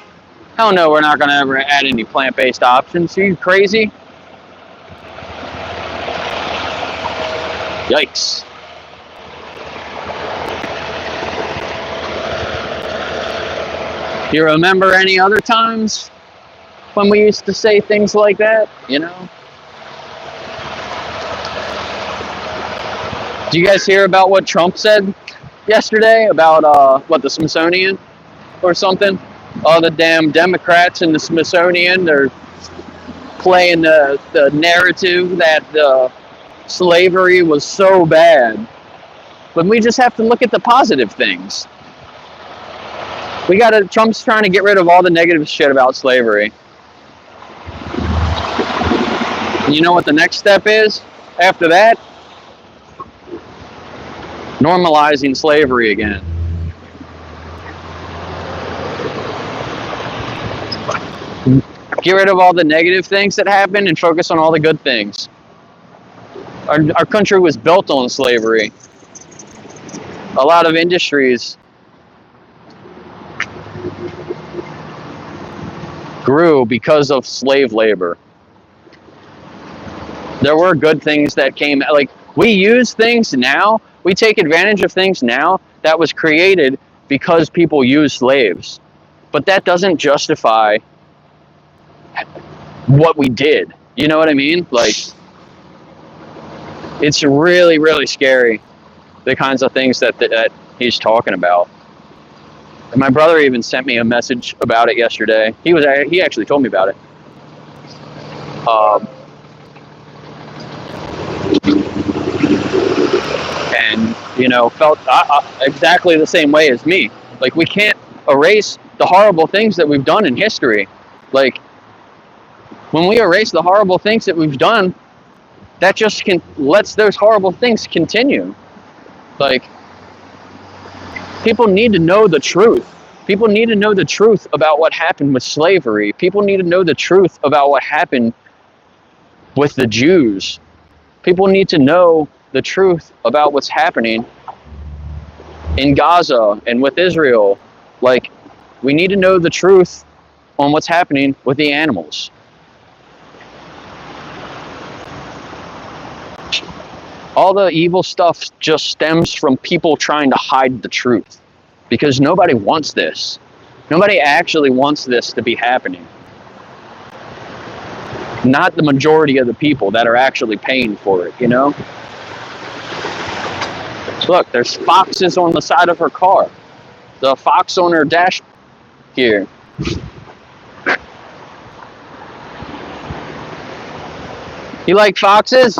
Hell no, we're not going to ever add any plant-based options. Are you crazy? Yikes. You remember any other times when we used to say things like that, you know? Do you guys hear about what Trump said yesterday about the Smithsonian or something? All the damn Democrats in the Smithsonian, they're playing the narrative that slavery was so bad. But we just have to look at the positive things. Trump's trying to get rid of all the negative shit about slavery. And you know what the next step is after that? Normalizing slavery again. Get rid of all the negative things that happened and focus on all the good things. Our country was built on slavery. A lot of industries grew because of slave labor. There were good things that came, like we use things now, we take advantage of things now that was created because people used slaves. But that doesn't justify what we did. You know what I mean? Like, it's really, really scary, the kinds of things that he's talking about. And my brother even sent me a message about it yesterday. He actually told me about it. And, you know, felt exactly the same way as me. Like, we can't erase the horrible things that we've done in history. Like, when we erase the horrible things that we've done, that just lets those horrible things continue. Like, people need to know the truth. People need to know the truth about what happened with slavery. People need to know the truth about what happened with the Jews. People need to know the truth about what's happening in Gaza and with Israel. Like, we need to know the truth on what's happening with the animals. All the evil stuff just stems from people trying to hide the truth, because nobody wants this. Nobody actually wants this to be happening. Not the majority of the people that are actually paying for it, you know? Look, there's foxes on the side of her car. The fox on her dash here. You like foxes?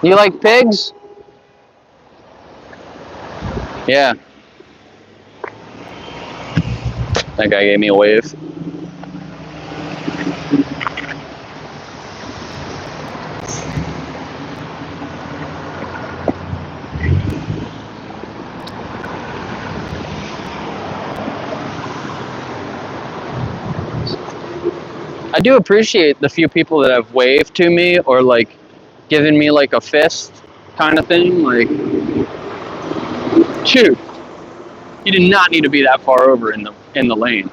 You like pigs? Yeah. That guy gave me a wave. I do appreciate the few people that have waved to me or like given me like a fist kind of thing. Like, shoot, you did not need to be that far over in the lane.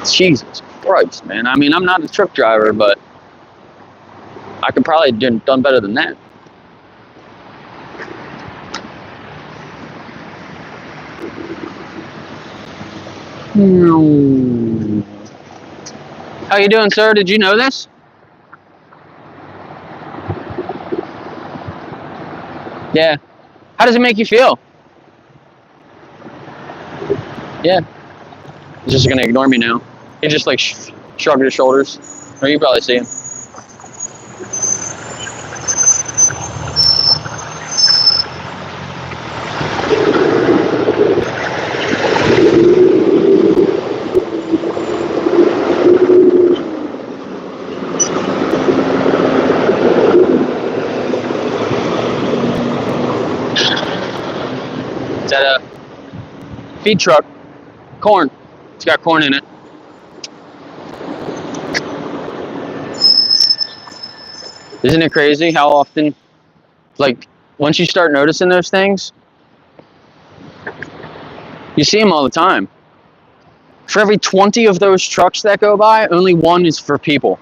Jesus Christ, man. I mean, I'm not a truck driver, but I could probably done better than that. How you doing, sir? Did you know this? Yeah. How does it make you feel? Yeah. He's just gonna ignore me now. He just like shrugged his shoulders. Or you probably see him. It's at a feed truck. Corn. It's got corn in it. Isn't it crazy how often, like, once you start noticing those things, you see them all the time. For every 20 of those trucks that go by, only one is for people.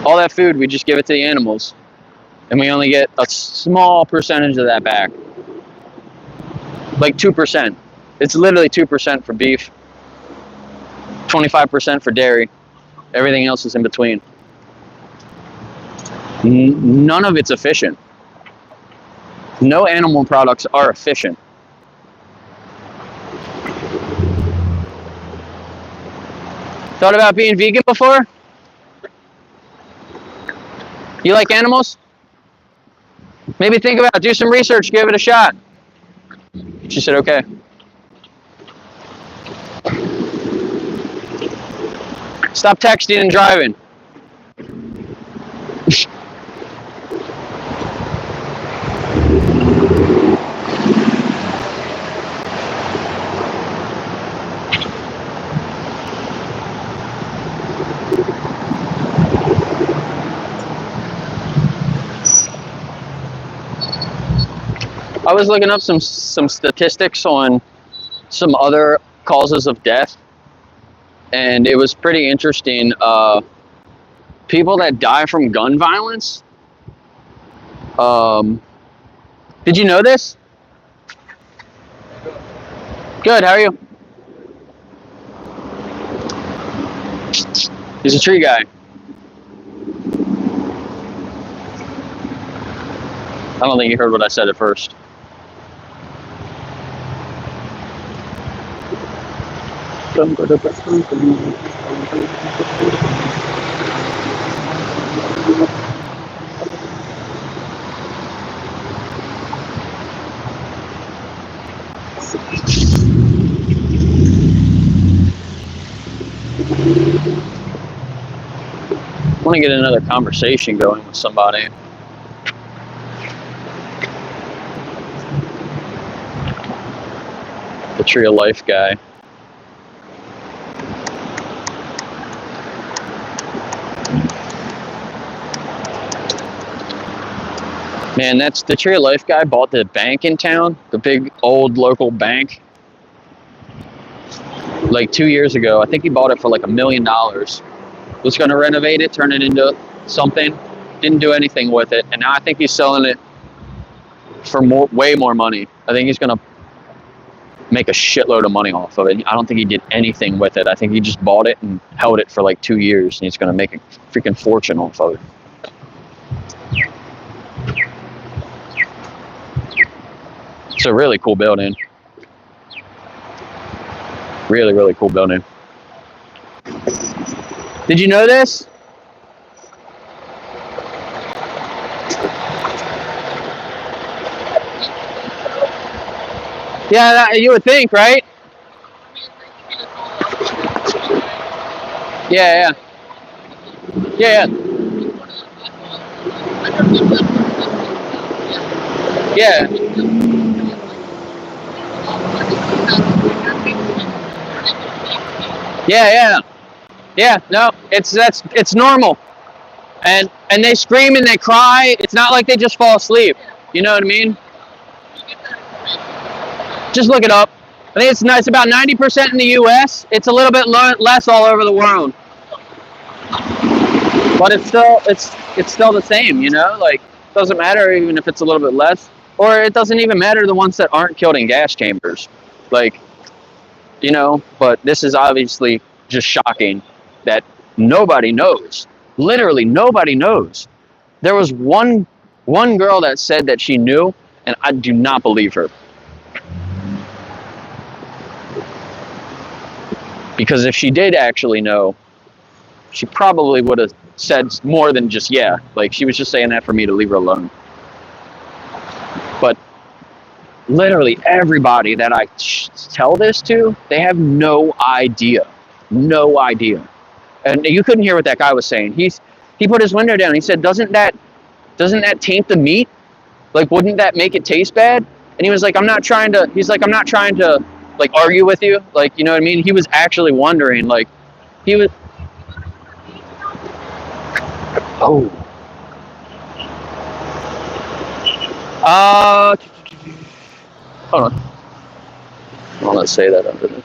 All that food, we just give it to the animals. And we only get a small percentage of that back. Like 2%. It's literally 2% for beef, 25% for dairy. Everything else is in between. None of it's efficient. No animal products are efficient. Thought about being vegan before? You like animals? Maybe think about it, do some research, give it a shot. She said, okay. Stop texting and driving. I was looking up some statistics on some other causes of death, and it was pretty interesting. People that die from gun violence. Did you know this? Good, how are you? He's a tree guy. I don't think you heard what I said at first. I want to get another conversation going with somebody. The Tree of Life guy. Man, that's the Tree of Life guy bought the bank in town, the big old local bank, like 2 years ago. I think he bought it for like $1 million. Was going to renovate it, turn it into something. Didn't do anything with it, and now I think he's selling it for way more money. I think he's going to make a shitload of money off of it. I don't think he did anything with it. I think he just bought it and held it for like 2 years, and he's going to make a freaking fortune off of it. It's a really cool building. Really, really cool building. Did you know this? Yeah, you would think, right? Yeah, yeah. Yeah, yeah. Yeah. Yeah, yeah. Yeah, no, it's normal. And they scream and they cry. It's not like they just fall asleep. You know what I mean? Just look it up. I think it's about 90% in the US. It's a little bit less all over the world. But it's still the same, you know? Like, it doesn't matter even if it's a little bit less. Or it doesn't even matter the ones that aren't killed in gas chambers. Like, you know, but this is obviously just shocking that nobody knows. Literally nobody knows. There was one girl that said that she knew, and I do not believe her. Because if she did actually know, she probably would have said more than just yeah. Like, she was just saying that for me to leave her alone. But literally everybody that I tell this to, they have no idea. No idea. And you couldn't hear what that guy was saying. He put his window down. He said, doesn't that taint the meat? Like, wouldn't that make it taste bad? And he was like, I'm not trying to like argue with you. Like, you know what I mean? He was actually wondering, like, he Oh. Hold on. Well, let's say that under there.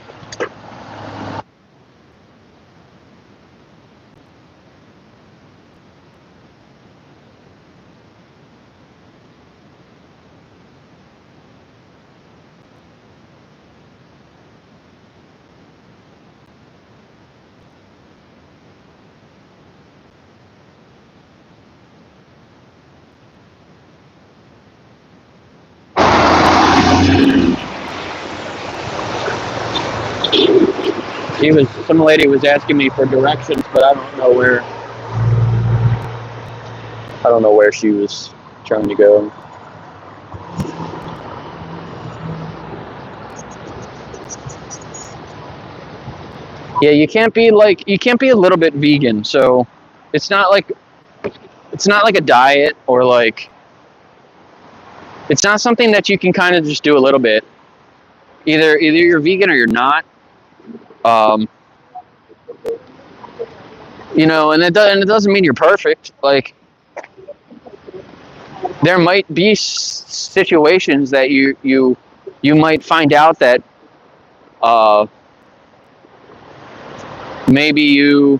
Some lady was asking me for directions, but I don't know where she was trying to go. Yeah, you can't be a little bit vegan. So it's not like a diet, or like, it's not something that you can kind of just do a little bit. Either you're vegan or you're not. And it doesn't mean you're perfect. Like, there might be situations that you might find out that maybe you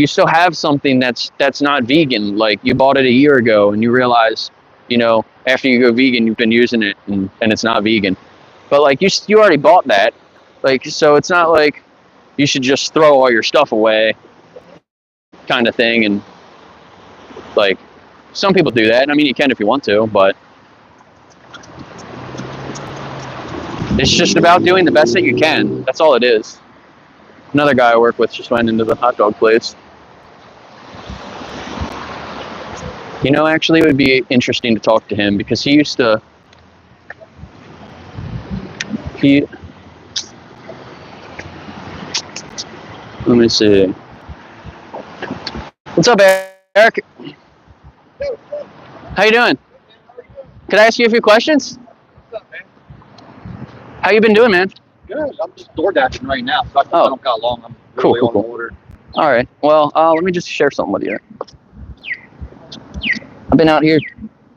still have something that's not vegan. Like, you bought it a year ago and you realize, after you go vegan, you've been using it and it's not vegan. But like, you already bought that. Like, so it's not like you should just throw all your stuff away, kind of thing. And like, some people do that. I mean, you can if you want to, but it's just about doing the best that you can. That's all it is. Another guy I work with just went into the hot dog place. Actually, it would be interesting to talk to him, because he let me see. What's up, Eric? How you doing? Could I ask you a few questions? What's up, man? How you been doing, man? Good. I'm just door dashing right now, so I don't got long. I'm really on order. All right. Well, let me just share something with you. I've been out here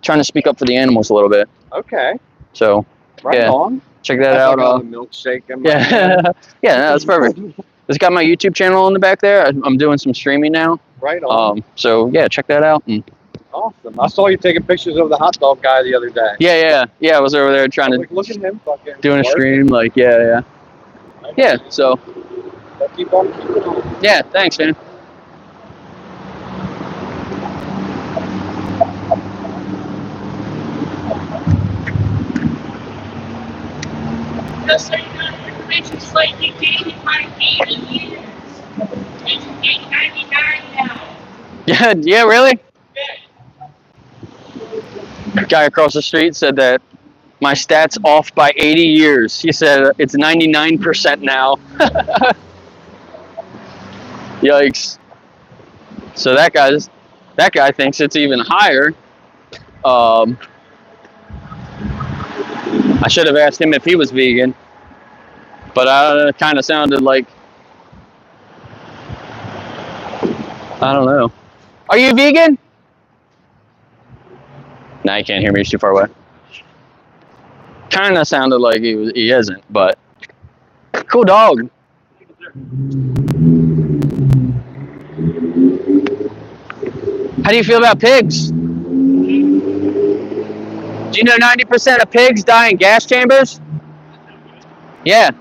trying to speak up for the animals a little bit. Okay. So, right on. Check that out. A milkshake. Yeah, that's perfect. It's got my YouTube channel in the back there. I'm doing some streaming now. Right on. So yeah, check that out. Awesome. I saw you taking pictures of the hot dog guy the other day. Yeah. I was over there trying to look at him fucking doing a stream. Like, yeah. So. Keep on keeping on. Yeah. Thanks, man. Just so you know, the information slightly dated by 80 years. It's 899 now. Yeah, really? Guy across the street said that my stats off by 80 years. He said it's 99% now. Yikes. So that guy thinks it's even higher. I should have asked him if he was vegan, but it kind of sounded like, I don't know. Are you vegan? Nah, you can't hear me. He's too far away. Kind of sounded like he isn't, but cool dog. How do you feel about pigs? Do you know 90% of pigs die in gas chambers? Yeah.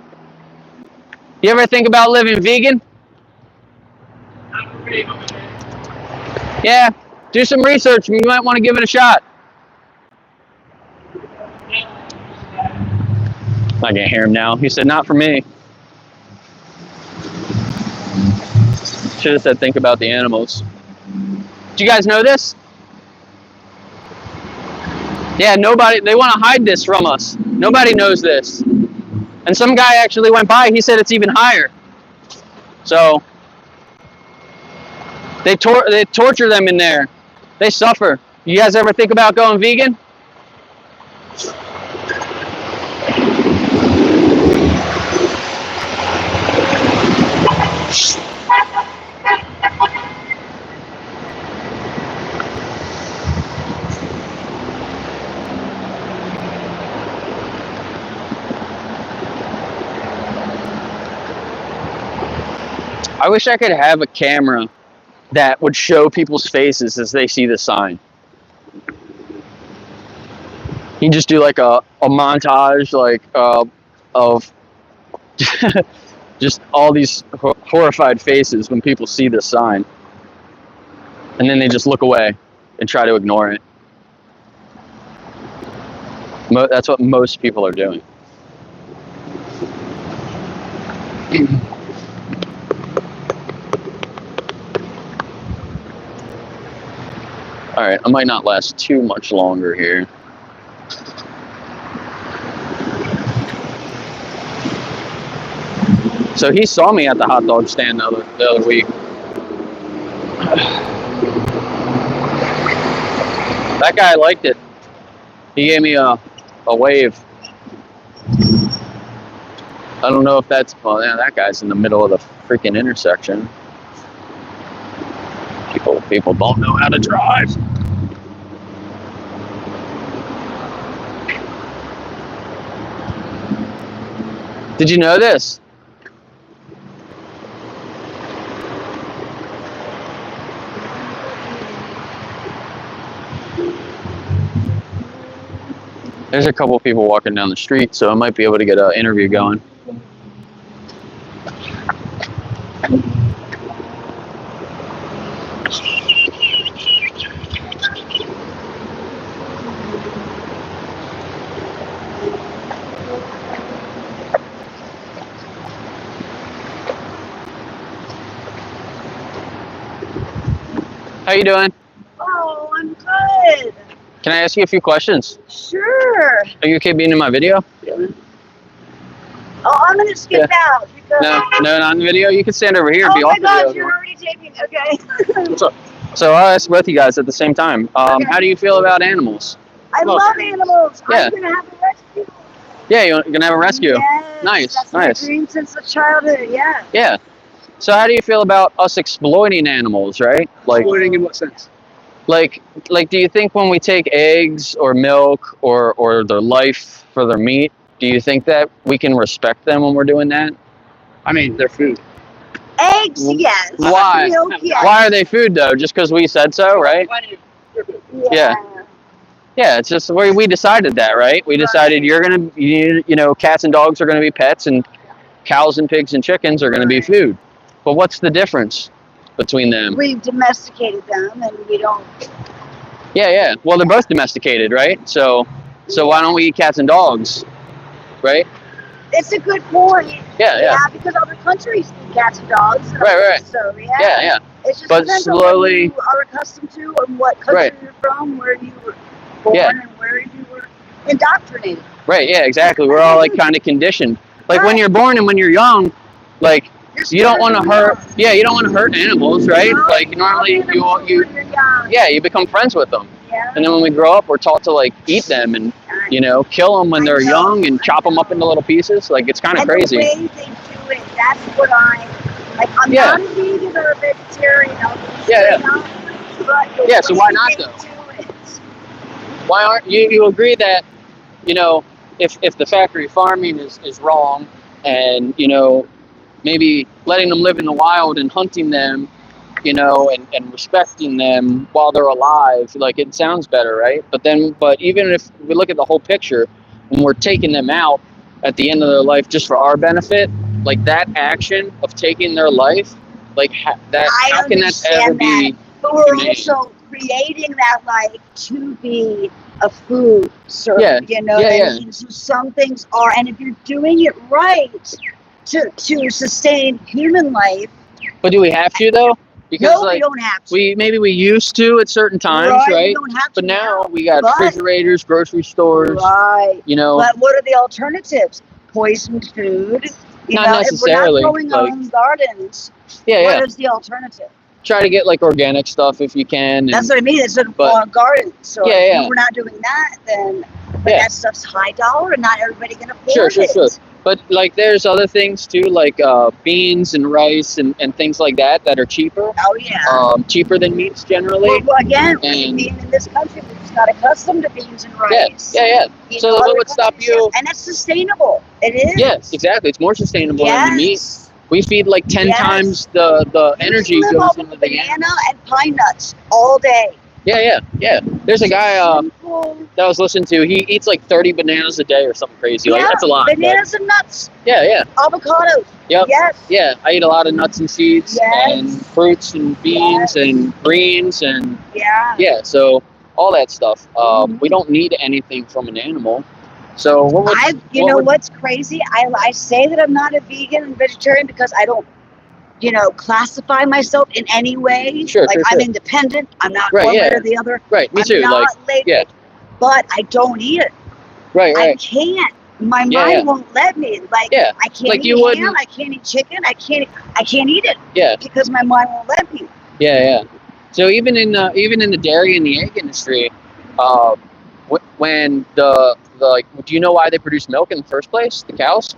You ever think about living vegan? Yeah. Do some research. You might want to give it a shot. I can't hear him now. He said, not for me. Should have said, think about the animals. Do you guys know this? Yeah, they want to hide this from us. Nobody knows this. And some guy actually went by, he said it's even higher. So, they torture them in there. They suffer. You guys ever think about going vegan? I wish I could have a camera that would show people's faces as they see the sign. You just do like a montage, like of just all these horrified faces when people see this sign, and then they just look away and try to ignore it. That's what most people are doing. All right, I might not last too much longer here. So he saw me at the hot dog stand the other week. That guy liked it. He gave me a wave. I don't know if that's, well, yeah, that guy's in the middle of the freaking intersection. People don't know how to drive. Did you know this? There's a couple people walking down the street, so I might be able to get an interview going. How you doing? Oh, I'm good. Can I ask you a few questions? Sure. Are you okay being in my video? Oh, I'm gonna skip out because. No, not in the video. You can stand over here and Oh be my off the gosh, video. you're already taping. Okay. What's up? So I'll ask both you guys at the same time. Okay. How do you feel about animals? I love animals. Yeah. I'm gonna have a rescue. Yeah, you're gonna have a rescue. Yes, Nice, that's nice. my dream since childhood. Yeah. Yeah. So how do you feel about us exploiting animals, right? Like, Exploiting in what sense? like, do you think when we take eggs or milk or their life for their meat, do you think that we can respect them when we're doing that? I mean, they're food. Eggs, yes. Why? Milk, yes. Why are they food though? Just because we said so, right? Yeah. Yeah, it's just we decided that, right? We decided you know, cats and dogs are gonna be pets, and cows and pigs and chickens are gonna be food. But what's the difference between them? We've domesticated them, and we don't. Yeah. Well, they're both domesticated, right? So why don't we eat cats and dogs, right? It's a good point. Yeah. Because other countries eat cats and dogs. Right. So Yeah. It's just But depends on slowly- what you are accustomed to, and what country you're from, where you were born, and where you were indoctrinated. Right. Yeah. Exactly. We're all like kind of conditioned. Like when you're born and when you're young, like you don't want to hurt. Yeah, you don't want to hurt animals, right? Like normally you become friends with them. Yeah. And then when we grow up, we're taught to like eat them and, you know, kill them when they're young and chop them up into little pieces. Like it's kind of crazy. The way they do it, that's what I'm not a vegan or a vegetarian. Yeah. So why not though? Why aren't you agree that, you know, if the factory farming is wrong, and, you know, maybe letting them live in the wild and hunting them, you know, and respecting them while they're alive, like it sounds better, right? But even if we look at the whole picture, when we're taking them out at the end of their life just for our benefit, like that action of taking their life, like how can that ever be? But we're also creating that life to be a food service, you know. So some things are, and if you're doing it right to sustain human life. But do we have to though? Because no, we don't have to. Maybe we used to at certain times, right? We don't have to but now we got refrigerators, grocery stores, right? You know. But what are the alternatives? Poisoned food. Not necessarily. If we're not growing our own gardens. What is the alternative? Try to get like organic stuff if you can. That's what I mean. It's a garden. So if we're not doing that, then that stuff's high dollar, and not everybody can afford it. Sure. But like, there's other things too, like beans and rice and things like that are cheaper. Oh yeah. Cheaper than meats generally. Well, again, being in this country, we're just not accustomed to beans and rice. Yeah. So what would stop you? And it's sustainable. It is. Yes, exactly. It's more sustainable than the meat. We feed like 10 Yes. times the energy live goes off into of the banana and pine nuts all day. Yeah. There's a guy Simple. that I was listening to. He eats like 30 bananas a day or something crazy. Like, Yeah, that's a lot. bananas and nuts. Yeah. Avocados. Yep. Yes. Yeah, I eat a lot of nuts and seeds and Yes. fruits and beans and greens and Yeah. so all that stuff. We don't need anything from an animal. So what's crazy? I say that I'm not a vegan and vegetarian because I don't, classify myself in any way. Sure. I'm independent. I'm not Right, one yeah. way or the other. Right, me too. I'm not labeled, but I don't eat it. Right. I can't. My mind won't let me. I can't eat ham. I can't eat chicken. I can't eat it. Yeah. Because my mind won't let me. Yeah. So even in the dairy and the egg industry, when do you know why they produce milk in the first place? The cows?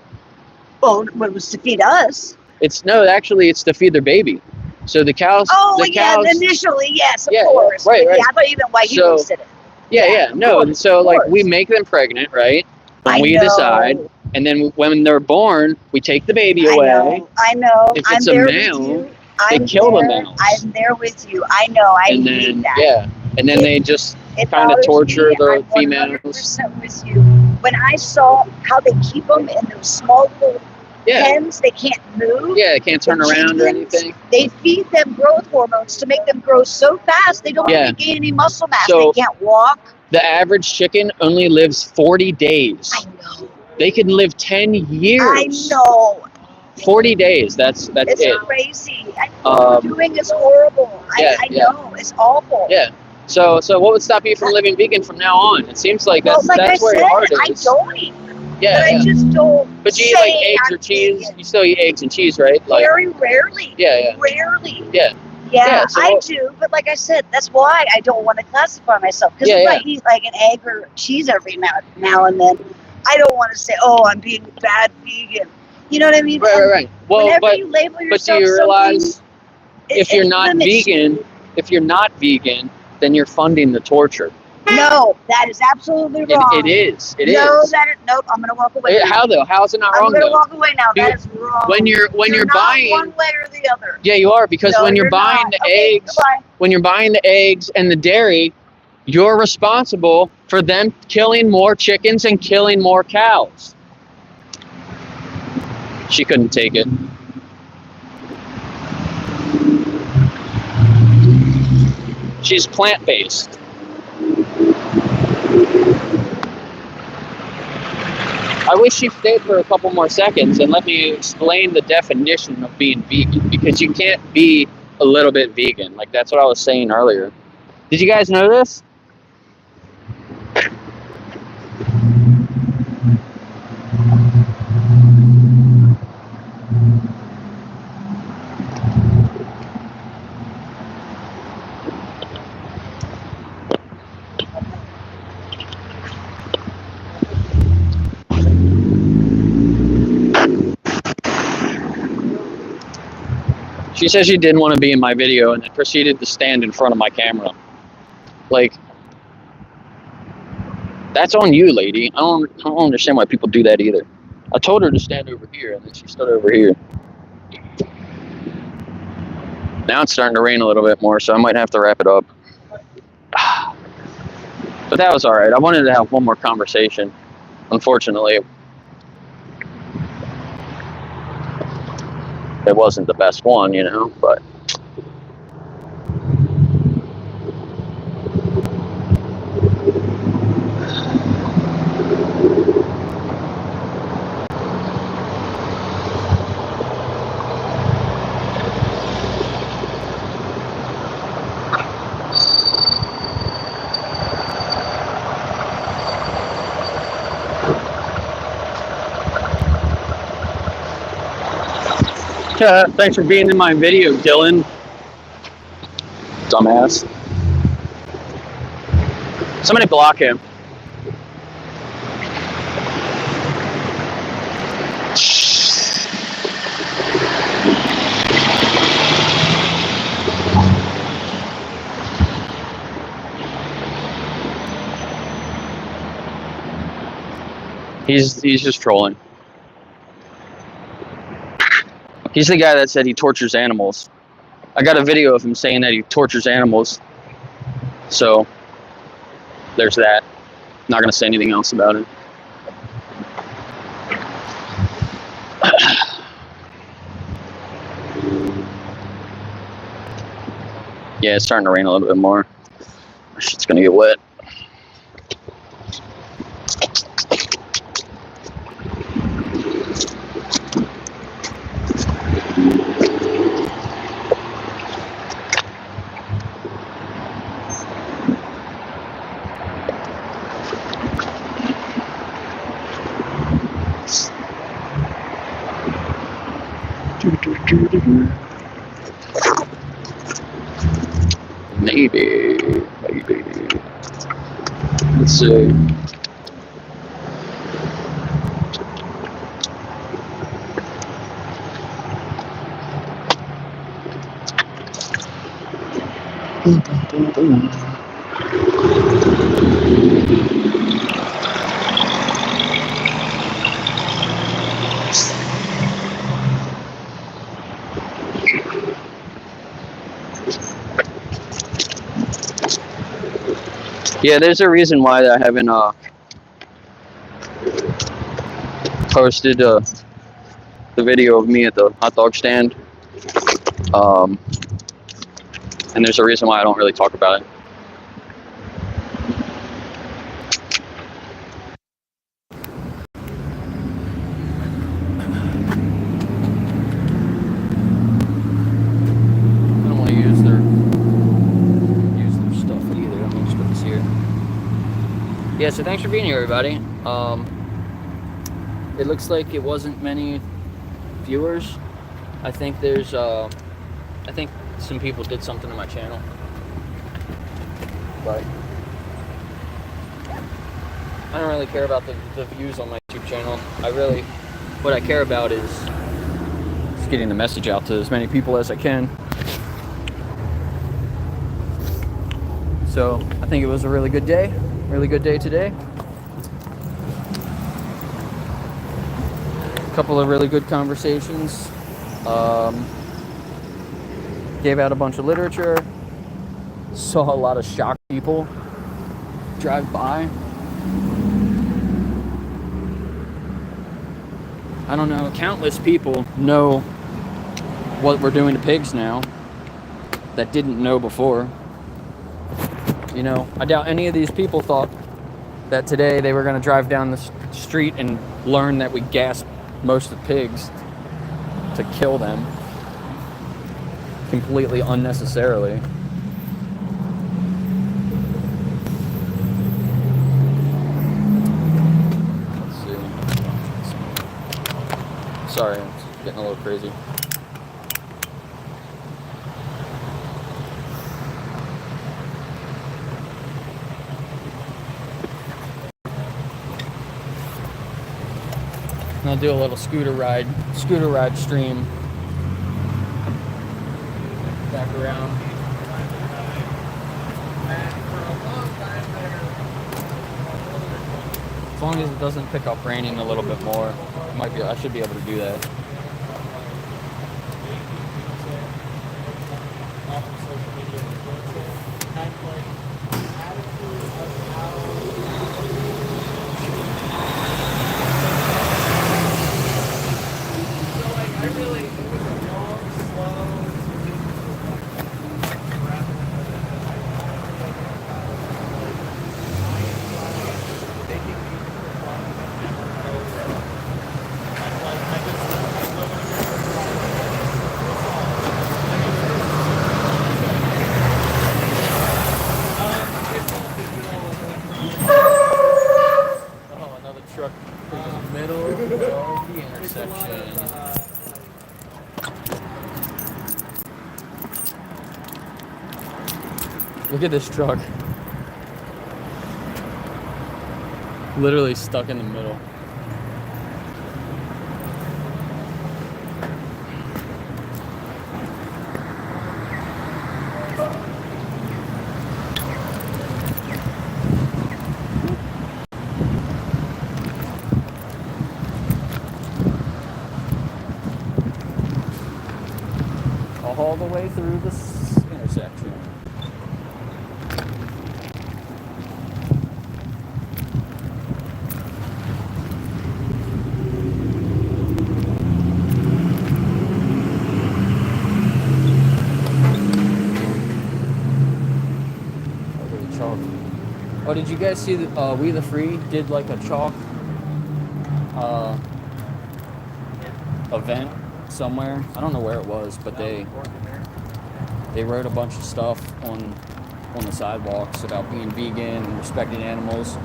Well, it was to feed us. It's to feed their baby. So the cows. Oh, cows, initially, yes, of Yeah, course. right. Yeah, I thought you meant why humans did it. Yeah. No, course, so of course. we make them pregnant, right? And we know. decide, and then when they're born, we take the baby away. I know. If it's a male, they kill the males. I'm there with you. I know. I hate that. Yeah, and then they just kind of torture the females. 100% with you. When I saw how they keep them in those small little pens, they can't move. Yeah, they can't turn around or anything. They feed them growth hormones to make them grow so fast they don't even gain any muscle mass. So, they can't walk. The average chicken only lives 40 days. I know. They can live 10 years. I know. 40 days. That's it's it. Crazy. What we're doing is horrible. I know. It's awful. Yeah. So what would stop you from living vegan from now on? It seems like that's where your heart is. I don't eat. Yeah. But I just don't. But you eat like eggs or cheese. Vegan. You still eat eggs and cheese, right? Very rarely. Yeah. Rarely. Yeah, so I do, but like I said, that's why I don't want to classify myself. Because if I eat like an egg or cheese every now and then, I don't want to say, "Oh, I'm being bad vegan." You know what I mean? Right. Well, whenever you label yourself do you realize if you're not vegan, then you're funding the torture. No, that is absolutely wrong. It is. Nope. I'm gonna walk away. How though? How is it not wrong? I'm gonna walk away now. That is wrong. When you're buying one way or the other. Yeah, you are, because when you're buying the eggs, when you're buying the eggs and the dairy, you're responsible for them killing more chickens and killing more cows. She couldn't take it. She's plant-based. I wish she stayed for a couple more seconds and let me explain the definition of being vegan, because you can't be a little bit vegan. Like, that's what I was saying earlier. Did you guys know this? She said she didn't want to be in my video and then proceeded to stand in front of my camera. Like, that's on you, lady. I don't understand why people do that either. I told her to stand over here, and then she stood over here. Now it's starting to rain a little bit more, so I might have to wrap it up. But that was all right. I wanted to have one more conversation. Unfortunately, it wasn't the best one, but thanks for being in my video, Dylan. Dumbass. Somebody block him. He's just trolling. He's the guy that said he tortures animals. I got a video of him saying that he tortures animals. So, there's that. Not going to say anything else about it. Yeah, it's starting to rain a little bit more. Shit's going to get wet. Maybe. Let's see. Yeah, there's a reason why I haven't posted the video of me at the hot dog stand. And there's a reason why I don't really talk about it. I don't want to use their stuff either. I'm just put this here. Yeah, so thanks for being here, everybody. It looks like it wasn't many viewers. I think there's I think some people did something to my channel, but I don't really care about the views on my YouTube channel. What I care about is just getting the message out to as many people as I can. So I think it was a really good day today. A couple of really good conversations. Gave out a bunch of literature. Saw a lot of shocked people drive by. I don't know, countless people know what we're doing to pigs now that didn't know before. You know, I doubt any of these people thought that today they were going to drive down the street and learn that we gassed most of the pigs to kill them completely unnecessarily. Let's see. Sorry, I'm getting a little crazy. And I'll do a little scooter ride stream back around. As long as it doesn't pick up raining a little bit more, I should be able to do that. Look at this truck. Literally stuck in the middle. all the way through this intersection. Chalk. Oh, did you guys see that We the Free did like a chalk event somewhere? I don't know where it was, but they wrote a bunch of stuff on the sidewalks about being vegan and respecting animals.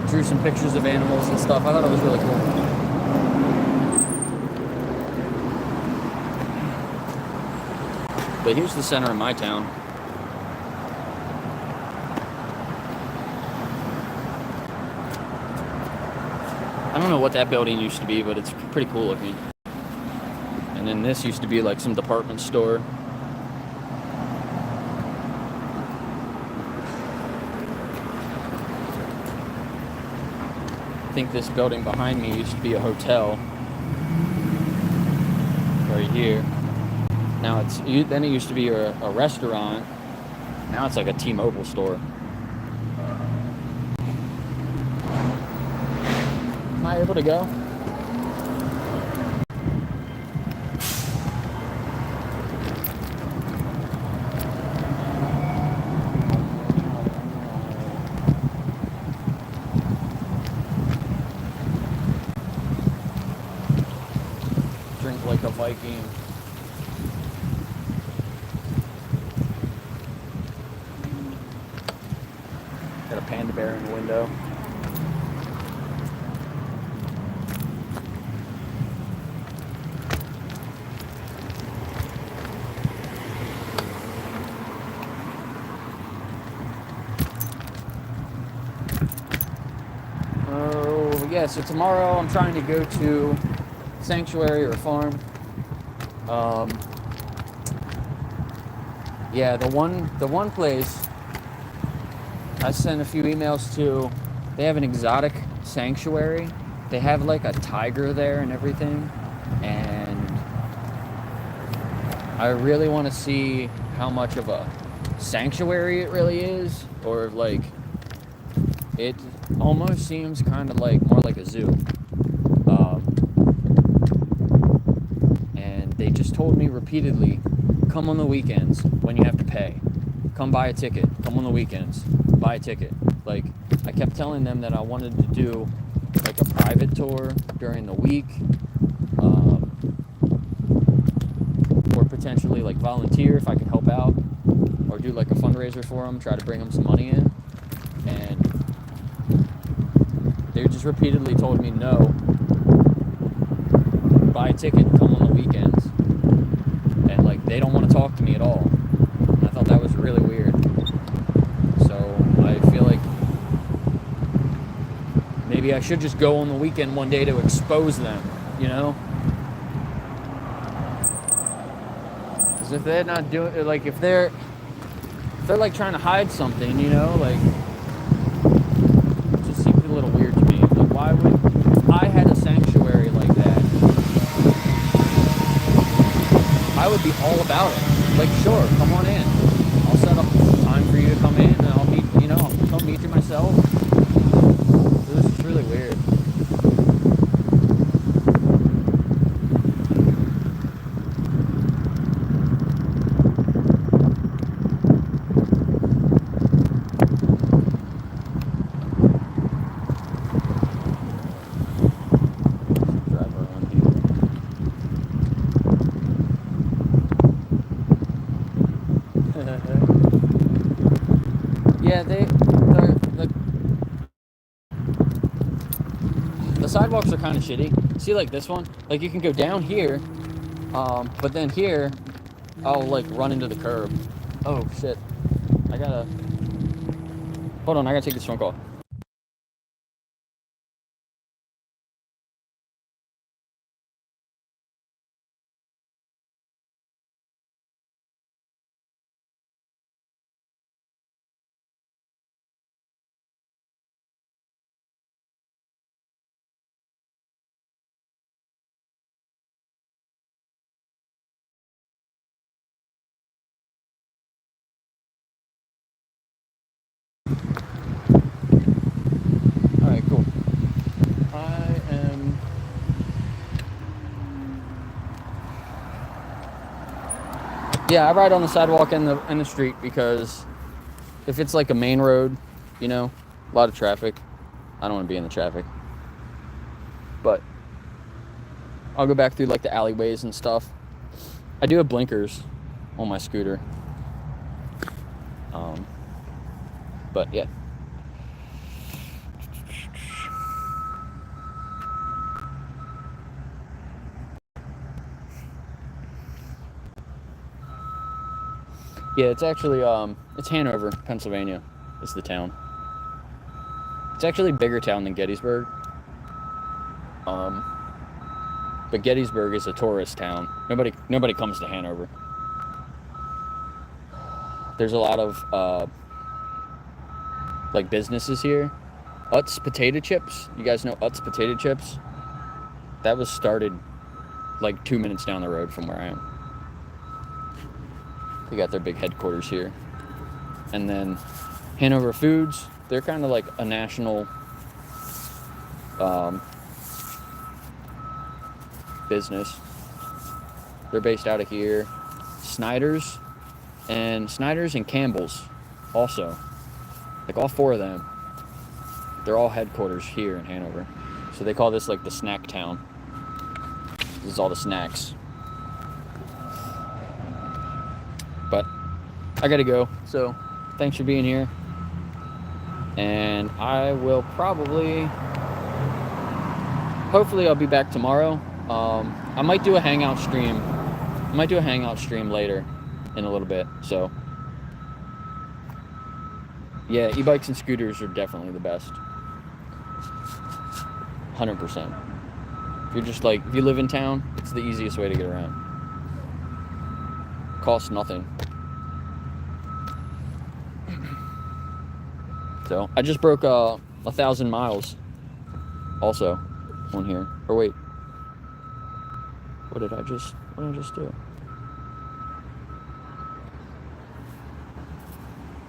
Drew some pictures of animals and stuff. I thought it was really cool. But here's the center of my town. I don't know what that building used to be, but it's pretty cool looking. And then this used to be like some department store. I think this building behind me used to be a hotel. Right here. Now then it used to be a restaurant. Now it's like a T-Mobile store. Am I able to go? Drink like a Viking. Got a panda bear in the window. Yeah, so tomorrow I'm trying to go to sanctuary or farm. Yeah, the one place I sent a few emails to, they have an exotic sanctuary. They have like a tiger there and everything, and I really want to see how much of a sanctuary it really is, or like it almost seems kind of like more like a zoo. And they just told me repeatedly, come on the weekends when you have to pay. Come buy a ticket. Come on the weekends. Buy a ticket. Like, I kept telling them that I wanted to do like a private tour during the week. Or potentially like volunteer if I could help out. Or do like a fundraiser for them. Try to bring them some money in. And they just repeatedly told me no. Buy a ticket, come on the weekends. And like they don't want to talk to me at all. And I thought that was really weird. So I feel like maybe I should just go on the weekend one day to expose them, you know? Because if they're not doing, like if they're like trying to hide something, you know, like it just seems a little weird to me. Like why would, if I had a sanctuary like that, I would be all about it. Like, sure, come on in. I'll set up time for you to come in, and I'll meet, you know, I'll come meet you myself. This is really weird. Yeah, the sidewalks are kind of shitty. See, like this one, like you can go down here, but then here, I'll like run into the curb. Oh shit! Hold on, I gotta take this phone call. Yeah, I ride on the sidewalk and the street because if it's like a main road, you know, a lot of traffic, I don't want to be in the traffic. But I'll go back through like the alleyways and stuff. I do have blinkers on my scooter. But yeah. Yeah, it's actually it's Hanover, Pennsylvania is the town. It's actually a bigger town than Gettysburg. But Gettysburg is a tourist town. Nobody comes to Hanover. There's a lot of like businesses here. Utz potato chips. You guys know Utz potato chips? That was started like 2 minutes down the road from where I am. They got their big headquarters here. And then Hanover Foods, they're kind of like a national business. They're based out of here. Snyder's and Campbell's also. Like all four of them. They're all headquarters here in Hanover. So they call this like the snack town. This is all the snacks. But I gotta go. So thanks for being here. And I will hopefully I'll be back tomorrow. I might do a hangout stream. Later in a little bit. So yeah, e-bikes and scooters are definitely the best. 100%. If you live in town, it's the easiest way to get around. Costs nothing. So I just broke 1,000 miles also on here. Or wait, what did I just do?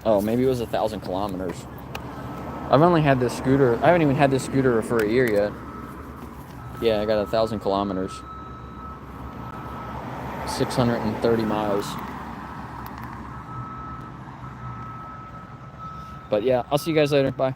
Oh, maybe it was 1,000 kilometers. I haven't even had this scooter for a year yet. Yeah, I got 1,000 kilometers. 630 miles. But yeah, I'll see you guys later. Bye.